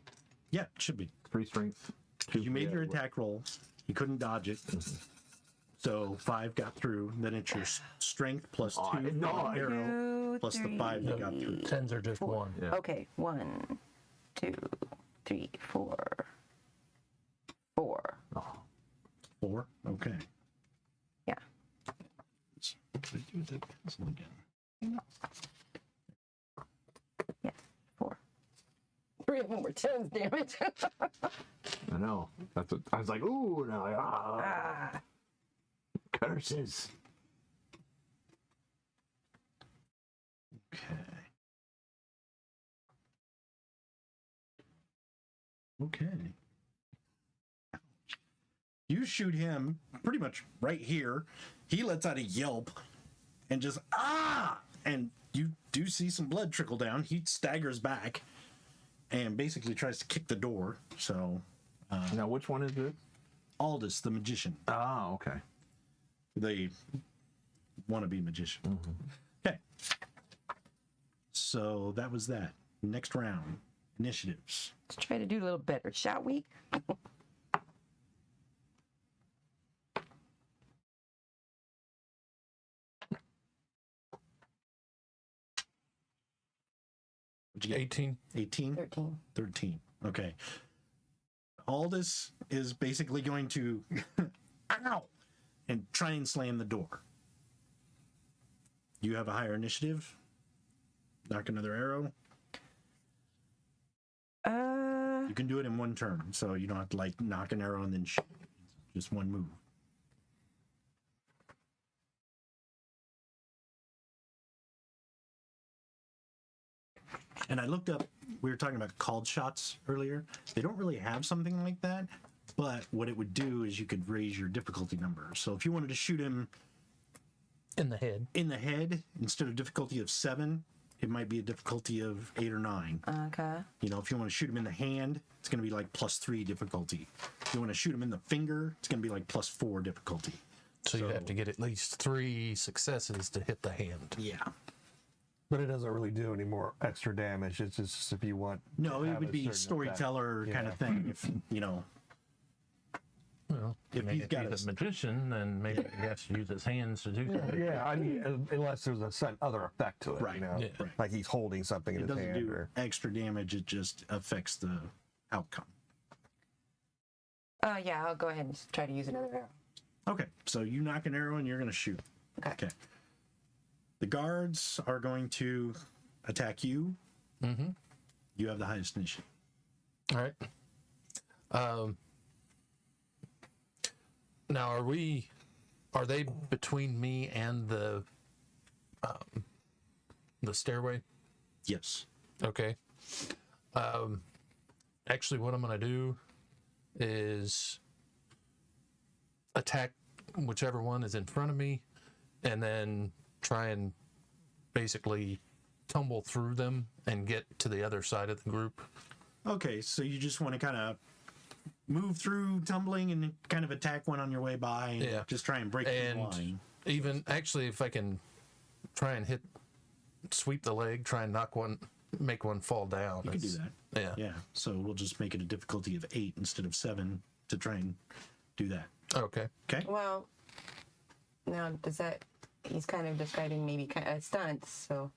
Yeah, it should be.
3 strength. 2
You made
for
your
the
attack roll. You couldn't dodge it. So 5 got through. Then it's your strength plus 2
Oh,
for the
no.
arrow
2,
plus the 5 that got through.
10s are just 1.
Yeah.
Okay, 1, 2, 3, 4. 4.
Oh,
4? Okay.
Yeah.
What did I do with that pencil again?
Yes, 4. 3 of them were 10s, damn it.
I know. That's what I was like. Ooh, now curses.
Okay. Okay. You shoot him pretty much right here. He lets out a yelp and just and you do see some blood trickle down. He staggers back and basically tries to kick the door. So
Now, which one is it?
Aldous, the magician,
Oh, okay.
the wannabe magician. Okay. So that was that. Next round, initiatives.
Let's try to do a little better, shall we?
What'd you get?
18.
18?
13.
13. Okay. Aldous is basically going to ow and try and slam the door. You have a higher initiative. Knock another arrow. You can do it in one turn, so you don't have to like knock an arrow and then shoot. Just one move. And I looked up, we were talking about called shots earlier. They don't really have something like that, but what it would do is you could raise your difficulty number. So if you wanted to shoot him
In the head.
in the head, instead of difficulty of 7, it might be a difficulty of 8 or 9.
Okay.
You know, if you want to shoot him in the hand, it's going to be like +3 difficulty. If you want to shoot him in the finger, it's going to be like +4 difficulty.
So you have to get at least 3 successes to hit the hand.
Yeah.
But it doesn't really do any more extra damage. It's just if you want.
No,
to
it
have
would
a
be
certain
storyteller kind of
Yeah.
thing. If, you know,
Well,
If he's got
he's
a-
a magician, then maybe he has to use his hands to do something.
Yeah, I mean, unless there's a certain other effect to it,
Right,
you know,
yeah.
Right.
like he's holding something in
it
his
doesn't
hand,
do
or
extra damage, it just affects the outcome.
Yeah, I'll go ahead and try to use another arrow.
Okay, so you knock an arrow and you're going to shoot.
Okay.
The guards are going to attack you.
Mm-hmm.
You have the highest initiative.
All right. Now, are they between me and the stairway?
Yes.
Okay. Actually, what I'm going to do is attack whichever one is in front of me and then try and basically tumble through them and get to the other side of the group.
Okay, so you just want to kind of move through tumbling and kind of attack one on your way by and
Yeah.
just try and break the
And
line.
even actually, if I can try and sweep the leg, try and make one fall down.
You can do that.
Yeah.
Yeah, so we'll just make it a difficulty of 8 instead of 7 to try and do that.
Okay.
Okay?
Well, now does that? He's kind of describing maybe kind of stunts. So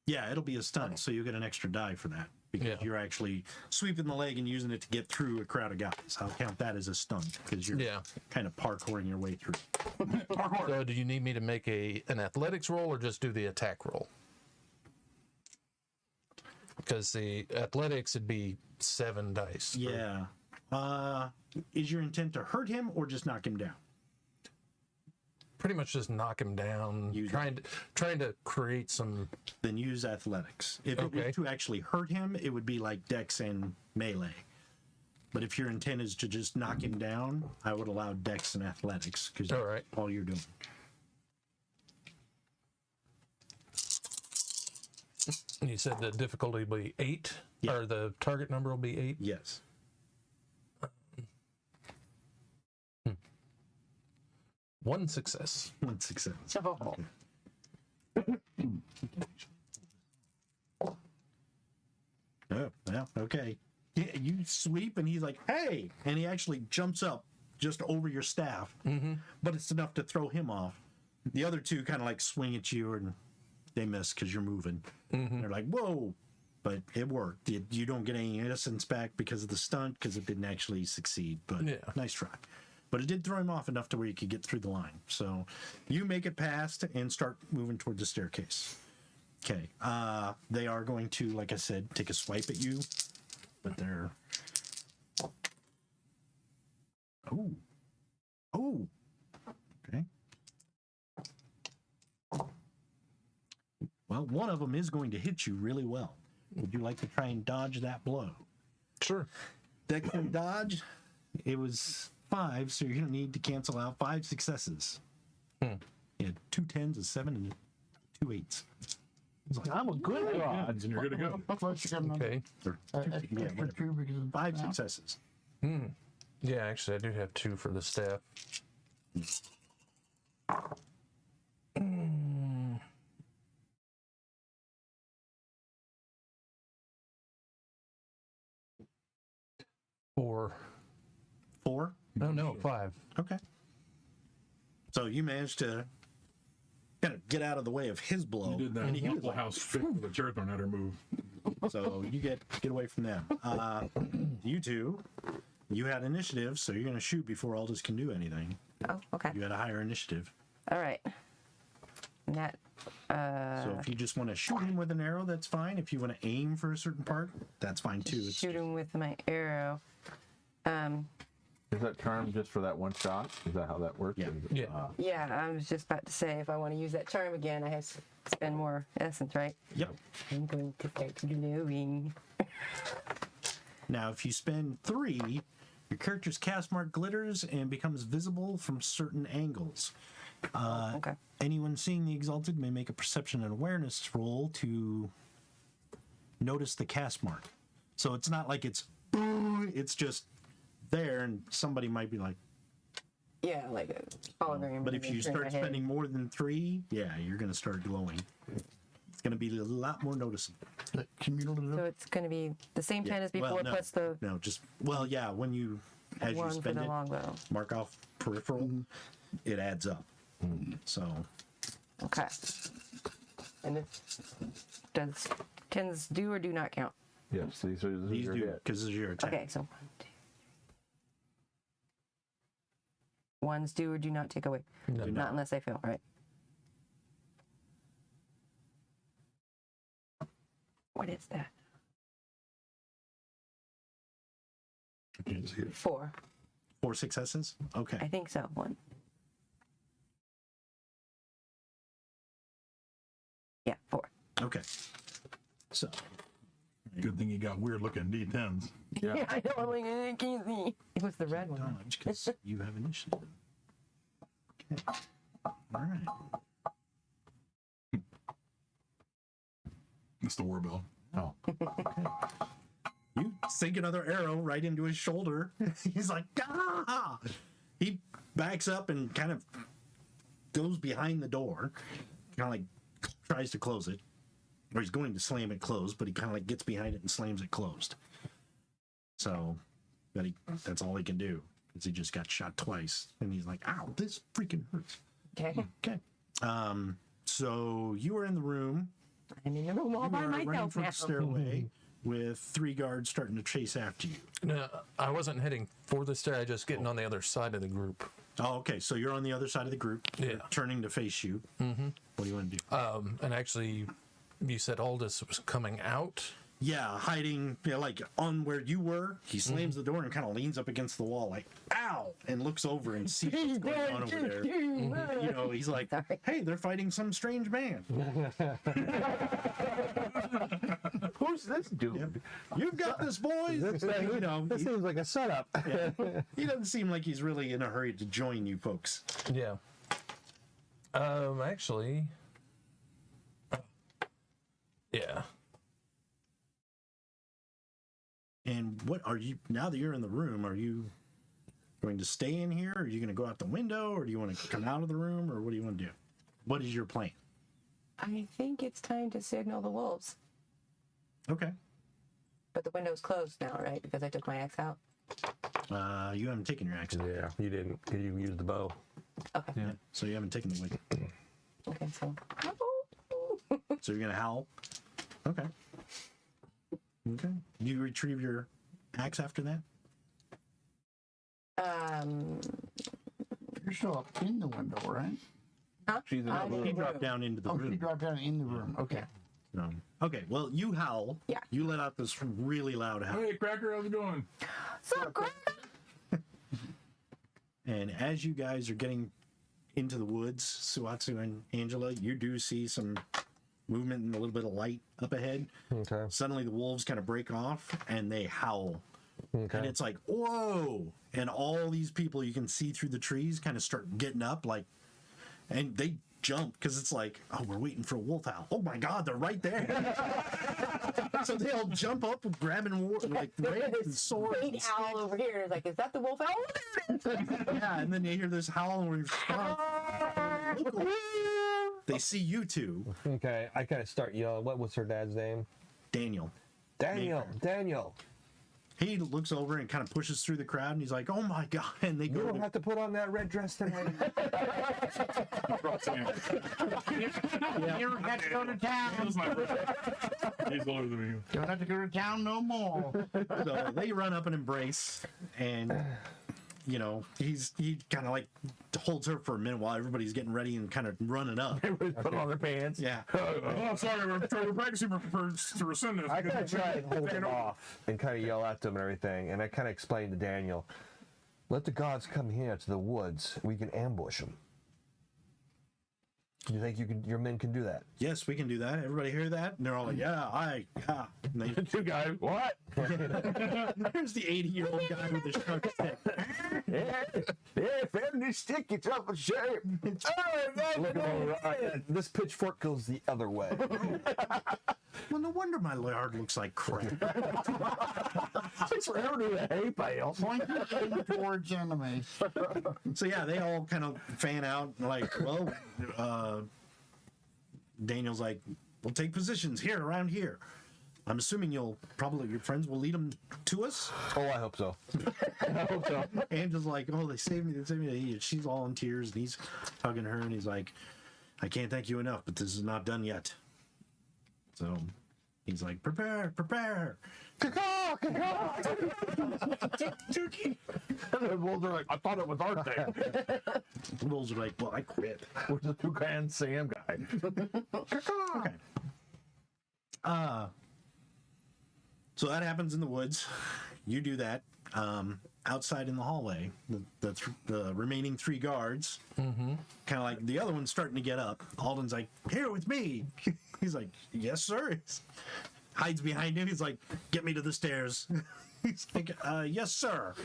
Yeah, it'll be a stunt,
Okay.
so you'll get an extra die for that because
Yeah.
you're actually sweeping the leg and using it to get through a crowd of guys. I'll count that as a stunt because you're
Yeah.
kind of parkouring your way through.
So do you need me to make an athletics roll or just do the attack roll? Because the athletics would be 7 dice.
Yeah. Is your intent to hurt him or just knock him down?
Pretty much just knock him down.
Use
Trying to create some.
Then use athletics. If it
Okay.
was to actually hurt him, it would be like dex and melee. But if your intent is to just knock him down, I would allow dex and athletics because
All right.
all you're doing.
You said the difficulty will be 8,
Yeah.
or the target number will be 8.
Yes.
One success.
One success.
Oh.
Oh, yeah, okay. Yeah, you sweep and he's like, hey! And he actually jumps up just over your staff. But it's enough to throw him off. The other two kind of like swing at you and they miss because you're moving. They're like, whoa! But it worked. You don't get any innocence back because of the stunt because it didn't actually succeed. But
Yeah.
nice try. But it did throw him off enough to where you could get through the line. So you make it past and start moving toward the staircase. Okay. They are going to, like I said, take a swipe at you. But they're... Oh. Oh. Okay. Well, one of them is going to hit you really well. Would you like to try and dodge that blow?
Sure.
Dex and dodge, it was 5, so you're going to need to cancel out 5 successes. You had 2 10s, a 7, and 2 8s.
I'm a good god.
And you're good to go.
Plus you got another
Okay.
extra 2 because of
5 successes.
Yeah, actually, I do have 2 for the staff. Four.
4?
No, no, 5.
Okay. So you managed to kind of get out of the way of his blow.
You did that
and he was
Waffle
like,
House fit with a chair thrown at her move.
so you get away from them. You two, you had initiative, so you're going to shoot before Aldous can do anything.
Oh, okay.
You had a higher initiative.
All right. And that.
So if you just want to shoot him with an arrow, that's fine. If you want to aim for a certain part, that's fine too. It's
Shoot him with my arrow.
Is that charm just for that one shot? Is that how that works?
Yeah.
Yeah.
Yeah, I was just about to say if I want to use that charm again, I have to spend more essence, right?
Yep.
I'm going to start glowing.
Now, if you spend 3, your character's cast mark glitters and becomes visible from certain angles.
Okay.
Anyone seeing the Exalted may make a perception and awareness roll to notice the cast mark. So it's not like it's just there, and somebody might be like,
Yeah, like a hologram.
but if you start spending more than 3, yeah, you're going to start glowing. It's going to be a lot more noticeable.
cumulative.
So it's going to be the same 10 as before,
Well, no,
plus the
no, just, well, yeah, when you, as you
1 for
spend
the
it,
longbow.
mark off peripheral, it adds up. So,
Okay. And does 10s do or do not count?
Yes, these are
these
your
do,
hit.
because this is your attack.
Okay, so 1, 2, 1s do or do not take away.
No.
Not unless they fail, right? What is that?
I can't see it.
4.
4 successes? Okay.
I think so. 1. Yeah, 4.
Okay. So,
Good thing you got weird looking D10s.
Yeah, I know. I'm like, I can't see. It was the red one.
dodge, because you have initiative. Okay. All right.
It's the war bell.
Oh,
You sink another arrow right into his shoulder. He's like, ah! He backs up and kind of goes behind the door, kind of like tries to close it. Or he's going to slam it closed, but he kind of like gets behind it and slams it closed. So, that's all he can do, because he just got shot twice. And he's like, ow, this freaking hurts.
Okay.
Okay. So you are in the room.
I'm in the room all
You
by
are running
myself
from
now.
the stairway. with 3 guards starting to chase after you.
No, I wasn't heading for the stair. I just getting on the other side of the group.
Oh, okay. So you're on the other side of the group.
Yeah.
They're turning to face you. Mm-hmm. What do you want to do?
And actually, you said Aldous was coming out.
Yeah, hiding, like on where you were. He slams the door and kind of leans up against the wall, like "ow," and looks over and sees what's going on over there. You know, he's like,
Sorry.
"Hey, they're fighting some strange man."
Who's this dude?
You've got this, boys. You know,
This seems like a setup.
he doesn't seem like he's really in a hurry to join you folks.
Yeah. Actually. Yeah.
And what are you, now that you're in the room, are you going to stay in here? Or are you going to go out the window? Or do you want to come out of the room? Or what do you want to do? What is your plan?
I think it's time to signal the wolves.
Okay.
But the window's closed now, right? Because I took my axe out.
You haven't taken your axe.
Yeah, you didn't. 'Cause you used the bow.
Okay.
Yeah. So you haven't taken the wig.
Okay, so.
So you're going to howl? Okay. Okay. You retrieve your axe after that?
You're still up in the window, right?
Huh?
She's in that
He
room.
dropped down into the
Oh,
room.
she dropped down in the room. Okay.
Okay, well, you howl.
Yeah.
You let out this really loud howl.
Hey, Cracker, how's it going?
So great.
And as you guys are getting into the woods, Suatsu and Angela, you do see some movement and a little bit of light up ahead.
Okay.
Suddenly the wolves kind of break off and they howl.
Okay.
And it's like, whoa! And all these people you can see through the trees kind of start getting up, like, and they jump because it's like, oh, we're waiting for a wolf howl. Oh my God, they're right there! So they all jump up, grabbing like rams and swords.
Big
And
owl over here is like, is that the wolf owl?
yeah, and then you hear this howl and we respond. They see you two,
Okay. I kind of start yelling. What was her dad's name?
Daniel.
Daniel. Daniel.
He looks over and kind of pushes through the crowd, and he's like, "Oh my God!" And they
You
go.
don't have to put on that red dress tonight.
You don't have to go to town.
He's older than me.
Don't have to go to town no more.
So they run up and embrace, and you know he kind of like holds her for a minute while everybody's getting ready and kind of running up.
Put on their pants.
Yeah.
Oh, sorry, we're practicing to rescind this.
I kind of try and hold him off and kind of yell at them and everything. And I kind of explain to Daniel, let the gods come here to the woods. We can ambush them. Do you think your men can do that?
Yes, we can do that. Everybody hear that? And they're all like, "Yeah." And they,
Two guys. What?
there's the 80-year-old guy with the sharp stick.
Yeah, family stick. It's up a shape.
This pitchfork goes the other way.
Well, no wonder my yard looks like crap.
It's forever to a hay bale.
Pointing towards enemies.
So yeah, they all kind of fan out and like, well, Daniel's like, we'll take positions here around here. I'm assuming your friends will lead them to us.
Oh, I hope so.
Angela's like, oh, they saved me. They saved me. She's all in tears, and he's hugging her, and he's like, I can't thank you enough, but this is not done yet. So he's like, prepare.
And the wolves are like, I thought it was our thing.
The wolves are like, well, I quit.
Where's the Toucan Sam guy?
Okay. So that happens in the woods. You do that. Outside in the hallway, the remaining 3 guards, kind of like the other one's starting to get up. Alden's like, here with me. He's like, yes, sir. He's, hides behind him. He's like, get me to the stairs. He's like, yes, sir.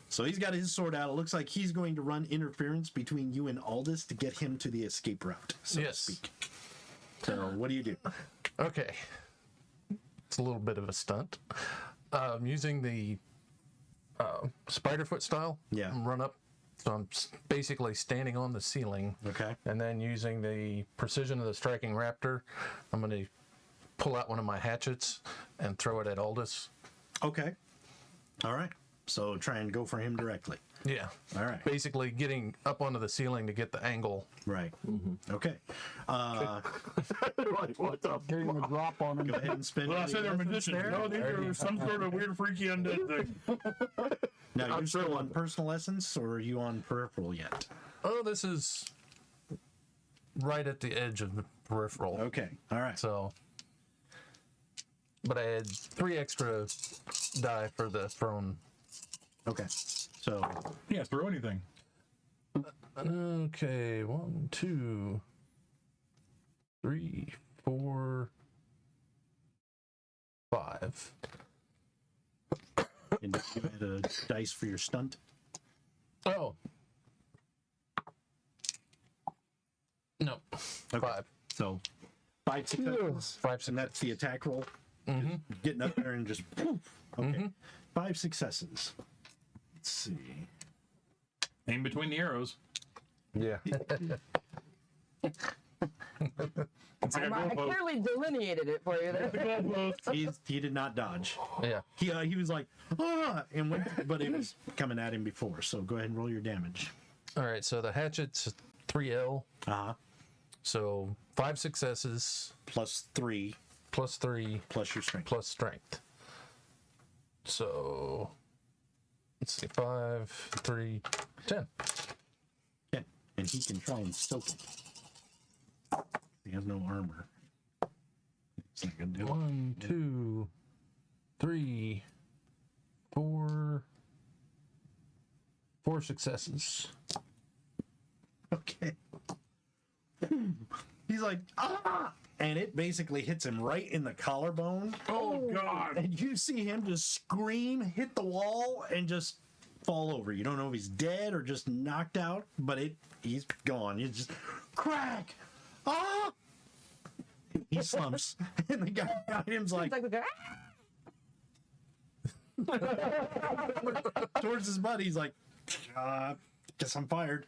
So he's got his sword out. It looks like he's going to run interference between you and Aldous to get him to the escape route, so to speak. So what do you do?
Okay. It's a little bit of a stunt. Using the Spiderfoot style.
Yeah.
Run up. So I'm basically standing on the ceiling.
Okay.
And then using the precision of the striking raptor, I'm going to pull out one of my hatchets and throw it at Aldous.
Okay. All right. So try and go for him directly.
Yeah.
All right.
Basically getting up onto the ceiling to get the angle.
Right. Okay.
Like
like, what the
Getting the drop on him.
Go ahead and spend.
Well, I
any
said they're
lessons
magicians.
there.
No, these are some sort of weird, freaky undead thing.
Now, you're still on personal lessons, or are you on peripheral yet?
Oh, this is right at the edge of the peripheral.
Okay, all right.
So, but I had 3 extra die for the prone.
Okay, so
Yeah, throw anything.
Okay, 1, 2, 3, 4, 5.
and you had a dice for your stunt.
Oh. No.
Okay.
5.
So 5 successes.
5
And that's the attack roll.
Mm-hmm.
Getting up there and just poof. Okay. 5 successes. Let's see.
Aim between the arrows.
Yeah.
It's like a
I
goalpost.
clearly delineated it for you there.
He did not dodge.
Yeah.
He was like, and went, but it was coming at him before. So go ahead and roll your damage.
All right, so the hatchet's 3L.
Uh-huh.
So 5 successes
Plus 3
plus 3
plus your strength.
plus strength. So let's see, 5, 3, 10.
Yeah. And he can try and soak it. He has no armor. It's not gonna do it.
1, 2, 3, 4. 4 successes.
Okay. He's like, ah! And it basically hits him right in the collarbone.
Oh, God.
And you see him just scream, hit the wall, and just fall over. You don't know if he's dead or just knocked out, but he's gone. You just crack. Ah! He slumps. And the guy behind him's like,
It's like the guy,
towards his buddy, he's like, guess I'm fired.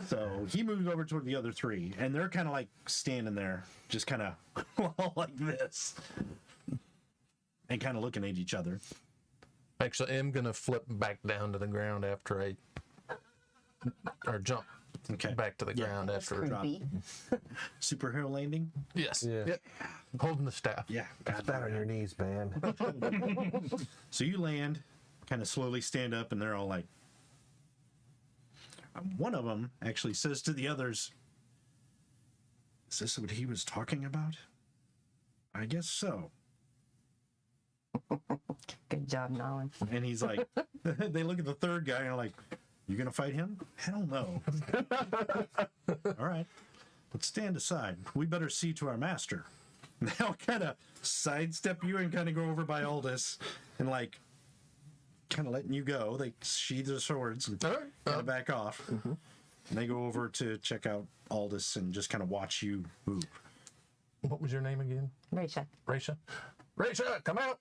So he moves over toward the other 3, and they're kind of like standing there, just kind of like this, and kind of looking at each other.
Actually, I'm going to flip back down to the ground after or jump
Okay.
back to the ground after.
creepy.
Superhero landing?
Yes.
Yeah.
Yep. Holding the staff.
Yeah.
Bad on your knees, man.
So you land, kind of slowly stand up, and they're all like, one of them actually says to the others, "Is this what he was talking about? I guess so."
Good job, Nolan.
And he's like, they look at the third guy and are like, "You gonna fight him? Hell no." All right, let's stand aside. We better see to our master. They'll kind of sidestep you and kind of go over by Aldous and like kind of letting you go. They sheathe their swords and
All right.
kind of back off. And they go over to check out Aldous and just kind of watch you move.
What was your name again?
Raisha.
Raisha? Raisha, come out!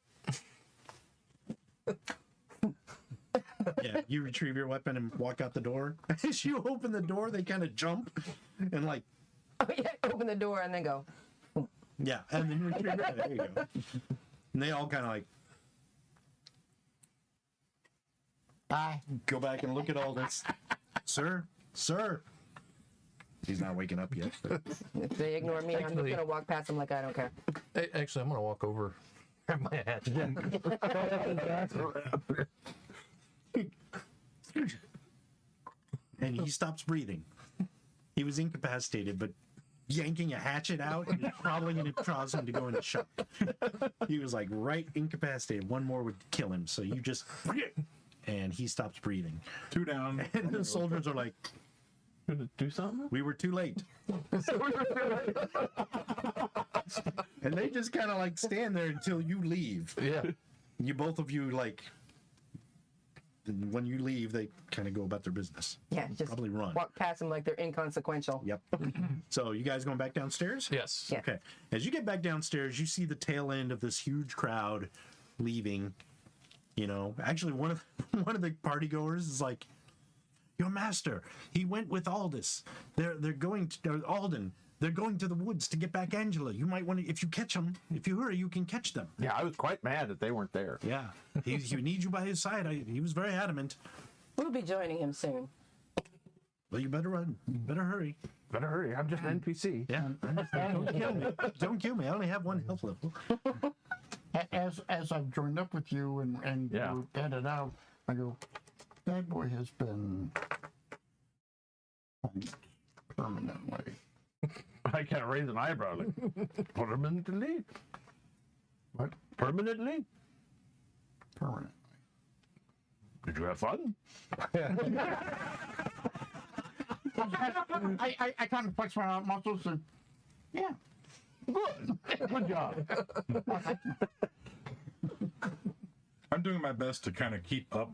Yeah, you retrieve your weapon and walk out the door. As you open the door, they kind of jump and like,
Oh, yeah, open the door and then go.
yeah, and then you retrieve it. There you go. And they all kind of like go back and look at all this. Sir. He's not waking up yet. But
If they ignore me, I'm just
Actually-
gonna walk past them like I don't care.
Hey, actually, I'm going to walk over. Grab my hat.
and he stops breathing. He was incapacitated, but yanking a hatchet out is probably going to cause him to go into shock. He was like right incapacitated. One more would kill him. So you just, and he stops breathing.
2 down.
And the soldiers are like,
Gonna do something?
"We were too late." And they just kind of like stand there until you leave.
Yeah.
You both of you like, when you leave, they kind of go about their business.
Yeah, just
Probably run.
walk past them like they're inconsequential.
Yep. So you guys going back downstairs?
Yes.
Yeah.
Okay. As you get back downstairs, you see the tail end of this huge crowd leaving. You know, actually, one of the party goers is like, "Your master, he went with Aldous. They're going to Alden. They're going to the woods to get back Angela. You might want to, if you catch them, if you hurry, you can catch them."
Yeah, I was quite mad that they weren't there.
Yeah. He needs you by his side. He was very adamant.
We'll be joining him soon.
Well, you better run. You better hurry.
better hurry. I'm just an NPC.
Yeah. Don't kill me. Don't kill me. I only have 1 health level.
As I've joined up with you and
Yeah.
we're headed out, I go, that boy has been punished permanently.
I can't raise an eyebrow. Like, permanently?
What?
Permanently?
Permanently.
Did you have fun?
I kind of flex my muscles and, yeah.
Good. Good job.
I'm doing my best to kind of keep up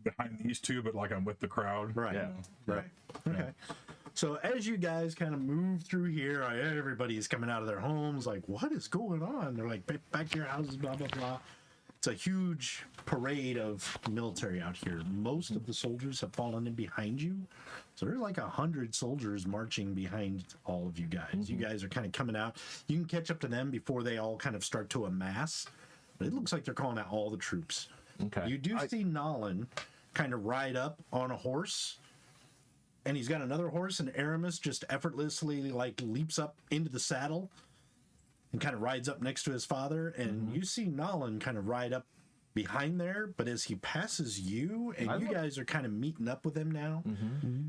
behind these two, but like I'm with the crowd.
Right.
Yeah.
Right. Okay. So as you guys kind of move through here, everybody's coming out of their homes. Like, what is going on? They're like, back to your houses, blah blah blah. It's a huge parade of military out here. Most of the soldiers have fallen in behind you, so there's like 100 soldiers marching behind all of you guys. You guys are kind of coming out. You can catch up to them before they all kind of start to amass. But it looks like they're calling out all the troops.
Okay.
You do see Nolan kind of ride up on a horse, and he's got another horse, and Aramis just effortlessly like leaps up into the saddle and kind of rides up next to his father. And you see Nolan kind of ride up behind there, but as he passes you, and you guys are kind of meeting up with him now,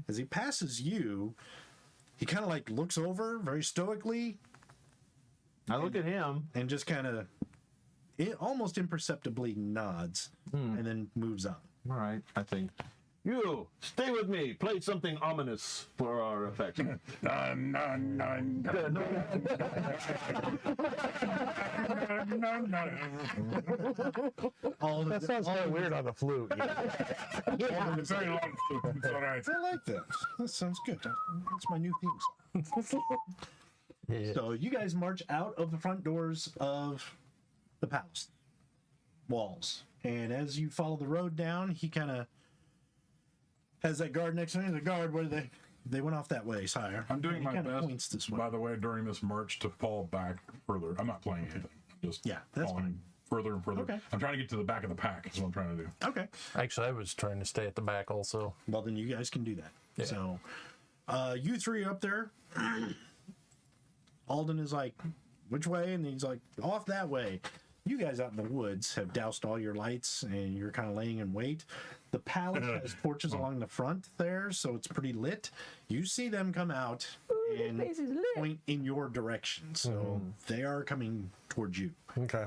as he passes you, he kind of like looks over very stoically
I look at him.
and just kind of almost imperceptibly nods and then moves up.
All right. I think. You stay with me. Play something ominous for our effect.
All of
That sounds kind of weird on the flute.
It's very long. It's all right.
I like that. That sounds good. That's my new theme song.
Yeah.
So you guys march out of the front doors of the palace walls, and as you follow the road down, he kind of has that guard next to him. The guard, where they went off that way, sire.
I'm doing
He
my
kinda
best,
points this way.
by the way, during this march to fall back further. I'm not playing anything. I'm just
Yeah, that's
falling further and further.
Okay.
I'm trying to get to the back of the pack is what I'm trying to do.
Okay.
Actually, I was trying to stay at the back also.
Well, then you guys can do that.
Yeah.
So, you three are up there. Alden is like, which way? And he's like, off that way. You guys out in the woods have doused all your lights and you're kind of laying in wait. The palace has torches along the front there, so it's pretty lit. You see them come out and
place is lit.
point in your direction. So they are coming towards you.
Okay.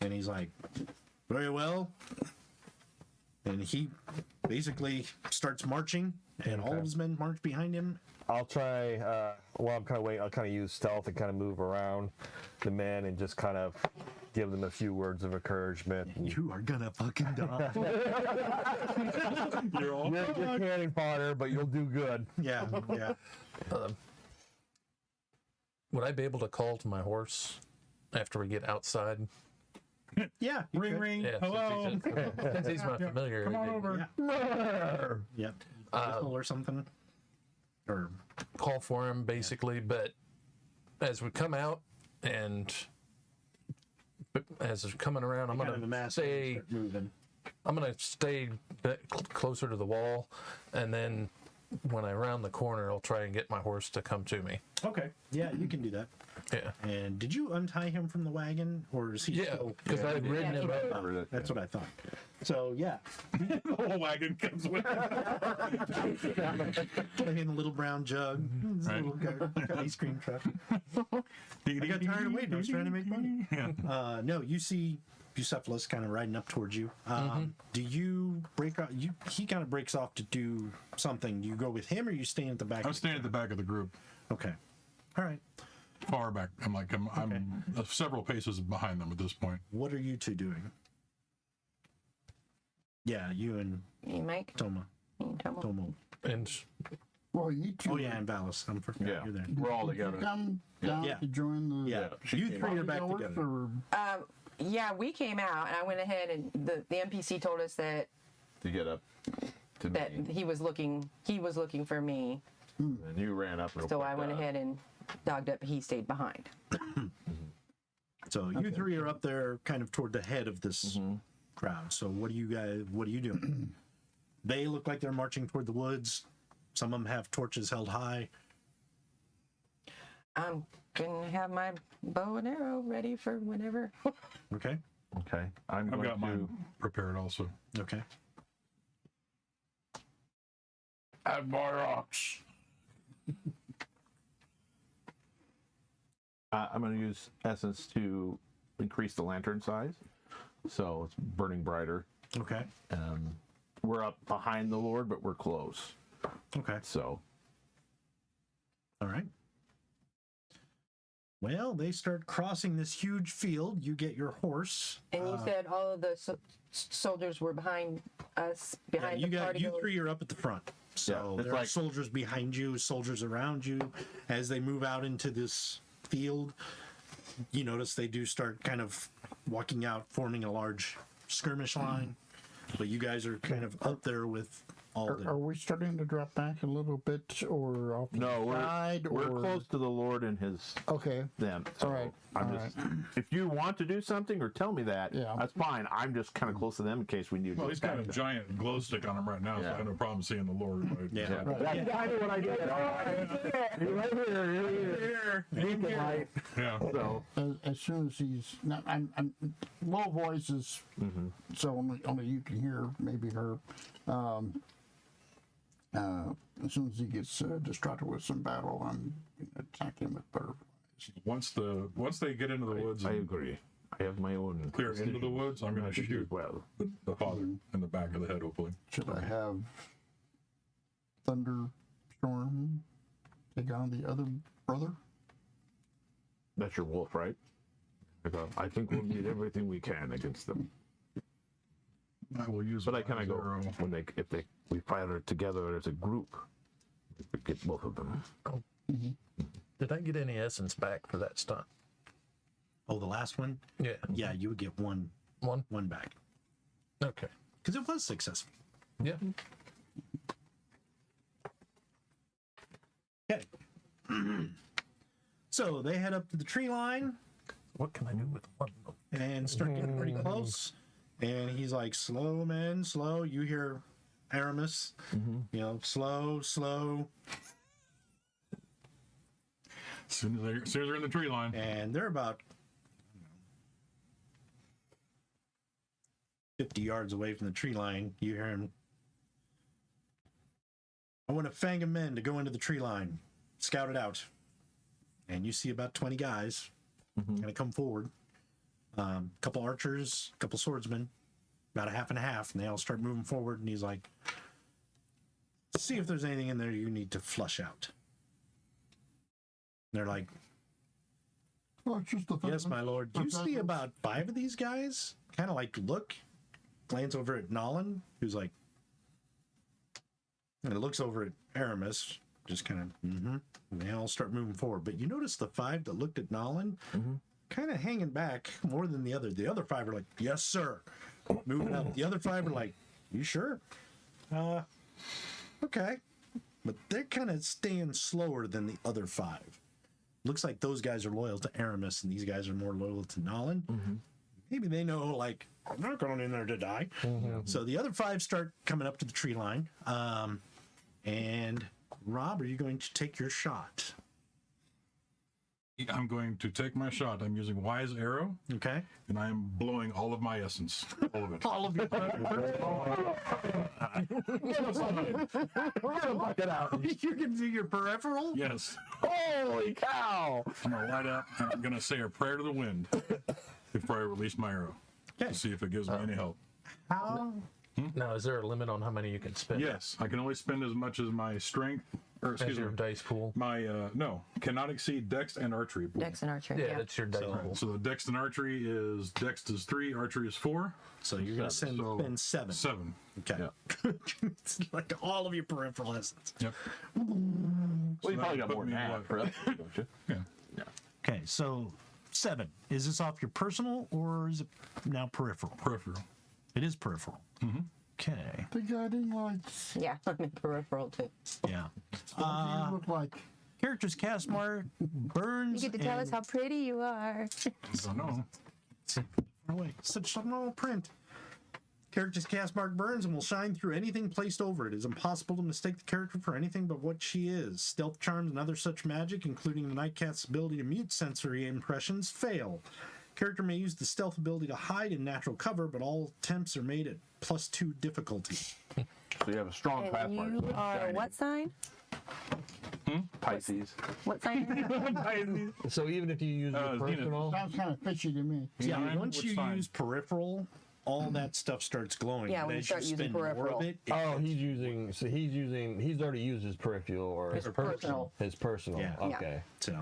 And he's like, very well. And he basically starts marching, and all of his men march behind him.
I'll try, while I'm kind of waiting, I'll kind of use stealth and kind of move around the men and just kind of give them a few words of encouragement.
You are gonna fucking die.
You're all
You're cannon fodder, but you'll do good.
Yeah, yeah.
Would I be able to call to my horse after we get outside?
Yeah. you
ring
could.
ring.
Yeah,
Hello.
since he's my familiar.
Come on over.
Yeah. Whistle or something. Or
Call for him basically, but as we come out and as it's coming around, I'm
kind of
gonna
amass
stay.
start moving.
I'm gonna stay closer to the wall, and then when I round the corner, I'll try and get my horse to come to me.
Okay. Yeah, you can do that.
Yeah,
And did you untie him from the wagon, or is he
yeah,
still?
because I had ridden him up.
Oh, that's what I thought. So yeah,
The whole wagon comes with
in the little brown jug, this
Right.
little ice cream truck. I got tired of waiting. I was trying to make money.
Yeah.
No, you see Bucephalus kind of riding up towards you. Do you break off? He kind of breaks off to do something. Do you go with him, or you stay at the back?
I'm staying at the back of the group,
Okay. All right.
far back. I'm several paces behind them at this point.
What are you two doing? Yeah, you and
Me, Mike.
Toma.
Me and Tomo.
Tomo.
And
Well, you two
Oh yeah, and Valis. I'm forgetting
Yeah.
you're there.
We're all together.
come down
Yeah.
to join the
Yeah, you three are back
bodyguards,
together.
or
Yeah, we came out, and I went ahead, and the NPC told us that
To get up to
that
me.
he was looking for me.
And you ran up. Real
So
quick,
I went ahead and dogged up. He stayed behind.
So you three are up there, kind of toward the head of this crowd. So what are you doing? They look like they're marching toward the woods. Some of them have torches held high.
I'm gonna have my bow and arrow ready for whenever.
Okay.
Okay. I'm
I've
going
got mine prepared also.
Okay.
Add more rocks.
I'm going to use essence to increase the lantern size, so it's burning brighter.
Okay.
We're up behind the Lord, but we're close.
Okay.
So
All right. Well, they start crossing this huge field. You get your horse.
And you said all of the soldiers were behind us, behind
you
the
got
party.
you three are up at the front. So
Yeah, it's
there are
like-
soldiers behind you, soldiers around you. As they move out into this field, you notice they do start kind of walking out, forming a large skirmish line. But you guys are kind of up there with all the.
Are we starting to drop back a little bit, or off the
no,
side?
we're
or...
close to the Lord and his
Okay.
them. So
All right,
I'm
all
just if you want to do something or tell me that,
Yeah.
that's fine. I'm just kind of close to them in case we need to.
Well,
go
he's got a
back.
giant glow stick on him right now, so I
Yeah.
have no problem seeing the Lord.
Yeah.
That's kind of what I did. You're right here. Beacon light.
Yeah.
So
As soon as he's, now, I'm low voices, so only you can hear, maybe her. As soon as he gets distracted with some battle, I'm gonna attack him with butterflies.
Once they get into the woods
I
and
agree. I have my own
clear into the woods, I'm going to
decisions
shoot
as well.
the father in the back of the head, hopefully.
Should I have Thunderstorm take on the other brother?
That's your wolf, right? I think we'll need everything we can against them.
I will use.
But I kind of go
arrow.
when we fire it together as a group. We get both of them.
Did I get any essence back for that stunt?
Oh, the last one?
Yeah.
Yeah, you would get one back.
Okay.
Because it was successful.
Yeah.
Okay. So they head up to the tree line
What can I do with one?
and start getting pretty close. And he's like, slow, men, slow. You hear Aramis, you know, slow, slow.
As soon as they're in the tree line.
And they're about 50 yards away from the tree line. You hear him. I want a fang of men to go into the tree line, scout it out. And you see about 20 guys kind of come forward. A couple archers, a couple swordsmen, about a half and a half, and they all start moving forward. And he's like, see if there's anything in there you need to flush out. And they're like,
Well, it's just the
yes, my lord. You see about 5 of these guys kind of like look, glance over at Nolan, who's like, and looks over at Aramis, just kind of, and they all start moving forward. But you notice the 5 that looked at Nolan kind of hanging back more than the other. The other 5 are like, yes, sir. Moving up. The other 5 are like, you sure? Okay. But they're kind of staying slower than the other 5. Looks like those guys are loyal to Aramis and these guys are more loyal to Nolan. Maybe they know, like, I'm not going in there to die. So the other 5 start coming up to the tree line. And Rob, are you going to take your shot?
I'm going to take my shot. I'm using Wise Arrow,
Okay.
and I am blowing all of my essence. All of it.
All of you.
Get out.
You can do your peripheral?
Yes.
Holy cow.
I'm going to light up, and I'm going to say a prayer to the wind before I release my arrow
Okay.
to see if it gives me any help.
How?
Now, is there a limit on how many you can spend?
Yes, I can only spend as much as my strength, or
As
excuse
your
me,
dice pool.
my, no, cannot exceed Dex and Archery. pool.
Dex and Archer.
Yeah,
Yeah.
that's your dice pool.
So the Dex and Archery is, Dex is 3, Archery is 4.
So you're going to spend 7.
7.
Okay. It's like all of your peripheral essence.
Yep.
Well, you probably
that
got
put
more
me
than
in
that,
luck.
correct? Don't you?
Yeah.
Okay, so 7. Is this off your personal or is it now peripheral?
Peripheral.
It is peripheral. Okay.
The guiding lights.
Yeah, I'm in peripheral too.
Yeah.
What do you look like?
Characters cast more burns.
You get to tell us how pretty you are.
I don't know.
Away. Such small print. Character's cast mark burns and will shine through anything placed over it. It is impossible to mistake the character for anything but what she is. Stealth charms and other such magic, including the Nightcat's ability to mute sensory impressions, fail. Character may use the stealth ability to hide in natural cover, but all attempts are made at +2 difficulty.
So you have a strong path
And
mark.
you are what sign?
Pisces.
What sign?
So even if you use your
Zenith.
personal,
Sounds kind of fishy to me.
Yeah,
Nine?
once
Which
you
sign?
use peripheral, all that stuff starts glowing.
Yeah,
And
when you
as
start using
spend more
peripheral.
of it,
oh, he's already used his peripheral or
It's personal.
his personal.
Yeah.
Yeah.
Okay.
so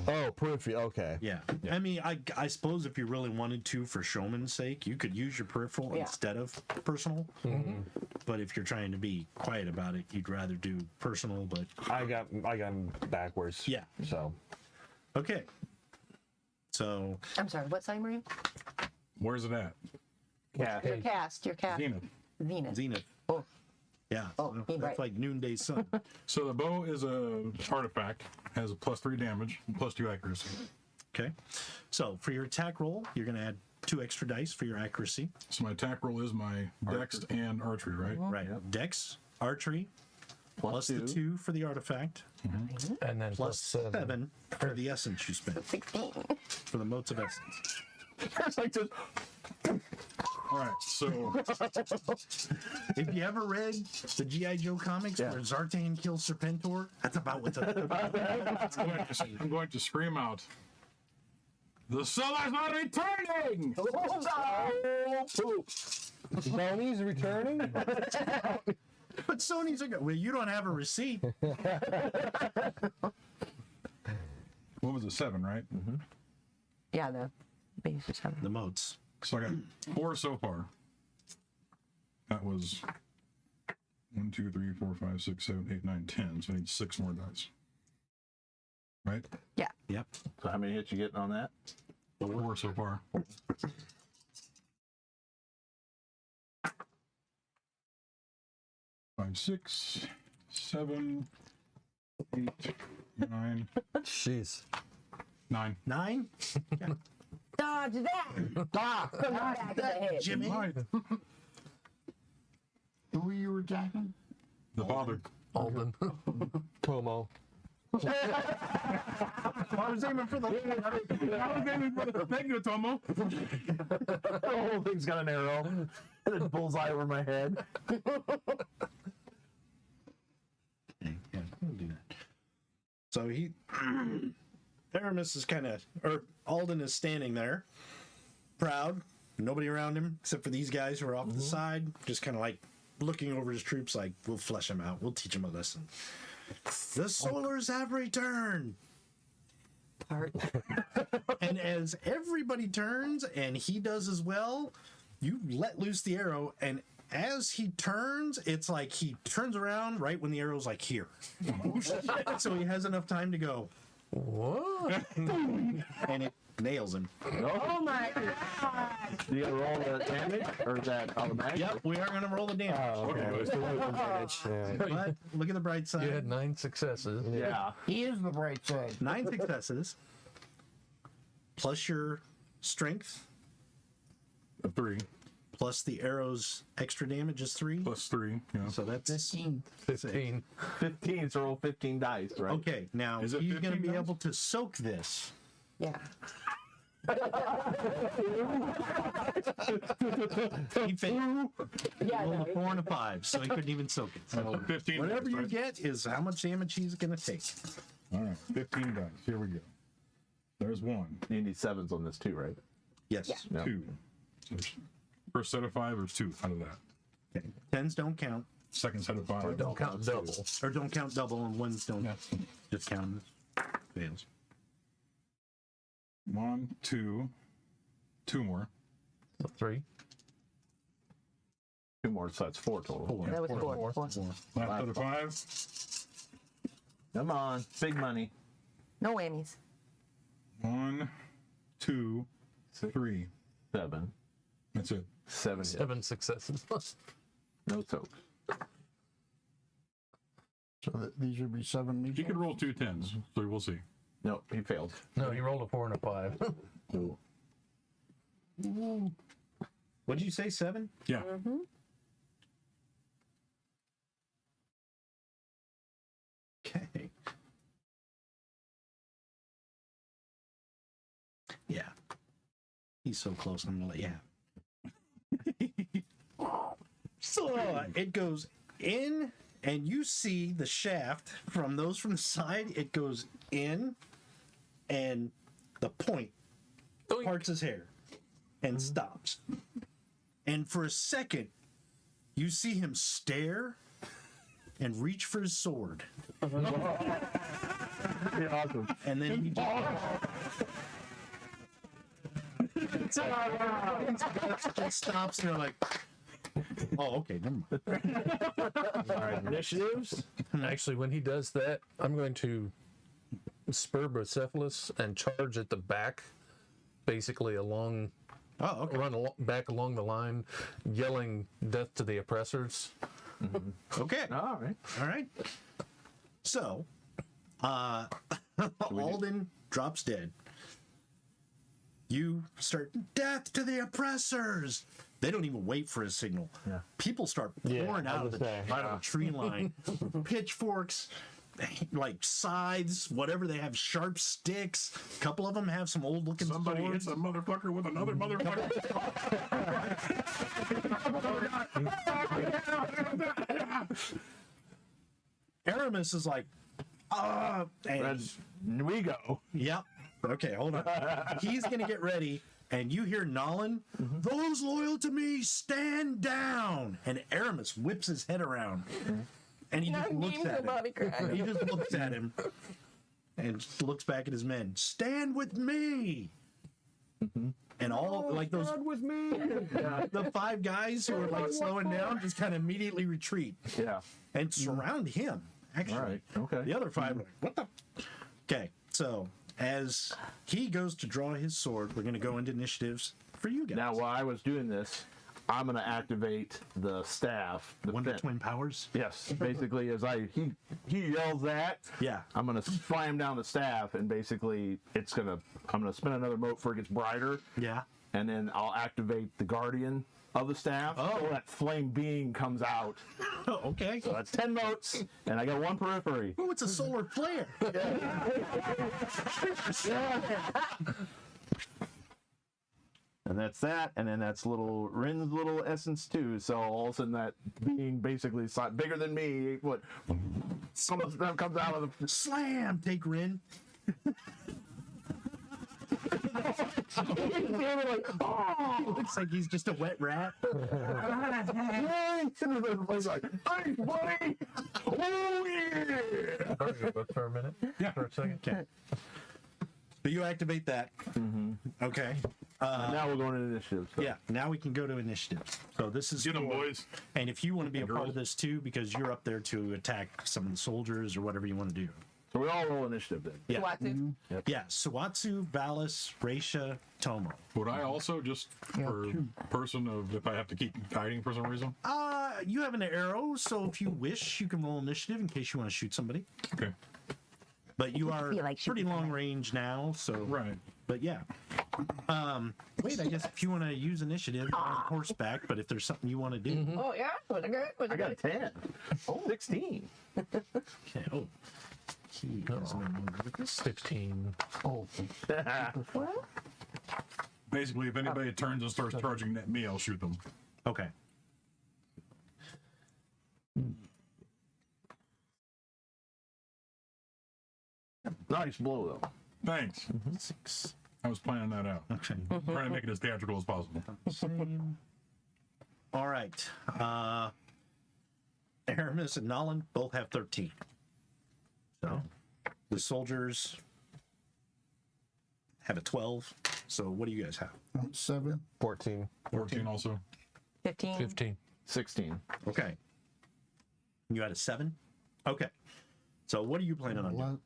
Oh, peripheral. Okay.
yeah. I mean, I suppose if you really wanted to, for showman's sake, you could use your peripheral
Yeah.
instead of personal. But if you're trying to be quiet about it, you'd rather do personal. But
I got him backwards.
yeah,
So
okay. So
I'm sorry, what sign were you?
Where's it at?
Yeah.
Your cast.
Zenith.
Zenith.
Zenith.
Oh.
Yeah,
Oh,
so
you're
that's
right.
like noonday sun.
So the bow is a artifact, has a +3 damage, +2 accuracy.
Okay. So for your attack roll, you're going to add 2 extra dice for your accuracy.
So my attack roll is my dex and archery, right?
Right. Dex, archery, plus the 2 for the artifact,
And then
plus
+7.
7 for the essence you spent,
16.
for the motes of essence.
It's like just
All right, so
If you ever read the G.I. Joe comics where Zartan kills Serpentor, that's about what's up.
I'm going to scream out, "The Solar's not returning!"
Sony's returning.
But Sony's a well, you don't have a receipt.
What was it, 7, right?
Yeah, the base is 7.
The motes.
So I got 4 so far. That was 1, 2, 3, 4, 5, 6, 7, 8, 9, 10. So I need 6 more dice. Right?
Yeah.
Yep.
So how many hits you getting on that?
4 so far. 5, 6, 7, 8, 9,
Jeez.
9.
9?
Dodge that! Dodge! Back of the head.
Jimmy?
Who were you attacking?
The father.
Alden.
Tomo.
I was aiming for the
Thank you, Tomo.
The whole thing's got an arrow and a bullseye over my head.
Yeah, we'll do that. So he, Aramis is kind of, or Alden is standing there, proud, nobody around him except for these guys who are off to the side, just kind of like looking over his troops, like, we'll flesh him out, we'll teach him a lesson. The Solars have returned.
Part.
And as everybody turns, and he does as well, you let loose the arrow, and as he turns, it's like he turns around right when the arrow's like here. So he has enough time to go,
What?
and it nails him.
Oh my god!
You gotta roll the damage, or is that automatic?
Yep, we are going to roll the damage.
Okay.
But look at the bright
You
side.
had 9 successes.
Yeah.
He is the bright side.
9 successes, plus your strength,
3
plus the arrow's extra damage is 3.
plus 3. Yeah.
So that's
15.
15.
15, so roll 15 dice, right?
okay. Now
Is it
he's going to
15
be
dice?
able to soak this.
Yeah.
He failed.
Yeah,
Rolled
no,
a 4 and a 5, so he couldn't even soak it. So
15
whatever
dice,
you
right?
get is how much damage he's going to take.
All right, 15 dice. Here we go. There's 1,
You need 7s on this too, right?
Yes.
Yeah.
2. So first set of 5 or 2 out of that.
Okay. 10s don't count,
Second set of 5.
Don't count double.
or don't count double, and 1s don't
Yeah.
just count them as fails.
1, 2, 2 more.
So 3.
2 more, so that's 4 total.
that was 4.
Last set of 5.
Come on, big money.
No whammies.
1, 2, 3.
7.
That's it.
7.
7 successes.
No soaks.
So these would be 7
You
each.
could roll 2 10s, so we'll see.
No, he failed.
No, you rolled a 4 and a 5.
What'd you say, 7?
Yeah.
Okay. Yeah. He's so close. I'm gonna let you have. So it goes in, and you see the shaft from those from the side. It goes in, and the point parts his hair and stops. And for a second, you see him stare and reach for his sword.
Awesome.
And then he just stops, and they're like, oh, okay, never mind.
All right, initiatives.
Actually, when he does that, I'm going to spur Bucephalus and charge at the back, basically along, back along the line, yelling "Death to the oppressors."
Okay.
All right.
All right. So, Alden drops dead. You start, "Death to the oppressors!" They don't even wait for a signal.
Yeah.
People start pouring out of the tree line. Pitchforks, like scythes, whatever they have, sharp sticks. A couple of them have some old looking
Somebody
swords.
hits a motherfucker with another motherfucker.
Aramis is like, and
We go.
yep. Okay, hold on. He's gonna get ready, and you hear Nolan, "Those loyal to me, stand down!" And Aramis whips his head around, and he just looks at him. He just looks at him, and just looks back at his men. "Stand with me!" And all like those
with me.
the 5 guys who are like slowing down just kind of immediately retreat
Yeah.
and surround him. Actually,
All right. Okay.
the other 5 are like, "What the?" Okay, so as he goes to draw his sword, we're going to go into initiatives for you guys.
Now, while I was doing this, I'm going to activate the staff. The
Wonder
fin.
Twin Powers.
Yes. Basically, as he yells that,
Yeah.
I'm going to slam down the staff, and basically, I'm going to spin another mote before it gets brighter,
Yeah.
and then I'll activate the guardian of the staff.
Oh.
So that flame being comes out.
Oh, okay.
So that's 10 motes, and I got 1 periphery.
Oh, it's a solar flare.
And that's that, and then that's little Rin's little essence too.
So all of a sudden, that being basically bigger than me, some of them comes out of the.
Slam. Take Rin. Looks like he's just a wet rat.
Everybody's like, "Hey, buddy! Oh yeah!"
For a minute.
Yeah.
For a second.
Okay. But you activate that. Okay.
Now we're going to initiative. So.
Yeah. Now we can go to initiatives. So this is
Get them,
for-
boys.
And if you want to be a part
girls.
of this too, because you're up there to attack some of the soldiers or whatever you want to do.
So we all roll initiative then.
Yeah.
Watson.
Yeah. Sawatsu, Valis, Raisha, Tomo.
Would I also just for person of if I have to keep hiding for some reason?
You have an arrow, so if you wish, you can roll initiative in case you want to shoot somebody.
Okay.
But you are
feel like
pretty
shooting
long range now, so.
Right.
But yeah. Wait, I guess if you want to use initiative you're on horseback, but if there's something you want to do.
Oh yeah, was it good? Was
I
it
got a
good?
10. Oh, 16.
Okay. Oh. He is no longer with us.
15.
Oh.
Basically, if anybody turns and starts charging at me, I'll shoot them.
Okay.
Nice blow though.
Thanks.
6.
I was planning that out.
Okay.
Trying to make it as theatrical as possible.
Same. All right. Aramis and Nolan both have 13. So the soldiers have a 12. So what do you guys have?
7.
14.
14 also.
15.
15.
16.
Okay. You had a 7? Okay. So what are you planning on doing?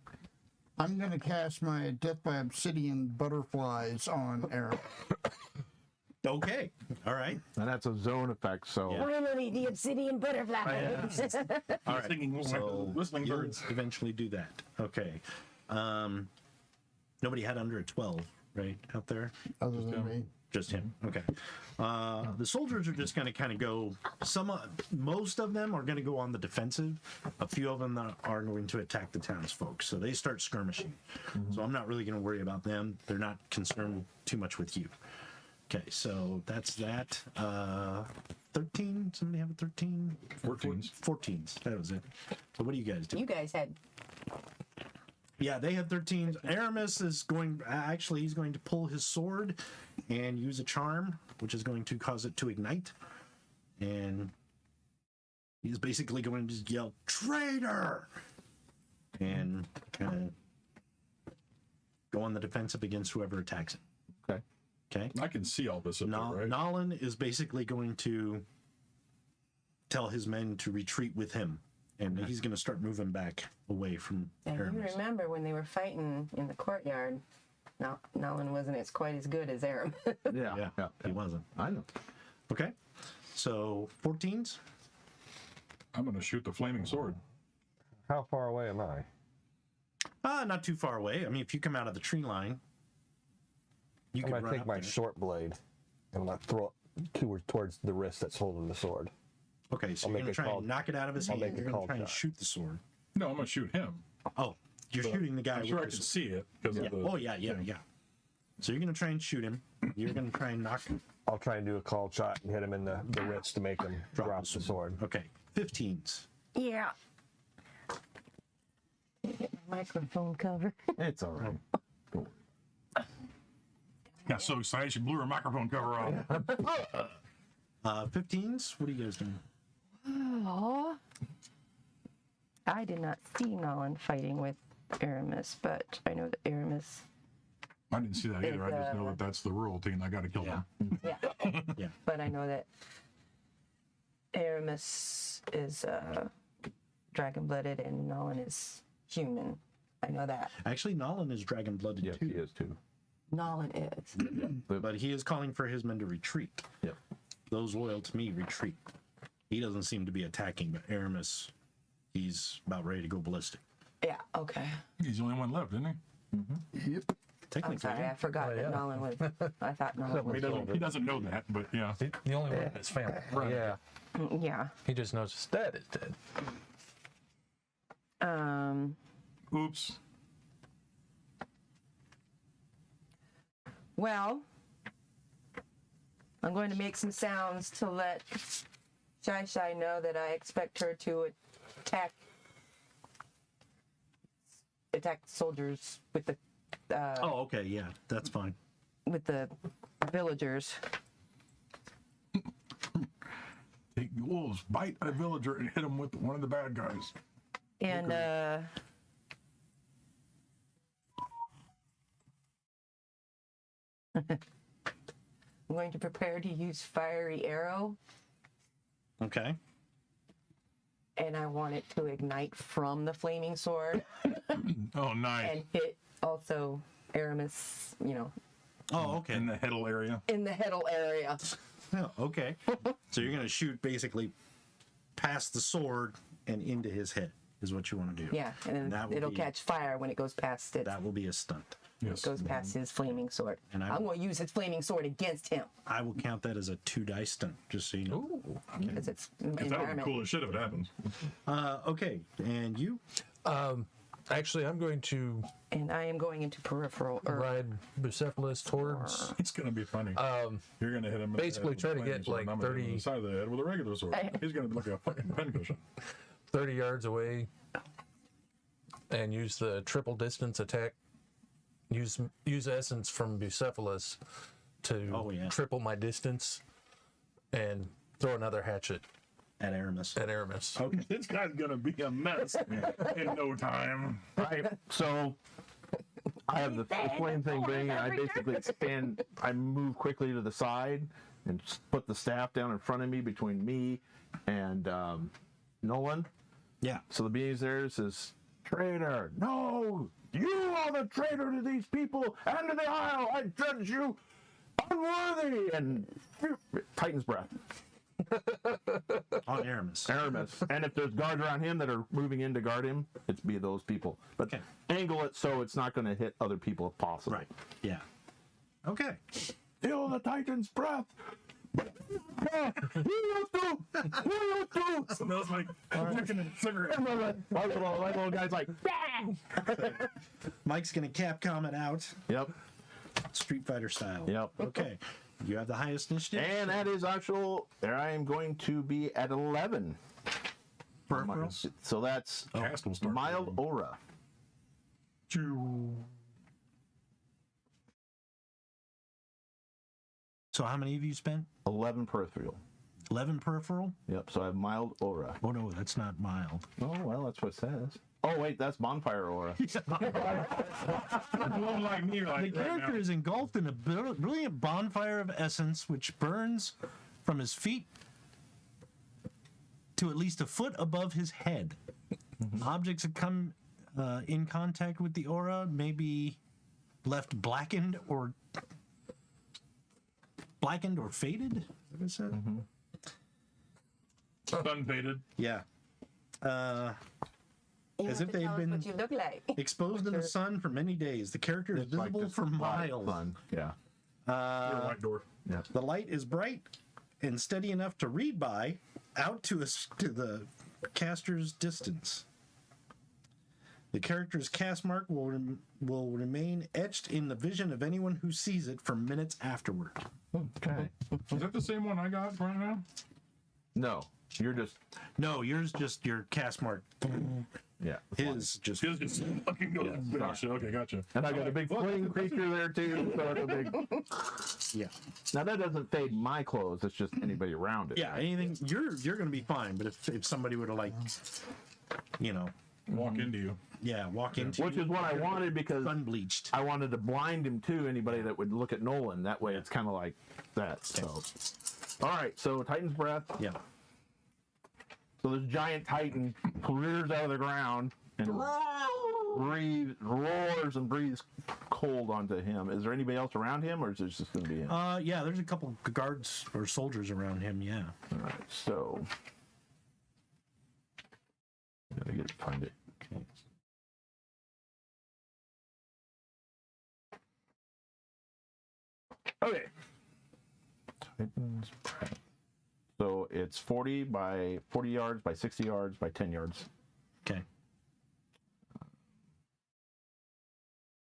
I'm going to cast my Death by Obsidian Butterflies on Aaron.
Okay. All right.
And that's a zone effect, so.
Yeah.
Finally, the obsidian butterfly.
All right.
Singing
So
whistling
you'll
birds.
eventually do that. Okay. Nobody had under a 12, right, out there?
Other than me.
Just him. Okay. The soldiers are just going to kind of go. Most of them are going to go on the defensive. A few of them are going to attack the townsfolk. So they start skirmishing. So I'm not really going to worry about them. They're not concerned too much with you. Okay, so that's that. 13. Somebody have a 13?
14s.
14s. That was it. So what do you guys do?
You guys had.
Yeah, they had 13s. Aramis is going. Actually, he's going to pull his sword and use a charm, which is going to cause it to ignite. And he's basically going to just yell, "Traitor!" and kind of go on the defensive against whoever attacks him.
Okay.
Okay.
I can see all this up there, right?
Nolan is basically going to tell his men to retreat with him, and he's going to start moving back away from
And you
Aramis.
remember when they were fighting in the courtyard, Nolan wasn't quite as good as Aramis.
Yeah.
He wasn't.
I know.
Okay. So 14s.
I'm going to shoot the flaming sword.
How far away am I?
Not too far away. I mean, if you come out of the tree line, you
I'm
can
gonna
run
take
up
my
there.
short blade and I'm gonna throw it towards the wrist that's holding the sword.
Okay, so
I'll
you're
make
going to
a
try
call-
and knock it out of his
I'll
hand.
make a
You're going
call
to try and
shot.
shoot the sword.
No, I'm going to shoot him.
Oh, you're
But
shooting the guy
I'm sure I
with
can
the
see it because
yeah.
of the.
Oh, yeah. So you're going to try and shoot him. You're going to try and knock him.
I'll try and do a call shot and hit him in the wrist to make him drop the sword.
Okay, 15s.
Yeah. Get my microphone cover.
It's all right.
Got so excited she blew her microphone cover off.
15s. What are you guys doing?
Oh. I did not see Nolan fighting with Aramis, but I know that Aramis.
I didn't see that either. I just know that that's the royalty and I got to kill them.
Yeah.
Yeah.
But I know that Aramis is dragon-blooded and Nolan is human. I know that.
Actually, Nolan is dragon-blooded
Yes,
too.
he is too.
Nolan is.
But he is calling for his men to retreat.
Yep.
Those loyal to me retreat. He doesn't seem to be attacking, but Aramis, he's about ready to go ballistic.
Yeah, okay.
He's the only one left, isn't he?
Technically,
I'm sorry, I forgot that Nolan was. I thought Nolan was.
He doesn't know that, but yeah.
The only one in his family. Right.
Yeah.
Yeah.
He just knows his dad is dead.
Oops.
Well, I'm going to make some sounds to let Shy know that I expect her to attack soldiers with the
oh, okay, yeah, that's fine.
with the villagers.
Take the wolves, bite a villager, and hit him with one of the bad guys.
And I'm going to prepare to use fiery arrow,
Okay.
and I want it to ignite from the flaming sword
Oh, nice.
and hit also Aramis,
Oh, okay.
In the heddle area.
in the heddle area.
Oh, okay. So you're gonna shoot basically past the sword and into his head is what you want to do.
Yeah, and
That
then
will
it'll
be-
catch fire when it goes past it.
That will be a stunt.
Yes.
Goes past his flaming sword.
And
I'm going to use his flaming sword against him
I will count that as a 2-dice stunt, just so you know.
because it's
That would be
environment.
cool as shit if it happens.
Okay, and you?
Actually, I'm going to
And I am going into peripheral.
ride Bucephalus towards.
It's going to be funny. You're going to hit him in
basically
the head
try
with
to
a
get,
flaming sword,
like,
and I'm gonna hit him in
30
the side of the head with a regular sword. He's going to look like a fucking pincushion.
30 yards away and use the triple distance attack. Use essence from Bucephalus to triple my distance and throw another hatchet
At Aramis.
at Aramis.
Okay.
This guy's going to be a mess in no time.
Right. So I have the flame thing being, and I basically I move quickly to the side and put the staff down in front of me between me and Nolan.
Yeah.
So the being there says, "Traitor, no! You are the traitor to these people and to the Isle! I judge you unworthy!" And Titan's breath.
On Aramis.
Aramis. And if there's guards around him that are moving in to guard him, it's be those people. But
Okay.
angle it so it's not going to hit other people if possible.
Right. Yeah. Okay.
Steal the Titan's breath.
Smells like chicken and cigarette.
My little guy's like,
Mike's gonna Capcom it out,
yep,
Street Fighter style.
yep.
Okay. You have the highest initiative.
And that is actual. There, I am going to be at 11.
Peripheral.
So that's
Cast will start.
mild aura.
So how many have you spent?
11 peripheral.
11 peripheral?
Yep. So I have mild aura.
Oh no, that's not mild.
Oh well, that's what it says. Oh wait, that's bonfire aura.
Like me, like
The
right
character
now.
is engulfed in a brilliant bonfire of essence which burns from his feet to at least a foot above his head. Objects that come in contact with the aura may be left blackened or faded. Is that what it said?
Unfaded.
Yeah. As if they've
Tell us
been
what you look like.
exposed in the sun for many days. The character is visible for miles.
Fun. Yeah.
You're a white dwarf.
The light is bright and steady enough to read by out to the caster's distance. The character's cast mark will remain etched in the vision of anyone who sees it for minutes afterward.
Okay.
Is that the same one I got right now?
No, you're just
No, yours just your cast mark.
yeah.
His just
His just fucking goes. Gotcha. Okay, gotcha.
And I got a big flying creature there too. So it's a big.
yeah.
Now that doesn't fade my clothes. It's just anybody around it.
Yeah, anything you're gonna be fine, but if somebody were to like
Walk into you.
walk into
Which is what I wanted because
unbleached.
I wanted to blind him to anybody that would look at Nolan. That way, it's kind of like that. So, all right. So Titan's breath.
Yeah.
So this giant Titan rears out of the ground and roars and breathes cold onto him. Is there anybody else around him, or is it just going to be him?
Yeah, there's a couple guards or soldiers around him, yeah.
All right. So, gotta find it. Okay. Titan's breath. So it's 40 yards by 60 yards by 10 yards.
Okay.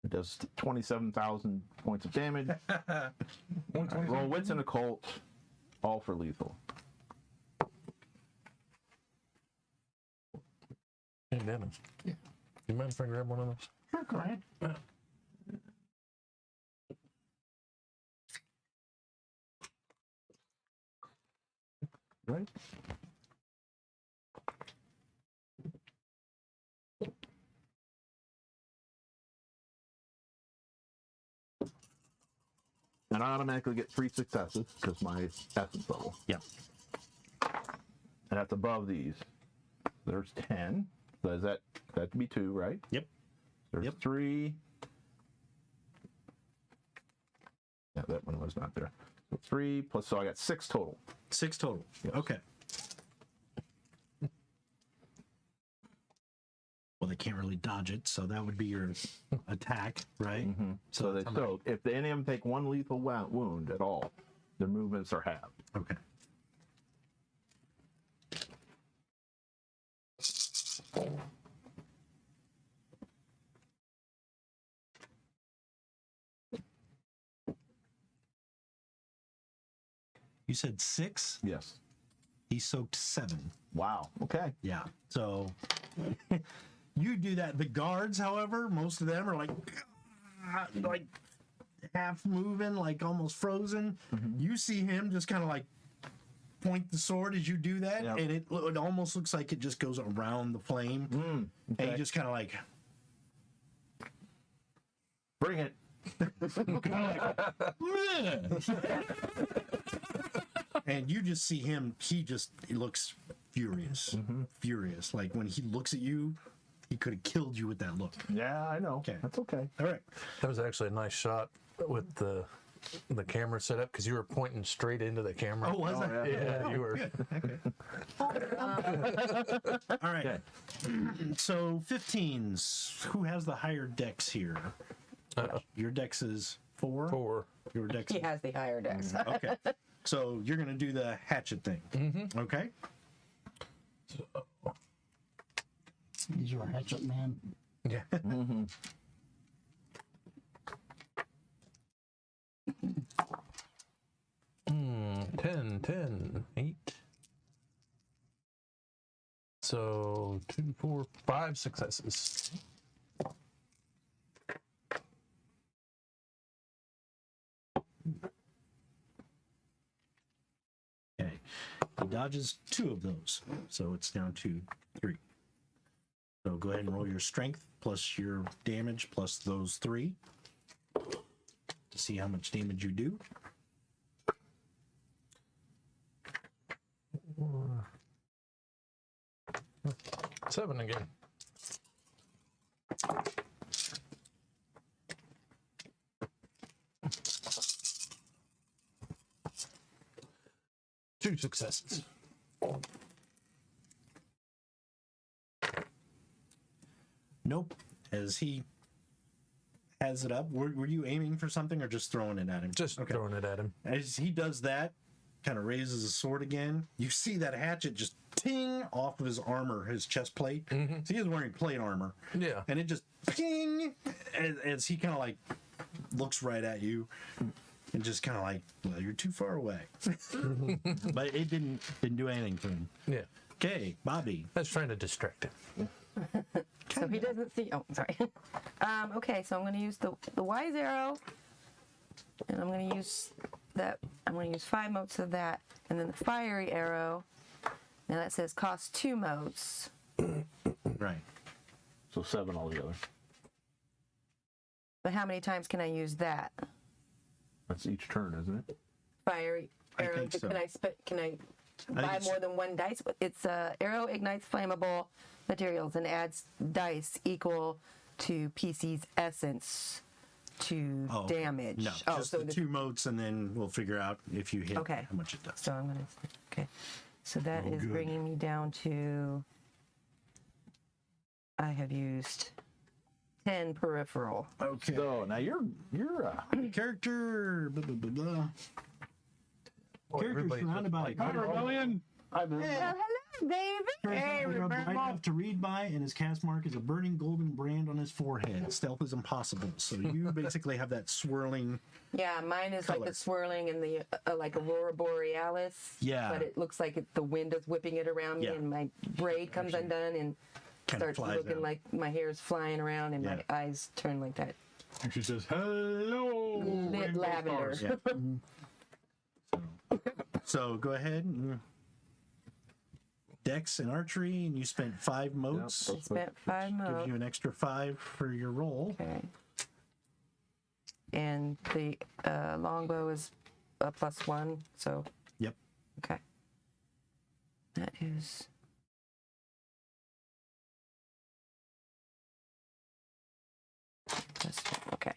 It does 27,000 points of damage. Roll wits and occult, all for lethal.
Hey, Dennis. Yeah. You mind if I grab one of those?
Sure, go ahead.
Right? And I automatically get 3 successes because my essence level.
Yep.
And that's above these. There's 10. So is that'd be 2, right?
Yep.
There's
Yep.
3. Yeah, that one was not there. So 3 plus, so I got 6 total.
6 total.
Yes.
Okay. Well, they can't really dodge it, so that would be your attack, right?
So
that's how many-
if any of them take 1 lethal wound at all, their movements are halved.
Okay. You said 6?
Yes.
He soaked 7.
Wow. Okay.
Yeah. So you do that. The guards, however, most of them are like half moving, like almost frozen. You see him just kind of like point the sword as you do that,
Yep.
and it almost looks like it just goes around the flame. And
Okay.
you just kind of like,
Bring it.
and you just see him. He looks furious, furious. Like when he looks at you, he could have killed you with that look.
Yeah, I know.
Okay.
That's okay.
All right.
That was actually a nice shot with the camera set up because you were pointing straight into the camera.
Oh, was I?
Yeah, you were.
All right.
Okay.
So 15s. Who has the higher dex here? Your dex is 4?
4.
Your dex.
He has the higher dex.
Okay. So you're gonna do the hatchet thing. Mm-hmm. Okay.
He's your hatchet man.
Yeah. 10, 8. So 2, 4, 5 successes.
Okay. He dodges 2 of those, so it's down to 3. So go ahead and roll your strength plus your damage plus those 3 to see how much damage you do.
7 again. Two successes.
Nope. As he has it up, were you aiming for something or just throwing it at him?
Just throwing it at him.
As he does that, kind of raises his sword again, you see that hatchet just ting off of his armor, his chest plate. Mm-hmm. So he is wearing plate armor.
Yeah.
And it just ping as he kind of like looks right at you and just kind of like, well, you're too far away. But it didn't do anything to him.
Yeah.
Okay, Bobby.
I was trying to distract him.
So he doesn't see. Oh, sorry. Okay, so I'm going to use the wise arrow, and I'm going to use that. I'm going to use 5 motes of that, and then the fiery arrow. Now that says cost 2 motes.
Right.
So 7 altogether.
But how many times can I use that
That's each turn, isn't it?
fiery arrow?
think so.
Can I buy
it's-
more than 1 dice? It's arrow ignites flammable materials and adds dice equal to PC's essence to
Oh, okay.
damage.
No,
Oh,
just
so
the 2 motes, and then we'll figure out if you hit
Okay.
how much it does.
So I'm gonna. Okay, so that is
good.
bringing me down to. I have used 10 peripheral.
Okay.
So now you're
Character. Blah, blah, blah, blah. Character
everybody's
surrounded by
Rebellion.
Oh, hello, David.
Hey, bright enough to read by, and his cast mark is a burning golden brand on his forehead. Stealth is impossible, so you basically have that swirling.
Yeah, mine is like
Color.
the swirling and the like Aurora Borealis.
Yeah.
But it looks like the wind is whipping it around me,
Yeah.
and my braid comes undone and
Kinda
starts
flies
looking
out.
like my hair is flying around and
Yeah.
my eyes turn like that.
And she says, "Hello,
Lit
rainbow
lavender.
stars."
Yeah. So go ahead and dex and archery, and you spent 5 motes.
I spent 5
Gives
motes.
you an extra 5 for your roll.
Okay. And the longbow is a +1, so
Yep.
okay. That is. Okay.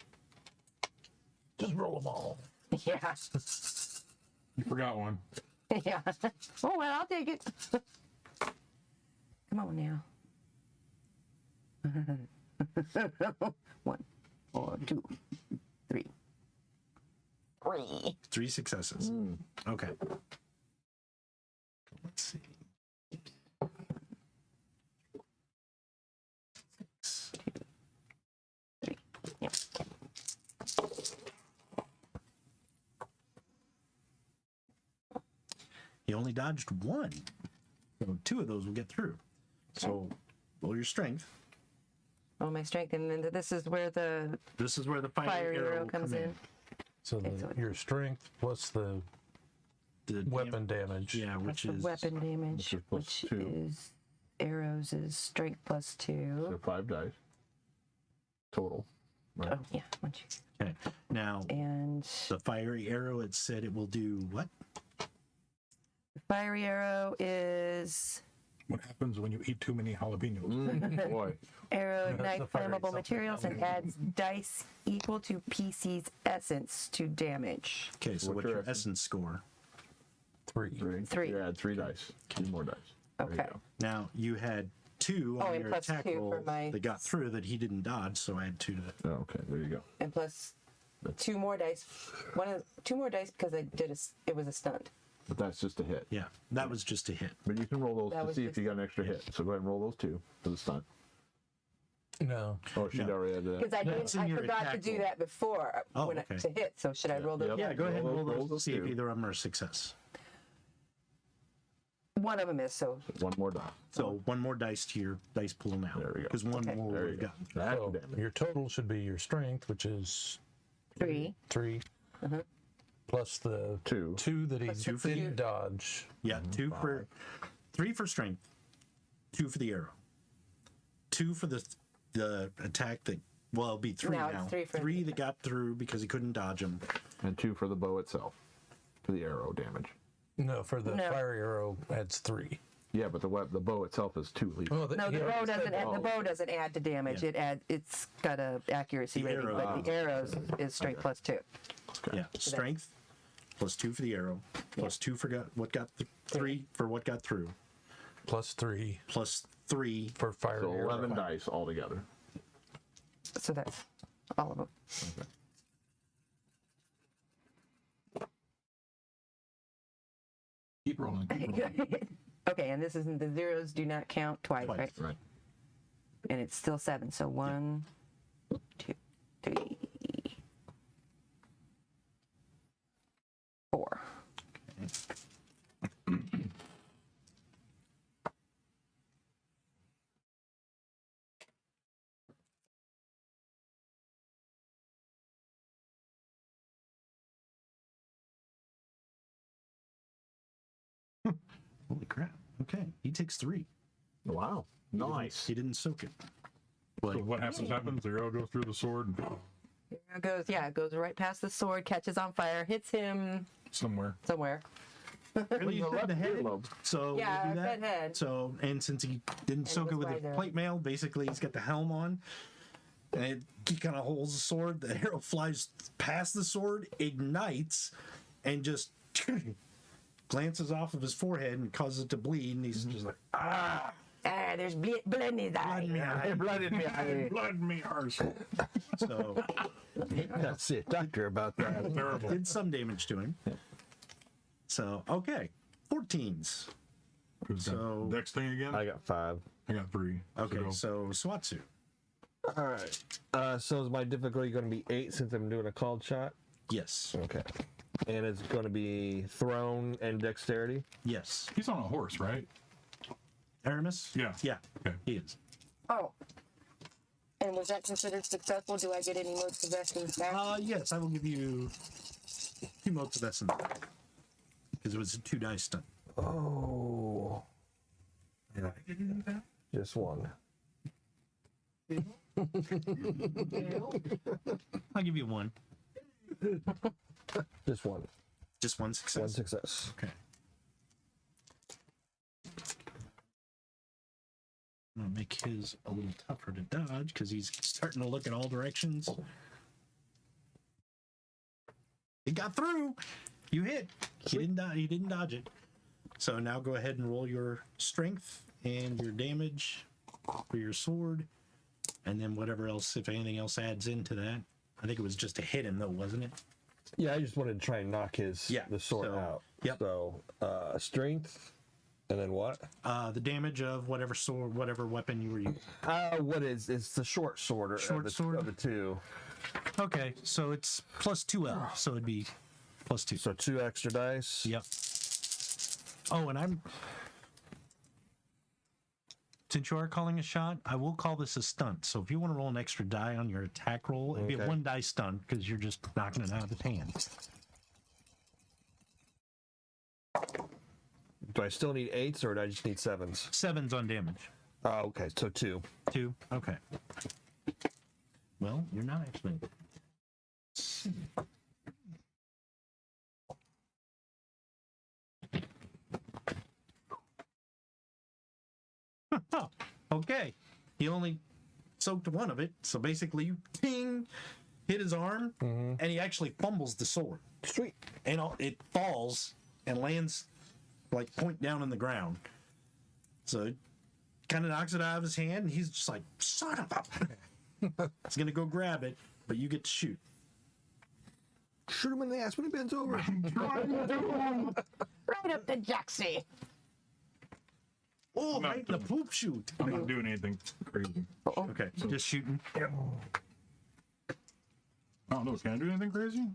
Just roll them all.
Yeah.
You forgot one.
Yeah. Oh well, I'll take it. Come on now. 1, 2, 3. 3.
3 successes. Okay. Let's see.
3. Yep.
He only dodged 1. So 2 of those will get through. So roll your strength.
Oh, my strength, and then this is where the
This is where the
fire
arrow
arrow
will
comes
come
in.
So
Okay, so
your strength plus the
The
weapon damage.
Yeah, which
The
is
weapon damage,
is plus
which
2.
is arrows is strength +2.
so 5 dice total. Right?
Oh yeah, 1, 2.
okay. Now
And
the fiery arrow. It said it will do what?
the fiery arrow is
What happens when you eat too many jalapenos?
Boy,
arrow
the
ignite
fiery
flammable
something.
materials and adds dice equal to PC's essence to damage.
Okay, so
What's
what's
your
your
essence?
essence score?
3.
3.
You add 3 dice. 2 more dice. There you
Okay.
go.
Now you had 2
Oh,
on
and
your
plus
attack
2 for
roll
my-
that got through that he didn't dodge, so I had 2 to.
Oh, okay, there you go.
And plus 2 more dice. Two more dice because it was a stunt.
But that's just a hit.
Yeah, that was just a hit.
But you can roll those
That
to
was
see if
just-
you got an extra hit. So go ahead and roll those 2 for the stunt.
No.
Oh, she'd already had that.
Because
in
I
your
forgot to
attack
do
roll.
that before
Oh,
when
okay.
to hit. So should I roll those?
Yep.
Yeah, go ahead and roll
Roll
those.
those
See if
two.
either of them are a success.
One of them is so.
One more die.
So one more dice to your dice pool now.
There we go.
Because one
Okay.
more
There
would
you
have
go.
gotten.
That's
So
damage.
your total should be your strength, which is
3.
3, plus the
2.
2 that he
Plus the two.
didn't dodge.
Yeah, 3 for strength, 2 for the arrow, 2 for the attack that. Well, it'll be 3
Now it's
now.
3 for
3
the
that got through because he couldn't dodge them.
And 2 for the bow itself. For the arrow damage.
No, for the
No.
fire arrow adds 3.
Yeah, but the bow itself is 2 leaves.
Oh,
No, the bow doesn't. The bow doesn't add to damage.
Yeah.
It's got a accuracy
The
rating,
arrow-
but the arrows is strength plus 2.
Yeah, strength plus 2 for the arrow, plus 2 for what got 3 for what got through,
plus 3
plus 3.
for fire
So
arrow.
11 dice altogether.
So that's all of them.
Keep rolling. Keep rolling.
Okay, and this isn't the zeros do not count twice, right?
Right.
And it's still 7. So 1, 2, 3, 4.
Holy crap. Okay, he takes 3.
Wow. Nice.
He didn't soak it.
So what happens? The arrow goes through the sword
Here it goes. Yeah, it goes right past the sword, catches on fire, hits him
somewhere.
somewhere.
Well, you said the head, so
Yeah,
we'll do
I
that.
said head.
So, and since he didn't soak it
his
with
visor.
the plate mail, basically he's got the helm on, and he kind of holds the sword. The arrow flies past the sword, ignites, and just glances off of his forehead and causes it to bleed. And he's just like,
Ah, there's blood in his eye.
Blood in the eye.
Blood in me arse.
so
That's it, doctor, about that.
Terrible.
did some damage to him. So okay, 14s.
Who's got
So-
next thing again?
I got 5.
I got 3.
Okay,
So
so Swatsu.
All right. So is my difficulty going to be 8 since I'm doing a called shot?
Yes,
Okay. And it's going to be thrown and dexterity.
yes.
he's on a horse, right?
Aramis.
Yeah.
Yeah,
Okay.
he is.
Oh. And was that considered successful? Do I get any more possessions back?
Yes, I will give you 2 motes of essence because it was a 2 dice stunt.
Oh. Just 1.
I'll give you 1.
Just 1.
Just 1 success.
1 success.
Okay. I'm gonna make his a little tougher to dodge because he's starting to look in all directions. It got through. You hit. He didn't dodge it. So now go ahead and roll your strength and your damage for your sword, and then whatever else, if anything else adds into that. I think it was just to hit him though, wasn't it?
Yeah, I just wanted to try and knock the sword
so-
out.
yep.
So, strength, and then what?
The damage of whatever sword, whatever weapon you were using.
What is? It's the short sword.
Short
of the,
sword?
of the 2.
Okay, so it's plus 2L, so it'd be plus 2.
So 2 extra dice.
Yep. Oh, and since you are calling a shot, I will call this a stunt. So if you want to roll an extra die on your attack roll, it'd be a
Okay.
1 die stunt because you're just knocking it out of the pan.
Do I still need 8s or do I just need 7s?
7's on damage.
Oh, okay. So 2.
2. Okay. Well, you're not actually. Okay. He only soaked 1 of it, so basically you ping, hit his arm, and he actually fumbles the sword.
Sweet.
And it falls and lands like point down in the ground. So it kind of knocks it out of his hand, and he's just like, son of a. He's gonna go grab it, but you get to shoot.
shoot him in the ass when he bends over.
Right up the Jaxie.
Oh,
No.
right in the poop chute.
I'm not doing anything crazy.
Okay, just shooting.
Oh no, can I do anything crazy?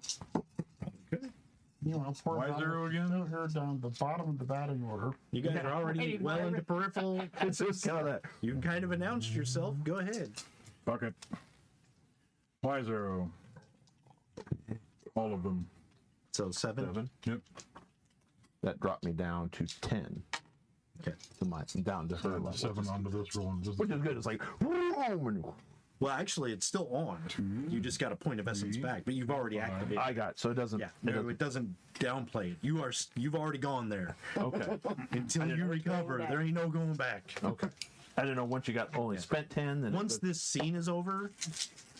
You know, poor
Why
Bobbi
zero again?
still here down the bottom of the batting order.
You guys are already well into peripheral.
It's just kind of that.
You kind of announced yourself. Go ahead.
Fuck it. Y0. All of them.
So 7.
Yep.
That dropped me down to 10.
Okay.
Down to her level.
7 onto this roll. And just
Which is good. It's like,
Well, actually, it's still on. You just got a point of essence back, but you've already activated.
I got it. So it doesn't.
Yeah, no, it doesn't downplay it. You've already gone there.
Okay.
Until you recover, there ain't no going back.
Okay. I didn't know once you got only spent 10. Then
Once this scene is over,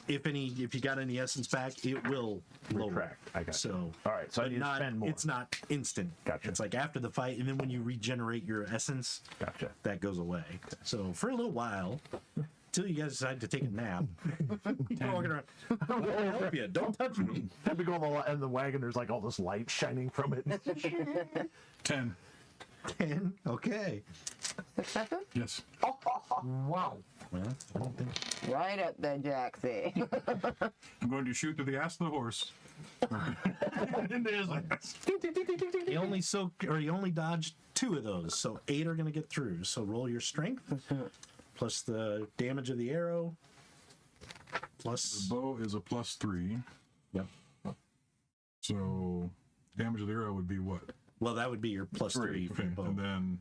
if you got any essence back, it will lower.
Retract. I got you.
So
All right. So I
but
need to
not,
spend more.
it's not instant.
Gotcha.
It's like after the fight, and then when you regenerate your essence,
Gotcha.
that goes away. So for a little while, until you guys decide to take a nap, you're walking around. I'll help you. Don't touch me.
Have to go in the wagon. There's like all this light shining from it.
10.
10. Okay.
Successive?
Yes.
Wow.
Well, I don't think.
Right up the Jaxie.
I'm going to shoot through the ass of the horse. Into his ass.
You only dodged 2 of those, so 8 are going to get through. So roll your strength plus the damage of the arrow plus.
Bow is a +3.
Yep.
So damage of the arrow would be what?
Well, that would be your plus 3 for
Okay.
the bow.
And then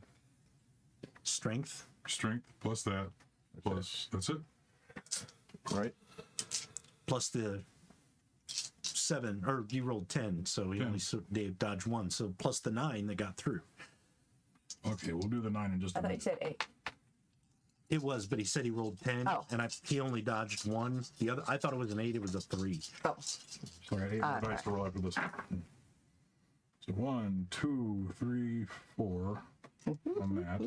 Strength
strength plus that. Plus that's it.
Right.
plus the 7, or you rolled 10, so he
10.
only Dave dodged 1, so plus the 9 that got through.
Okay, we'll do the 9 in just
I
a
thought you
minute.
said 8.
It was, but he said he rolled 10,
Oh.
and he only dodged 1. The other, I thought it was an 8. It was a 3.
Oh,
So I got 8 more dice to roll after this. So 1, 2, 3, 4 on that.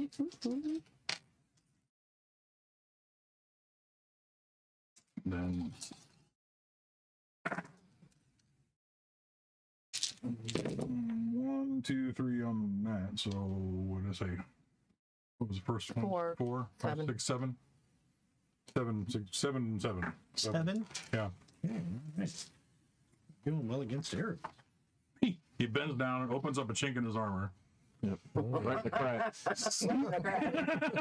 Then 1, 2, 3 on that. So what did I say? What was the first one?
4,
4, 5,
7.
6, 7. 7, 6, 7, 7.
7?
Yeah.
Nice. Doing well against Eric.
He bends down and opens up a chink in his armor.
Yep. Right in the crack.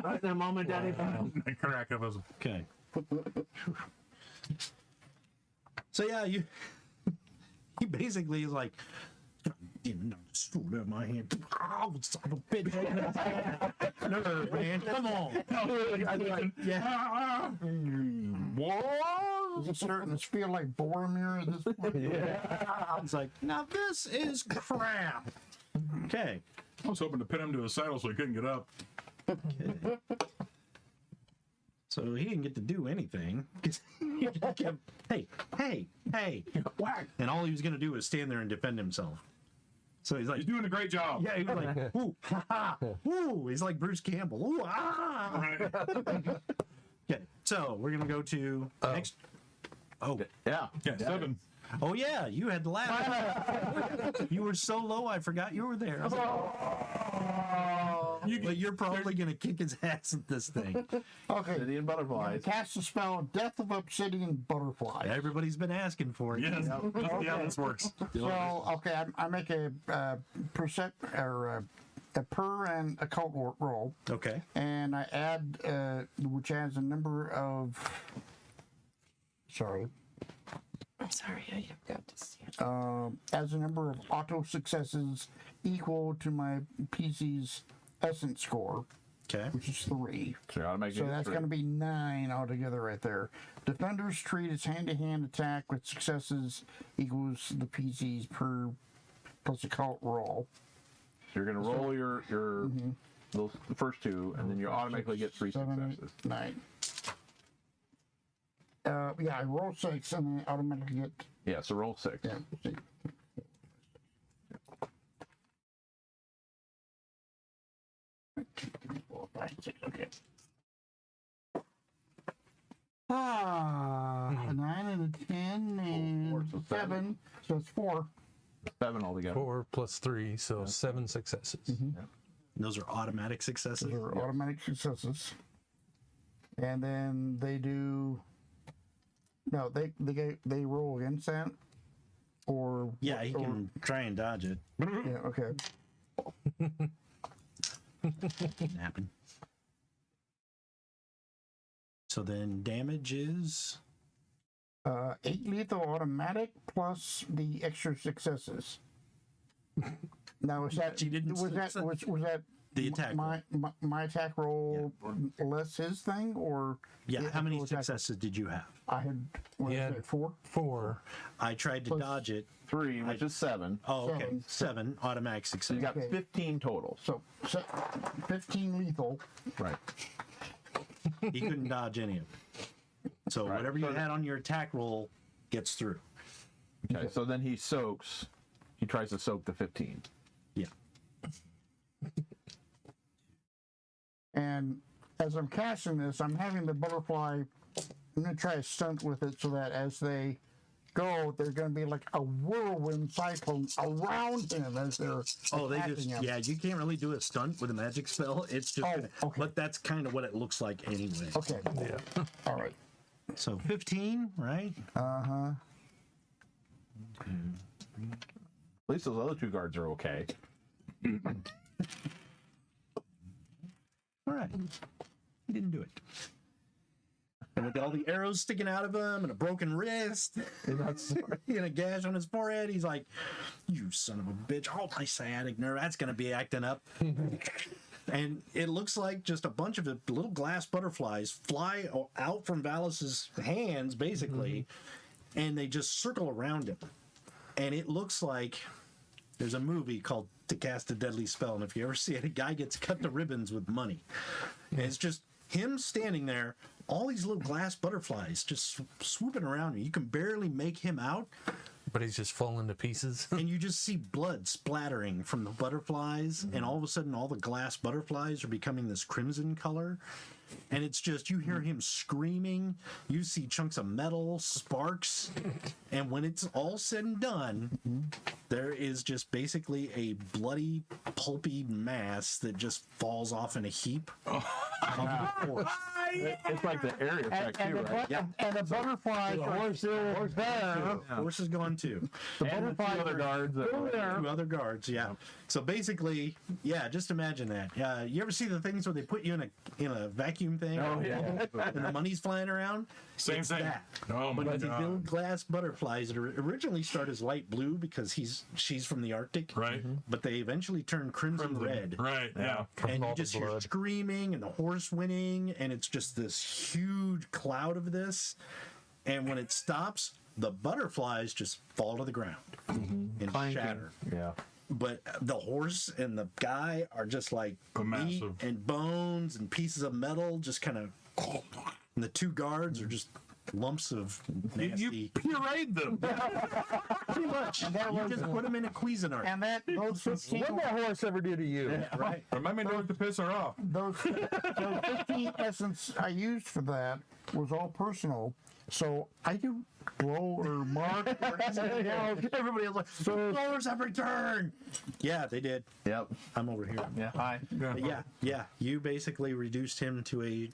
Right in the moment, Daddy.
The crack of his.
Okay. So yeah, he basically is like, didn't know the sword in my hand. Oh, son of a bitch. No, man, come on. Yeah.
Is it starting to feel like Boromir at this point?
Yeah. It's like, now this is crap. Okay.
I was hoping to pin him to his saddle so he couldn't get up.
So he didn't get to do anything. He just kept, hey, whack. And all he was going to do was stand there and defend himself. So he's like,
He's doing a great job.
yeah, he was like, ooh, ha, ha, ooh. He's like Bruce Campbell. Ooh, ah.
Right.
Okay, so we're going to go to next. Oh,
Yeah.
Yeah, 7.
oh yeah, you had to laugh. You were so low, I forgot you were there. I was like, but you're probably going to kick his ass at this thing.
Okay.
Obsidian butterflies.
Cast the spell Death of Obsidian Butterfly.
Everybody's been asking for it.
Yes. Yeah, this works.
So, okay, I make a percent or a per and occult roll,
Okay.
and I add which adds a number of. Sorry.
I'm sorry, I forgot to see it.
As a number of auto successes equal to my PC's essence score,
Okay.
which is 3.
So you automatically
So
get
that's
3.
going to be 9 altogether right there. Defenders treat its hand-to-hand attack with successes equals the PC's per plus occult roll.
So you're going to roll your the first 2, and then you automatically get 3
7,
successes.
8, 9. Yeah, I roll 6 and then I automatically get.
Yeah, so roll 6.
Yeah. 6. Four, 5, 6, okay. A 9 and a 10 and
Four, so
7. So it's 4.
7 altogether.
4 plus 3, so 7 successes.
Those are automatic successes.
Those are automatic successes. And then they do. No, they roll against that, or
Yeah, he can try and dodge it.
Yeah. Okay.
Didn't happen. So then damage is
8 lethal automatic plus the extra successes. Now was that
She didn't
was that
succeed.
was that
The attack
my attack roll less his thing, or
yeah.
the
How many
actual attack-
successes did you have?
I had what
He
is
had
it, 4.
4.
I tried to
Plus-
dodge it.
3, which is 7.
Oh, okay.
7.
7 automatic
So
success.
you got
Okay.
15 total.
So 15 lethal.
Right.
He couldn't dodge any of it. So
Right.
whatever you had on your attack roll gets through.
Okay. So then he soaks. He tries to soak the 15.
Yeah.
And as I'm casting this, I'm having the butterfly. I'm gonna try a stunt with it so that as they go, there's gonna be like a whirlwind cyclone around him as they're
Oh, they
attacking
just
him.
yeah. You can't really do a stunt with a magic spell. It's just,
Oh, okay.
but that's kind of what it looks like anyway.
Okay.
Yeah.
All right.
So 15, right?
Uh-huh.
At least those other 2 guards are okay.
All right. He didn't do it. And with all the arrows sticking out of him and a broken wrist and a gash on his forehead, he's like, "You son of a bitch. Oh, my sciatic nerve. That's going to be acting up." And it looks like just a bunch of little glass butterflies fly out from Valus's hands, basically, and they just circle around him. And it looks like there's a movie called To Cast a Deadly Spell, and if you ever see it, a guy gets cut to ribbons with money. And it's just him standing there, all these little glass butterflies just swooping around you. You can barely make him out,
But he's just falling to pieces.
and you just see blood splattering from the butterflies, and all of a sudden all the glass butterflies are becoming this crimson color. And it's just, you hear him screaming, you see chunks of metal, sparks, and when it's all said and done, there is just basically a bloody, pulpy mass that just falls off in a heap on the floor.
It's like the area effect
And
too,
the,
right?
and the butterflies are still there.
Horse is gone too.
The
And the 2
butterflies
other
are
guards.
still there.
2 other guards, yeah. So basically, yeah, just imagine that. You ever see the things where they put you in a vacuum thing?
Oh, yeah.
And the money's flying around?
Same
It's
thing.
that.
Oh my
But it's these little
god.
glass butterflies that originally start as light blue because she's from the Arctic.
Right.
But they eventually turn crimson red.
Right. Yeah.
And
all
you
the
just hear
blood.
screaming and the horse winning, and it's just this huge cloud of this. And when it stops, the butterflies just fall to the ground and shatter.
Yeah.
But the horse and the guy are just like
A
meat
massive-
and bones and pieces of metal, just kind of. And the 2 guards are just lumps of nasty.
You pureed them.
Pretty much. You just put them in a Cuisinart.
And those 15,
What that horse ever do to you?
Right.
Remind me not to piss her off.
those 15 essence I used for that was all personal. So I do glow or mark or anything else.
Everybody was like, "Flowers have returned." Yeah, they did.
Yep.
I'm over here.
Yeah. Hi.
But yeah. You basically reduced him to a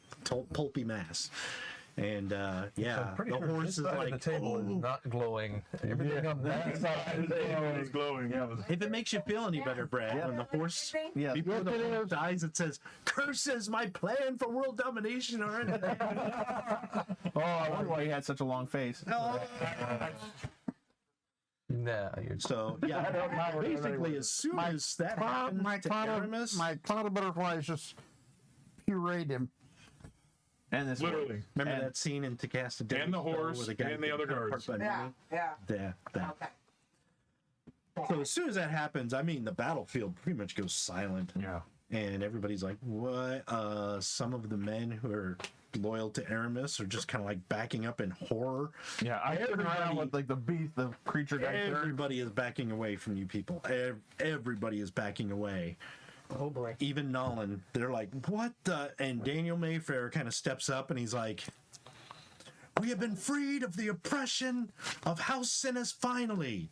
pulpy mass. And yeah,
I'm pretty
the
sure
horse
this
is
side
like,
of the table is not glowing. Everything on that side
It's glowing. Yeah.
if it makes you feel any better, Brad, when the horse,
Yeah.
before the horse dies, it says, "Curses my plan for world domination," or anything.
Oh, I wonder why he had such a long face.
Nah, you're
So yeah, basically, as soon as that happens to Aramis,
my cloud of butterflies just pureed him.
And this
Literally.
remember
and-
that scene in To Cast a Deadly
And the
Spell
horse
where the guy
and the
gets
other
cut apart
guards.
by
Yeah,
money?
yeah.
That.
Okay.
So as soon as that happens, I mean, the battlefield pretty much goes silent.
Yeah.
And everybody's like, "What?" Some of the men who are loyal to Aramis are just kind of like backing up in horror.
Yeah. I turned around with like the beast, the creature guy.
Everybody is backing away from you people. Everybody is backing away.
Oh boy.
Even Nolan, they're like, "What the?" And Daniel Mayfair kind of steps up and he's like, "We have been freed of the oppression of House Sinis finally.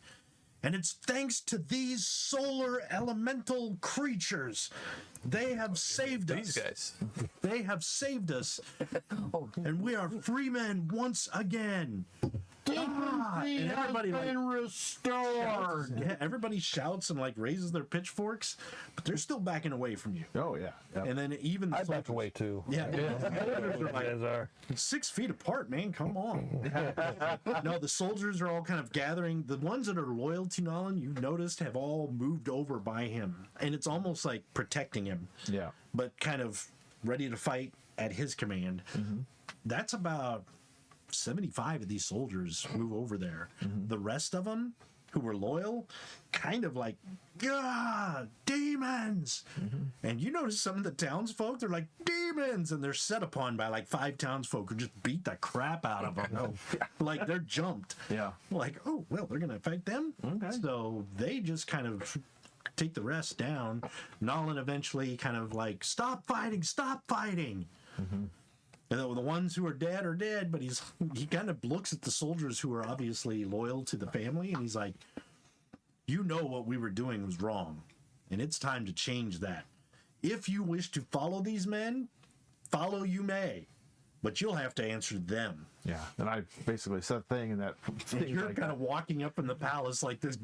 And it's thanks to these solar elemental creatures. They have saved us.
These guys.
They have saved us. And we are free men once again.
Dignity
and everybody,
has been restored.
Yeah, everybody shouts and like raises their pitchforks, but they're still backing away from you.
Oh yeah. Yep.
And then even the
I back
soldiers-
away too.
Yeah,
You guys are.
6 feet apart, man. Come on. No, the soldiers are all kind of gathering. The ones that are loyal to Nolan, you've noticed, have all moved over by him, and it's almost like protecting him.
Yeah.
But kind of ready to fight at his command. That's about 75 of these soldiers move over there. The rest of them who were loyal, kind of like, God, demons. And you notice some of the townsfolk, they're like, demons. And they're set upon by like 5 townsfolk who just beat the crap out of them. Like they're jumped.
Yeah.
Like, oh, well, they're going to fight them?
Okay.
So they just kind of take the rest down. Nolan eventually kind of like, stop fighting, stop fighting. And the ones who are dead, but he kind of looks at the soldiers who are obviously loyal to the family, and he's like, you know what we were doing was wrong, and it's time to change that. If you wish to follow these men, follow you may, but you'll have to answer them.
Yeah. And I basically said thing in that.
And you're kind of walking up in the palace like this.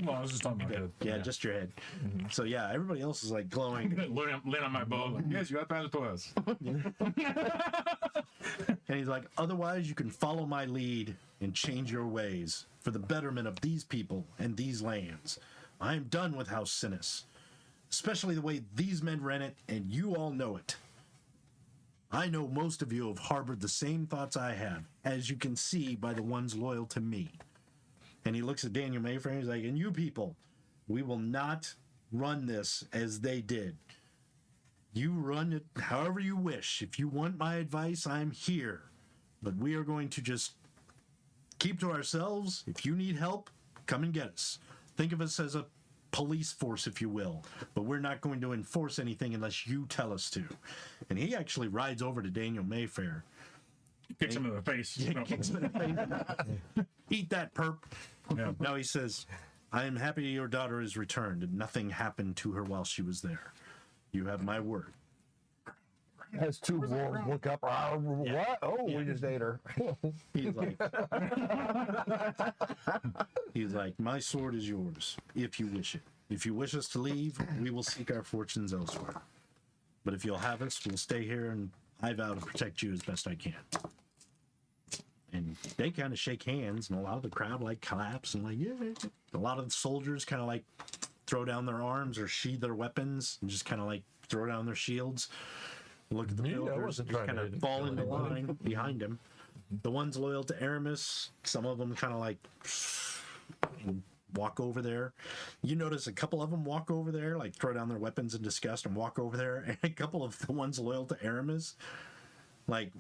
Well, I was just on my head.
Yeah, just your head. So yeah, everybody else is like glowing.
Lean on my bow. Like, yes, you got time to us.
And he's like, otherwise you can follow my lead and change your ways for the betterment of these people and these lands. I am done with House Sinis, especially the way these men ran it, and you all know it. I know most of you have harbored the same thoughts I have, as you can see by the ones loyal to me. And he looks at Daniel Mayfair and he's like, and you people, we will not run this as they did. You run it however you wish. If you want my advice, I'm here. But we are going to just keep to ourselves. If you need help, come and get us. Think of us as a police force, if you will. But we're not going to enforce anything unless you tell us to. And he actually rides over to Daniel Mayfair.
Kicks him in the face.
Yeah, kicks him in the face. Eat that, perp.
Yeah.
Now he says, I am happy your daughter is returned and nothing happened to her while she was there. You have my word.
Has 2 wolves look up. What? Oh, we just ate her.
He's like, my sword is yours, if you wish it. If you wish us to leave, we will seek our fortunes elsewhere. But if you'll have us, we'll stay here, and I vow to protect you as best I can. And they kind of shake hands, and a lot of the crowd like claps and like, yeah. A lot of the soldiers kind of like throw down their arms or sheathe their weapons and just kind of like throw down their shields. Look at the
Yeah, I
villagers,
wasn't
just
trying
kind
to
of fall
kill
into
anybody.
line behind him. The ones loyal to Aramis, some of them kind of like and walk over there. You notice a couple of them walk over there, like throw down their weapons in disgust and walk over there. And a couple of the ones loyal to Aramis, like,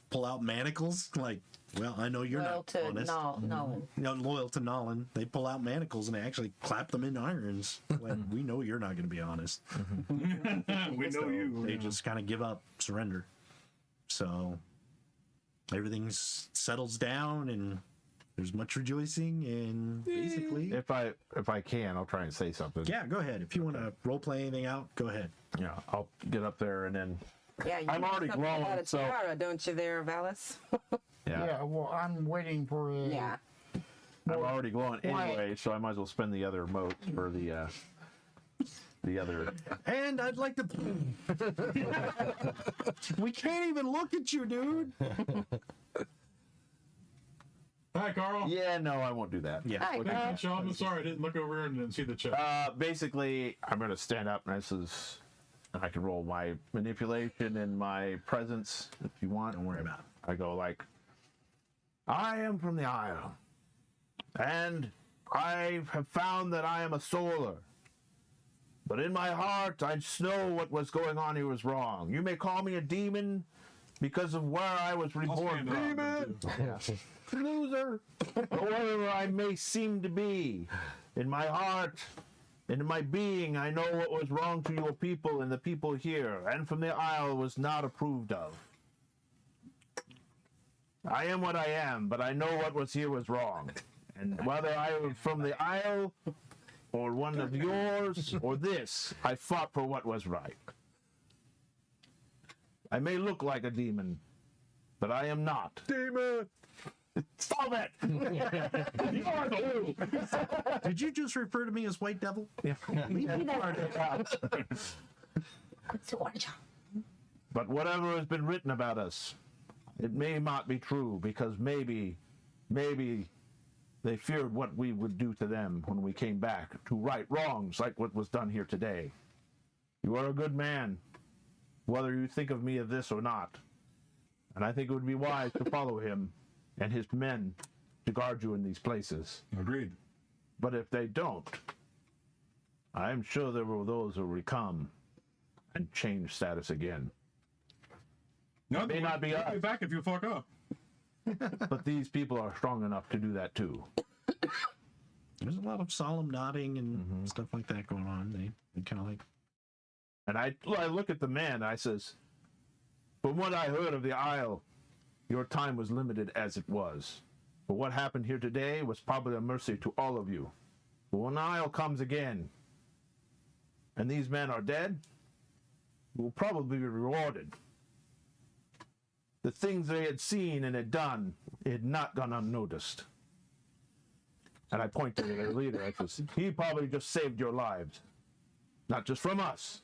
pull out manacles. Like, well, I know you're
Loyal
not
to
honest.
Nolan.
You know, loyal to Nolan. They pull out manacles and they actually clap them in irons. When we know you're not going to be honest.
We know you.
They just kind of give up, surrender. So everything settles down and there's much rejoicing and basically
If I can, I'll try and say something.
yeah, go ahead. If you want to role play anything out, go ahead.
Yeah. I'll get up there and then.
Yeah, you
I'm
need
already
something
glowing,
about a
so-
tiara, don't you there, Valis?
Yeah, well, I'm waiting for a.
Yeah.
I'm already glowing
Why-
anyway, so I might as well spend the other motes for the other.
And I'd like to. We can't even look at you, dude.
Hi, Carl.
Yeah, no, I won't do that.
Yeah.
Hi,
Looking at
Carl.
the shop. I'm sorry, I didn't look over and didn't see the chest.
Basically, I'm going to stand up, and this is. I can roll my manipulation and my presence if you want.
Don't worry about it.
I go like, I am from the Isle, and I have found that I am a solar. But in my heart, I just know what was going on here was wrong. You may call me a demon because of where I was reborn.
stand up,
Demon! Loser! But whatever I may seem to be, in my heart, and in my being, I know what was wrong to your people and the people here, and from the Isle was not approved of. I am what I am, but I know what was here was wrong. And whether I was from the Isle, or one of yours, or this, I fought for what was right. I may look like a demon, but I am not.
Demon!
Stop it! You are the wolf!
Did you just refer to me as White Devil? Yeah.
But whatever has been written about us, it may not be true, because maybe they feared what we would do to them when we came back to right wrongs like what was done here today. You are a good man, whether you think of me as this or not. And I think it would be wise to follow him and his men to guard you in these places.
Agreed.
But if they don't, I am sure there will those who will come and change status again.
No,
May not be
they'll
us.
back if you fuck up.
But these people are strong enough to do that too.
There's a lot of solemn nodding and stuff like that going on. They kind of like.
And I look at the man and I says, from what I heard of the Isle, your time was limited as it was. But what happened here today was probably a mercy to all of you. But when the Isle comes again, and these men are dead, you will probably be rewarded. The things they had seen and had done, it had not gone unnoticed. And I point to their leader. I says, he probably just saved your lives. Not just from us,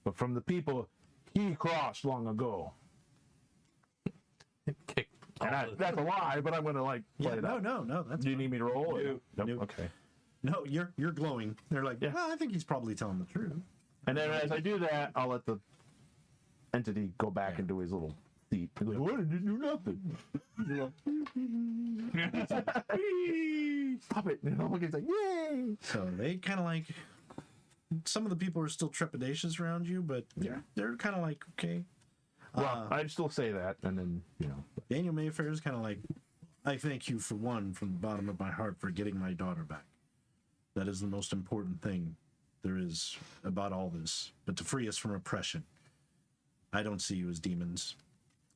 but from the people he crossed long ago. And that's a lie, but I'm going to play it out.
No. That's
Do you need me to roll? Or? Nope.
Nope.
Okay.
no. You're glowing. They're like,
Yeah.
well, I think he's probably telling the truth.
And then as I do that, I'll let the entity go back into his little seat. He's like, what? I didn't do nothing. Stop it. He's like, yay.
So they kind of like. Some of the people are still trepidatious around you, but they're kind of like, okay.
Well, I'd still say that, and then,
Daniel Mayfair is kind of like, I thank you for one from the bottom of my heart for getting my daughter back. That is the most important thing there is about all this. But to free us from oppression, I don't see you as demons.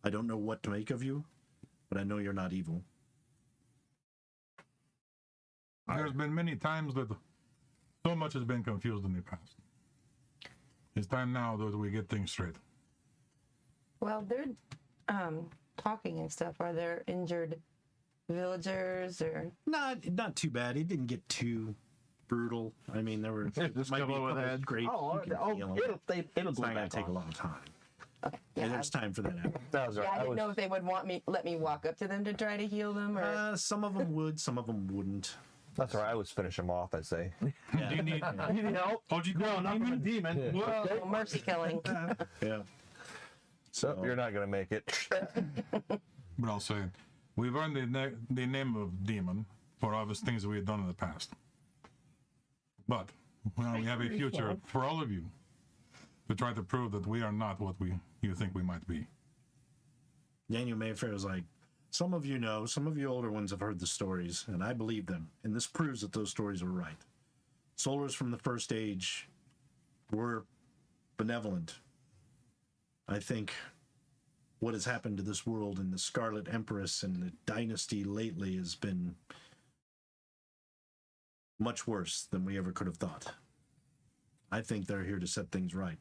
I don't know what to make of you, but I know you're not evil.
There's been many times that so much has been confused in the past. It's time now that we get things straight.
Well, they're talking and stuff. Are there injured villagers or?
Not too bad. It didn't get too brutal. I mean, there were
just
might be a
couple of
couple
heads.
great.
Oh,
you can heal 'em.
it'll
It's
go
not gonna
back
take a
on.
long time.
Okay.
And
Yeah,
there's time for that. Happen.
That was right.
I didn't know if they would let me walk up to them to try to heal them or.
Some of them would, some of them wouldn't.
That's all right. I was finish them off, I'd say.
Do you need
help?
Oh, do you call
Not from a demon.
Oh, mercy killing.
Yeah.
So you're not gonna make it.
But I'll say, we've earned the name of demon for obvious things that we have done in the past. But now we have a future for all of you to try to prove that we are not what you think we might be.
Daniel Mayfair is like, some of you know, some of you older ones have heard the stories, and I believe them. And this proves that those stories are right. Solars from the first age were benevolent. I think what has happened to this world and the Scarlet Empress and the dynasty lately has been much worse than we ever could have thought. I think they're here to set things right.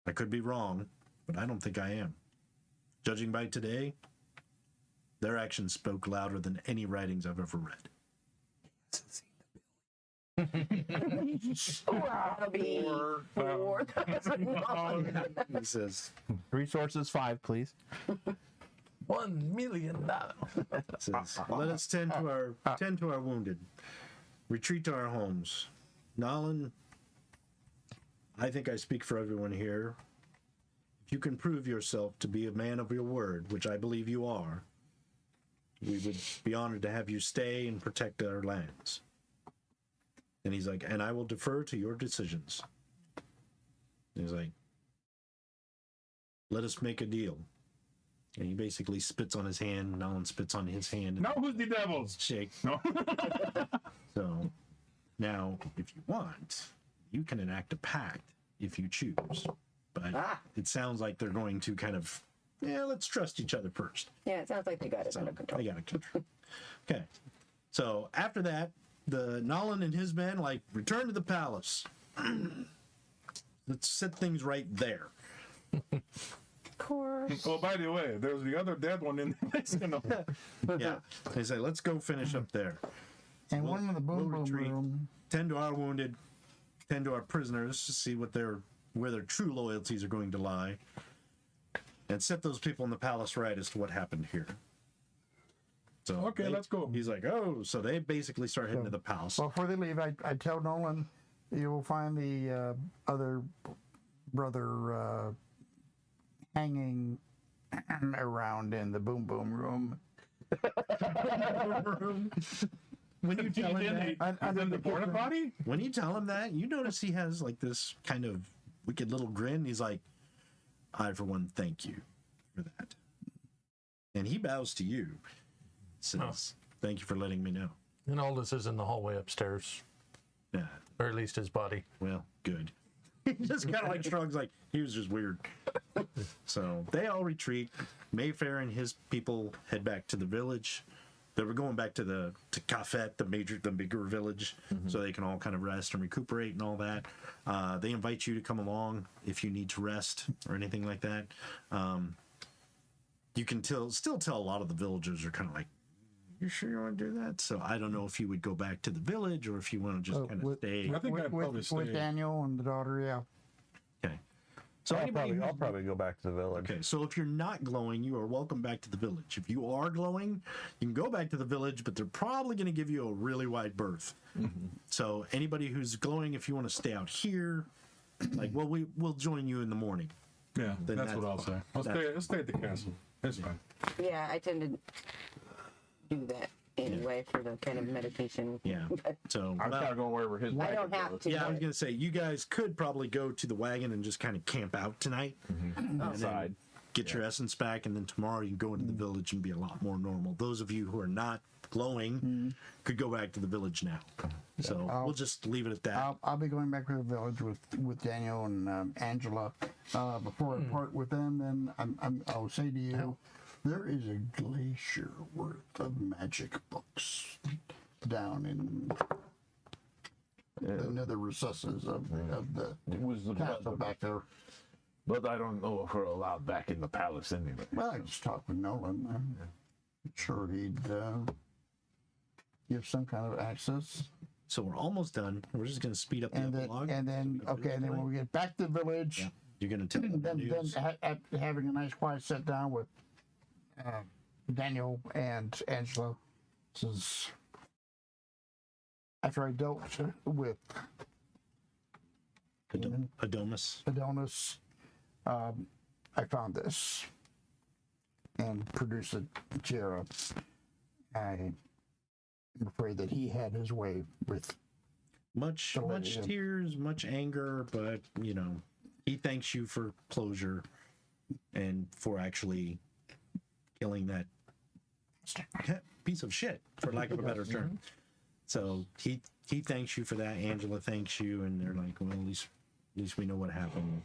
I could be wrong, but I don't think I am. Judging by today, their actions spoke louder than any writings I've ever read.
That'll be $4,000.
He says,
Resources 5, please.
$1 million.
let us tend to our wounded. Retreat to our homes. Nolan, I think I speak for everyone here. If you can prove yourself to be a man of your word, which I believe you are, we would be honored to have you stay and protect our lands. And he's like, and I will defer to your decisions. And he's like, let us make a deal. And he basically spits on his hand. Nolan spits on his hand. And
Now who's the devil?
shake.
No.
So now, if you want, you can enact a pact if you choose. But it sounds like they're going to kind of, let's trust each other first.
Yeah, it sounds like they got it under control.
I got it. Okay. So after that, the Nolan and his men like return to the palace. Let's set things right there.
Of course.
Oh, by the way, there's the other dead one in the
Yeah, they say let's go finish up there.
And one in the boom boom
retreat.
room.
Tend to our wounded, tend to our prisoners to see where their true loyalties are going to lie, and set those people in the palace right as to what happened here. So
Okay, let's go.
He's like, oh, so they basically start heading to the palace.
Well, before they leave, I tell Nolan, you will find the other brother hanging around in the boom boom room.
When you tell him that,
Under the
porta
kitchen.
potty?
when you tell him that, you notice he has like this kind of wicked little grin. He's like, I for one thank you for that. And he bows to you. Says, thank you for letting me know.
And Aldous is in the hallway upstairs,
Yeah.
or at least his body.
Well, good. He just kind of like shrugs, like he was just weird. So they all retreat. Mayfair and his people head back to the village. They were going back to Cafet, the bigger village, so they can all kind of rest and recuperate and all that. They invite you to come along if you need to rest or anything like that. You can still tell a lot of the villagers are kind of like, you sure you want to do that? So I don't know if you would go back to the village or if you want to just kind of stay.
I think I'd probably
With
stay.
Daniel and the daughter, yeah.
Okay. So
I'll probably go back to the village.
Okay, so if you're not glowing, you are welcome back to the village. If you are glowing, you can go back to the village, but they're probably going to give you a really wide berth. So anybody who's glowing, if you want to stay out here, like, well, we'll join you in the morning.
Yeah,
Then
that's what I'll
that's
say.
fine.
I'll stay at the castle. That's fine.
Yeah, I tend to do that anyway for the kind of meditation.
Yeah. So
I'm kind of going wherever his
I
wagon
don't have
goes.
to.
yeah, I was going to say you guys could probably go to the wagon and just kind of camp out tonight, and
Outside.
then get your essence back, and then tomorrow you can go into the village and be a lot more normal. Those of you who are not glowing could go back to the village now. So we'll just leave it at that.
I'll be going back to the village with Daniel and Angela. Before I part with them, then I'll say to you, there is a glacier worth of magic books down in the nether recesses of the
It was the
castle back there.
but I don't know if we're allowed back in the palace anyway.
Well, I just talked with Nolan. I'm sure he'd give some kind of access.
So we're almost done. We're just going to speed up the
And then,
epilogue.
and then, okay, and then when we get back to the village,
You're going to tell them the
then
news.
having a nice quiet sit down with Daniel and Angela, says, after I dealt with
Adonis.
Adonis, I found this and produced it to Jera. I'm afraid that he had his way with
Much
Don't let him.
tears, much anger, but he thanks you for closure and for actually killing that piece of shit, for lack of a better term. So he thanks you for that. Angela thanks you, and they're like, well, at least we know what happened.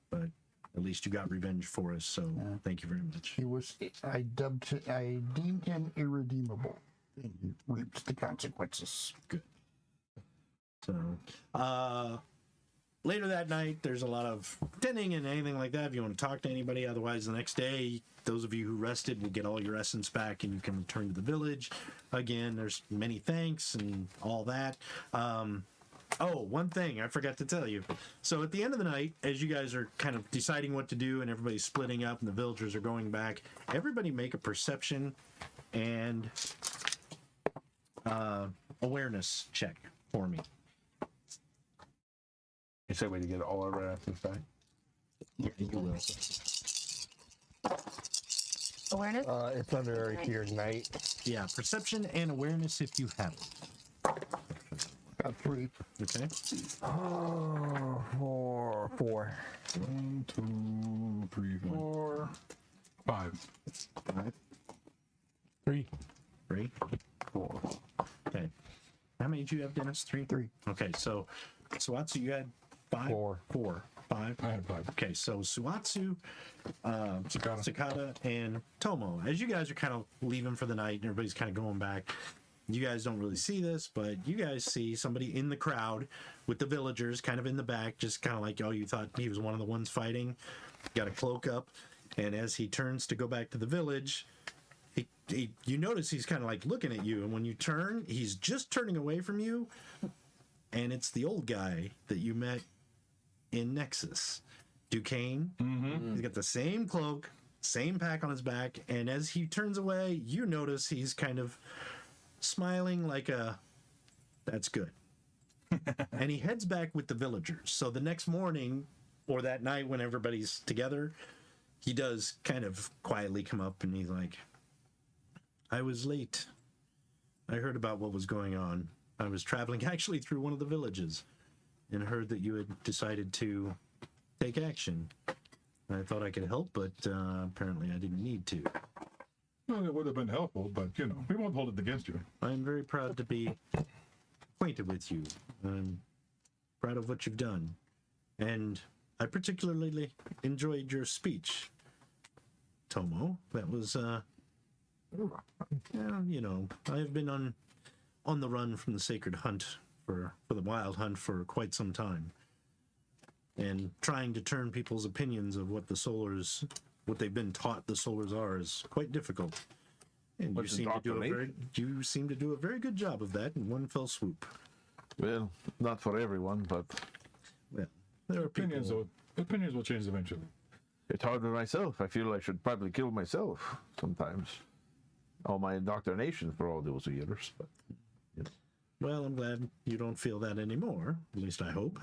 But at least you got revenge for us. So thank you very much.
he was. I deemed him irredeemable, and he reaped the consequences.
So, later that night, there's a lot of tending and anything like that if you want to talk to anybody. Otherwise, the next day, those of you who rested will get all your essence back and you can return to the village. Again, there's many thanks and all that. Oh, one thing I forgot to tell you. So at the end of the night, as you guys are kind of deciding what to do and everybody's splitting up and the villagers are going back, everybody make a perception and awareness check for me.
You said we to get all our answers back?
Yeah, you will.
Awareness?
It's under here night.
Yeah, perception and awareness if you have it.
Got 3.
Okay.
Oh, four.
1, 2, 3, 4, 5.
3.
3. 4. Okay. How many did you have, Dennis? 3?
3.
Okay, so Suatsu, you had 5?
4.
4. 5?
I had 5.
Okay, so Suatsu,
Cicada.
Cicada, and Tomo. As you guys are kind of leaving for the night and everybody's kind of going back, you guys don't really see this, but you guys see somebody in the crowd with the villagers kind of in the back, just kind of like, oh, you thought he was one of the ones fighting. Got a cloak up, and as he turns to go back to the village, you notice he's kind of like looking at you, and when you turn, he's just turning away from you, and it's the old guy that you met in Nexus, Duquesne. He's got the same cloak, same pack on his back, and as he turns away, you notice he's kind of smiling like a, that's good. And he heads back with the villagers. So the next morning, or that night when everybody's together, he does kind of quietly come up and he's like, I was late. I heard about what was going on. I was traveling actually through one of the villages and heard that you had decided to take action. I thought I could help, but apparently I didn't need to.
Well, it would have been helpful, but, you know, we won't hold it against you.
I'm very proud to be acquainted with you. I'm proud of what you've done. And I particularly enjoyed your speech, Tomo. That was, you know, I have been on the run from the sacred hunt for the wild hunt for quite some time. And trying to turn people's opinions of what the Solars, what they've been taught the Solars are, is quite difficult. And you seem to do a very good job of that in one fell swoop.
Well, not for everyone, but
Well, there are
Opinions will change eventually.
it's hard for myself. I feel I should probably kill myself sometimes. All my indoctrination for all those years, but
Well, I'm glad you don't feel that anymore. At least I hope.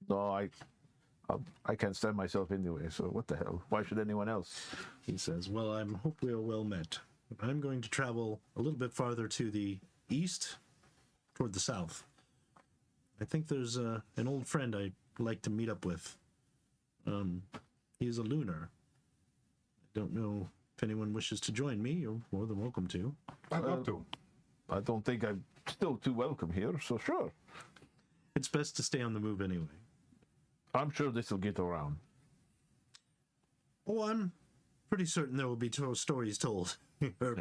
no, I can't stand myself anyway. So what the hell? Why should anyone else?
He says, well, I hope we are well met. I'm going to travel a little bit farther to the east, toward the south. I think there's an old friend I'd like to meet up with. He's a lunar. I don't know if anyone wishes to join me. You're more than welcome to.
I'd love to.
I don't think I'm still too welcome here. So sure,
It's best to stay on the move anyway.
I'm sure this will get around.
Oh, I'm pretty certain there will be stories told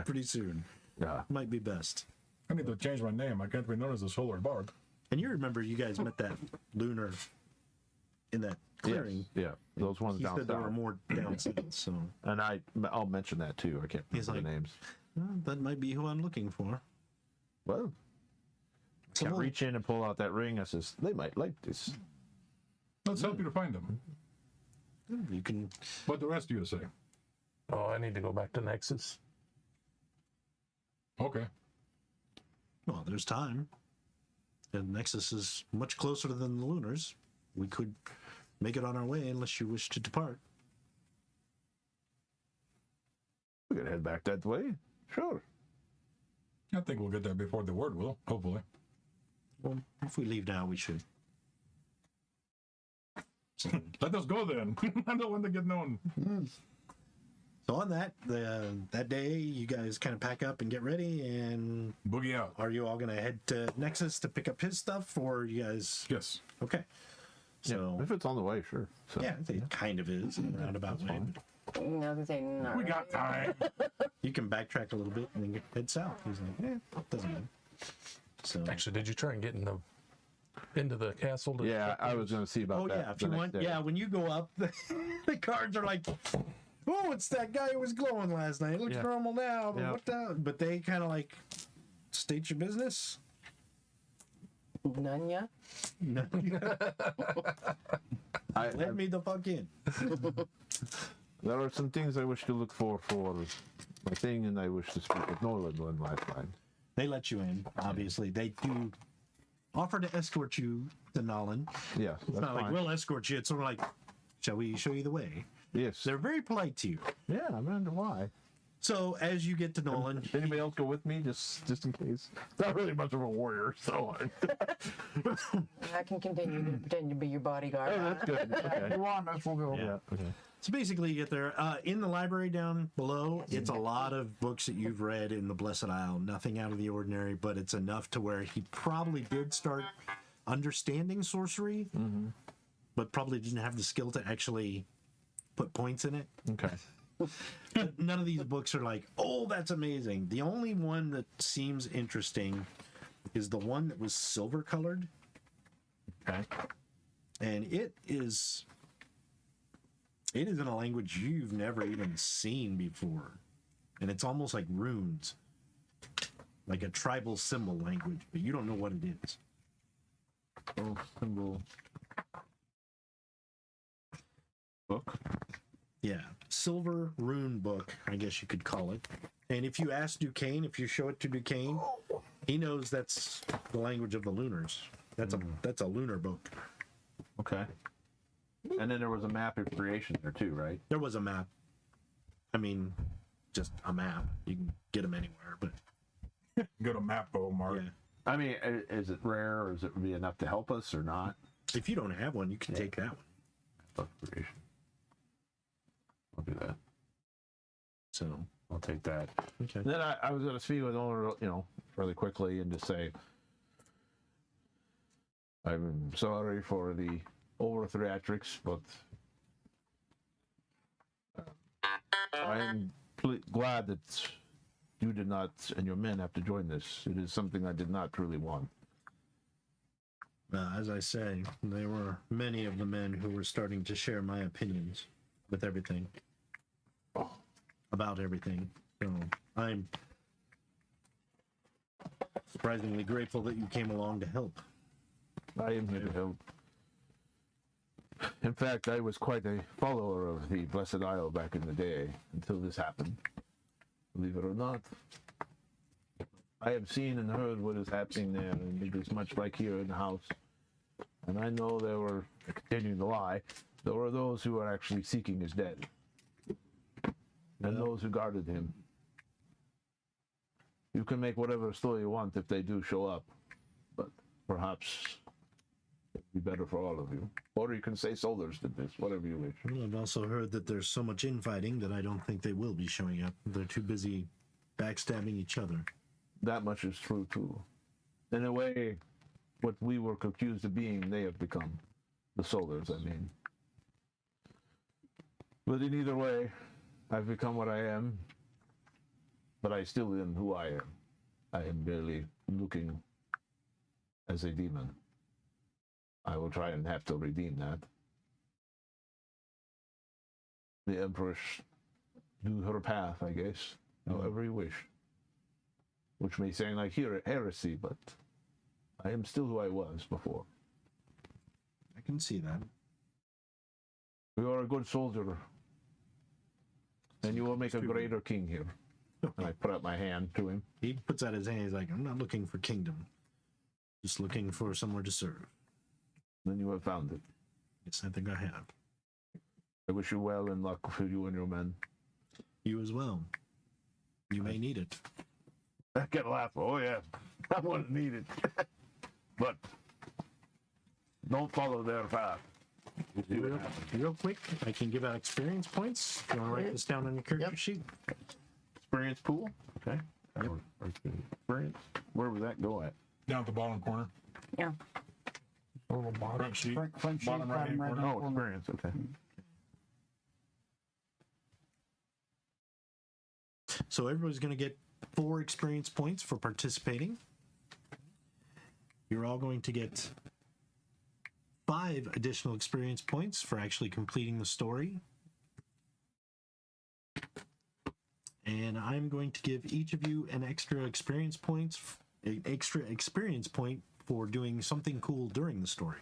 pretty soon.
Yeah.
Might be best.
I need to change my name. I can't be known as a Solar Bard.
And you remember you guys met that lunar in that clearing.
Yeah, those ones
He
down
said there were
south.
more down south, so
And I'll mention that too. I can't
He's
remember the
like-
names.
well, that might be who I'm looking for.
Well,
So
can
we'll-
reach in and pull out that ring. I says they might like this.
Let's help you to find them.
You can.
What the rest of you say?
Oh, I need to go back to Nexus.
Okay.
Well, there's time. And Nexus is much closer than the Lunars. We could make it on our way unless you wish to depart.
We can head back that way. Sure.
I think we'll get there before the word will, hopefully.
Well, if we leave now, we should. So,
Let us go then. I'm the one to get known.
so on that day, you guys kind of pack up and get ready. And
Boogie out.
are you all going to head to Nexus to pick up his stuff, or you guys?
Yes.
Okay. So
If it's on the way, sure. So,
yeah, it kind of is in a roundabout way.
No, I was gonna say not
We
really.
got time.
You can backtrack a little bit and then head south. He's like, doesn't matter. So
Actually, did you try and get into the castle? To
Yeah, I was going to see about
oh
that.
yeah, if
the
you
next
want,
day.
yeah, when you go up, the cards are like, oh, it's that guy who was glowing last night. It looks
Yeah.
normal now, but
Yeah.
what the? But they kind of like state your business.
None yet.
Let me the fuck in.
There are some things I wish to look for my thing, and I wish to speak with Nolan one last time.
They let you in. Obviously, they do offer to escort you to Nolan.
Yeah,
It's
that's
not like
fine.
we'll escort you. It's sort of like, shall we show you the way?
Yes.
They're very polite to you.
Yeah, I wonder why.
So as you get to Nolan,
Anybody else go with me, just in case? Not really much of a warrior, so.
I can continue to pretend to be your bodyguard.
Oh, that's good.
If
Okay.
you want us, we'll go.
Yeah. Okay.
so basically you get there. In the library down below, it's a lot of books that you've read in the Blessed Isle. Nothing out of the ordinary, but it's enough to where he probably did start understanding sorcery, but probably didn't have the skill to actually put points in it.
Okay.
None of these books are like, oh, that's amazing. The only one that seems interesting is the one that was silver colored.
Okay.
And it is in a language you've never even seen before. And it's almost like runes. Like a tribal symbol language, but you don't know what it is.
Oh, symbol book.
Yeah, silver rune book, I guess you could call it. And if you ask Duquesne, if you show it to Duquesne, he knows that's the language of the lunars. That's a lunar book.
Okay. And then there was a map of creation there too, right?
There was a map. I mean, just a map. You can get them anywhere, but
Go to Mapbo, Mark.
yeah.
I mean, is it rare, or is it be enough to help us, or not?
If you don't have one, you can take that one.
Map of creation. I'll do that.
So
I'll take that.
okay.
Then I was going to speak with owner, really quickly, and just say, I'm sorry for the over theatrics, but I'm glad that you did not and your men have to join this. It is something I did not truly want.
As I say, there were many of the men who were starting to share my opinions with everything. About everything. So I'm surprisingly grateful that you came along to help.
I am here to help. In fact, I was quite a follower of the Blessed Isle back in the day, until this happened. Believe it or not. I have seen and heard what is happening there, and it is much like here in the house. And I know there were, continuing to lie, there were those who were actually seeking his dead. And those who guarded him. You can make whatever story you want if they do show up, but perhaps it'd be better for all of you. Or you can say soldiers did this, whatever you wish.
Well, I've also heard that there's so much infighting that I don't think they will be showing up. They're too busy backstabbing each other.
That much is true too. In a way, what we were accused of being, they have become. The soldiers, I mean. But in either way, I've become what I am, but I still am who I am. I am barely looking as a demon. I will try and have to redeem that. The Empress do her path, I guess, however you wish. Which may sound like heresy, but I am still who I was before.
I can see that.
You are a good soldier. And you will make a greater king here. And I put out my hand to him.
He puts out his hand. He's like, I'm not looking for kingdom. Just looking for somewhere to serve.
Then you have found it.
Yes, I think I have.
I wish you well and luck for you and your men.
You as well. You may need it.
I get a laugh. Oh, yeah. I wouldn't need it. But don't follow their path.
Real quick, I can give out experience points. If you want to write this down on your character sheet.
Experience pool. Okay. Experience. Where would that go at?
Down at the bottom corner.
Yeah.
Front sheet.
Front sheet,
Bottom right-hand
bottom
corner.
Oh, experience. Okay.
So everybody's going to get 4 experience points for participating. You're all going to get 5 additional experience points for actually completing the story. And I'm going to give each of you an extra experience point for doing something cool during the story.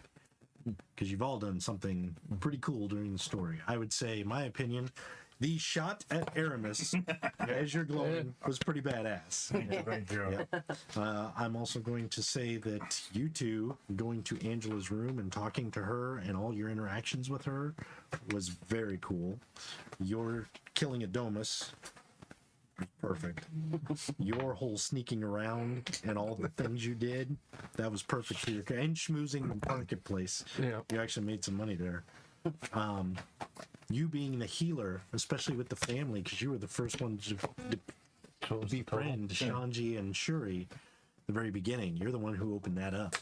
Because you've all done something pretty cool during the story. I would say, in my opinion, the shot at Aramis as you're glowing was pretty badass.
Thank you.
I'm also going to say that you two going to Angela's room and talking to her and all your interactions with her was very cool. Your killing a Domus, perfect. Your whole sneaking around and all the things you did, that was perfect for your and schmoozing the marketplace.
Yeah.
You actually made some money there. You being the healer, especially with the family, because you were the first one to befriend Shanji and Shuri at the very beginning. You're the one who opened that up.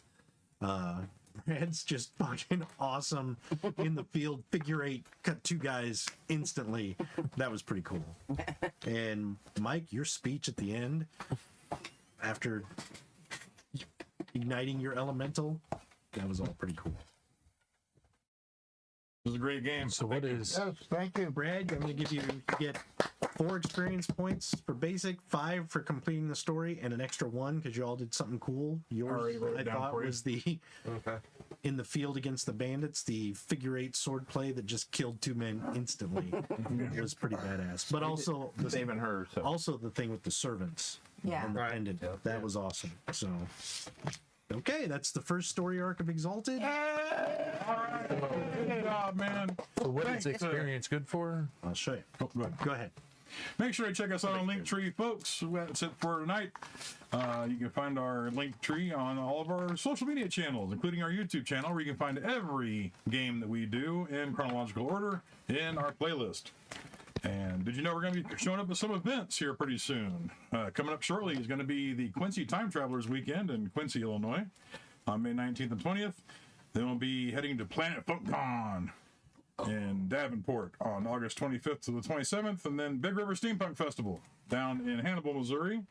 Brad's just fucking awesome in the field. Figure 8, cut 2 guys instantly. That was pretty cool. And Mike, your speech at the end, after igniting your elemental, that was all pretty cool.
It was a great game.
So what is
Yes, thank you.
Brad, I'm going to give you get 4 experience points for basic, 5 for completing the story, and an extra 1 because you all did something cool. Yours,
Already wrote it
I
down
thought,
for you.
was the in the field against the bandits, the figure 8 sword play that just killed 2 men instantly. It was pretty badass. But also
Saving her. So.
also the thing with the servants
Yeah.
and the pendant. That was awesome. So okay, that's the first story arc of Exalted.
Good job, man.
so what is experience good for?
I'll show you.
Oh, go ahead.
Go ahead.
Make sure you check us out on Linktree, folks. That's it for tonight. You can find our Linktree on all of our social media channels, including our YouTube channel, where you can find every game that we do in chronological order in our playlist. And did you know we're going to be showing up with some events here pretty soon? Coming up shortly is going to be the Quincy Time Travelers Weekend in Quincy, Illinois, on May 19th and 20th. Then we'll be heading to Planet FunkCon in Davenport on August 25th to the 27th, and then Big River Steampunk Festival down in Hannibal, Missouri,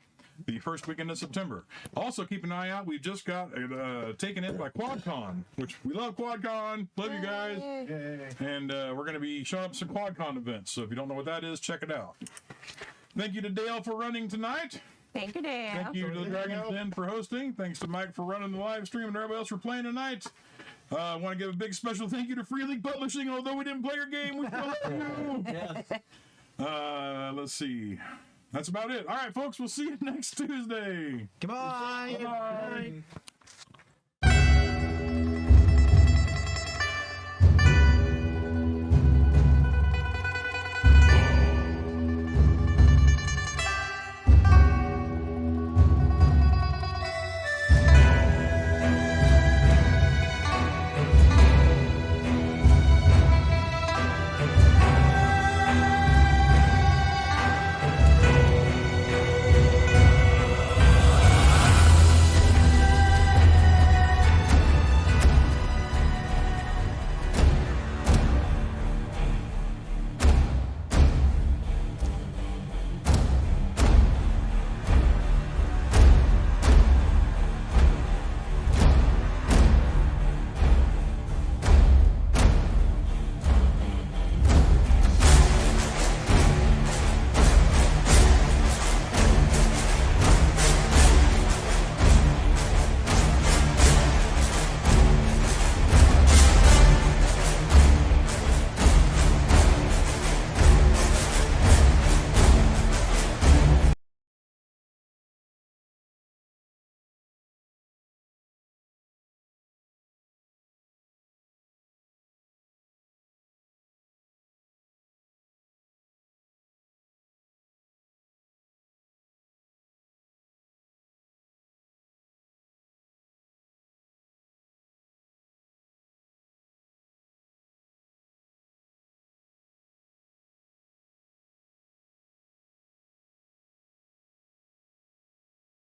the first weekend of September. Also, keep an eye out. We've just got taken in by QuadCon, which we love QuadCon. Love you guys. And we're going to be showing up some QuadCon events. So if you don't know what that is, check it out. Thank you to Dale for running tonight.
Thank you, Dan.
Thank you to the Dragon's Den for hosting. Thanks to Mike for running the live stream and everybody else for playing tonight. I want to give a big special thank you to Free League Publishing. Although we didn't play your game, we still love you. Let's see. That's about it. All right, folks. We'll see you next Tuesday.
Goodbye.
Bye.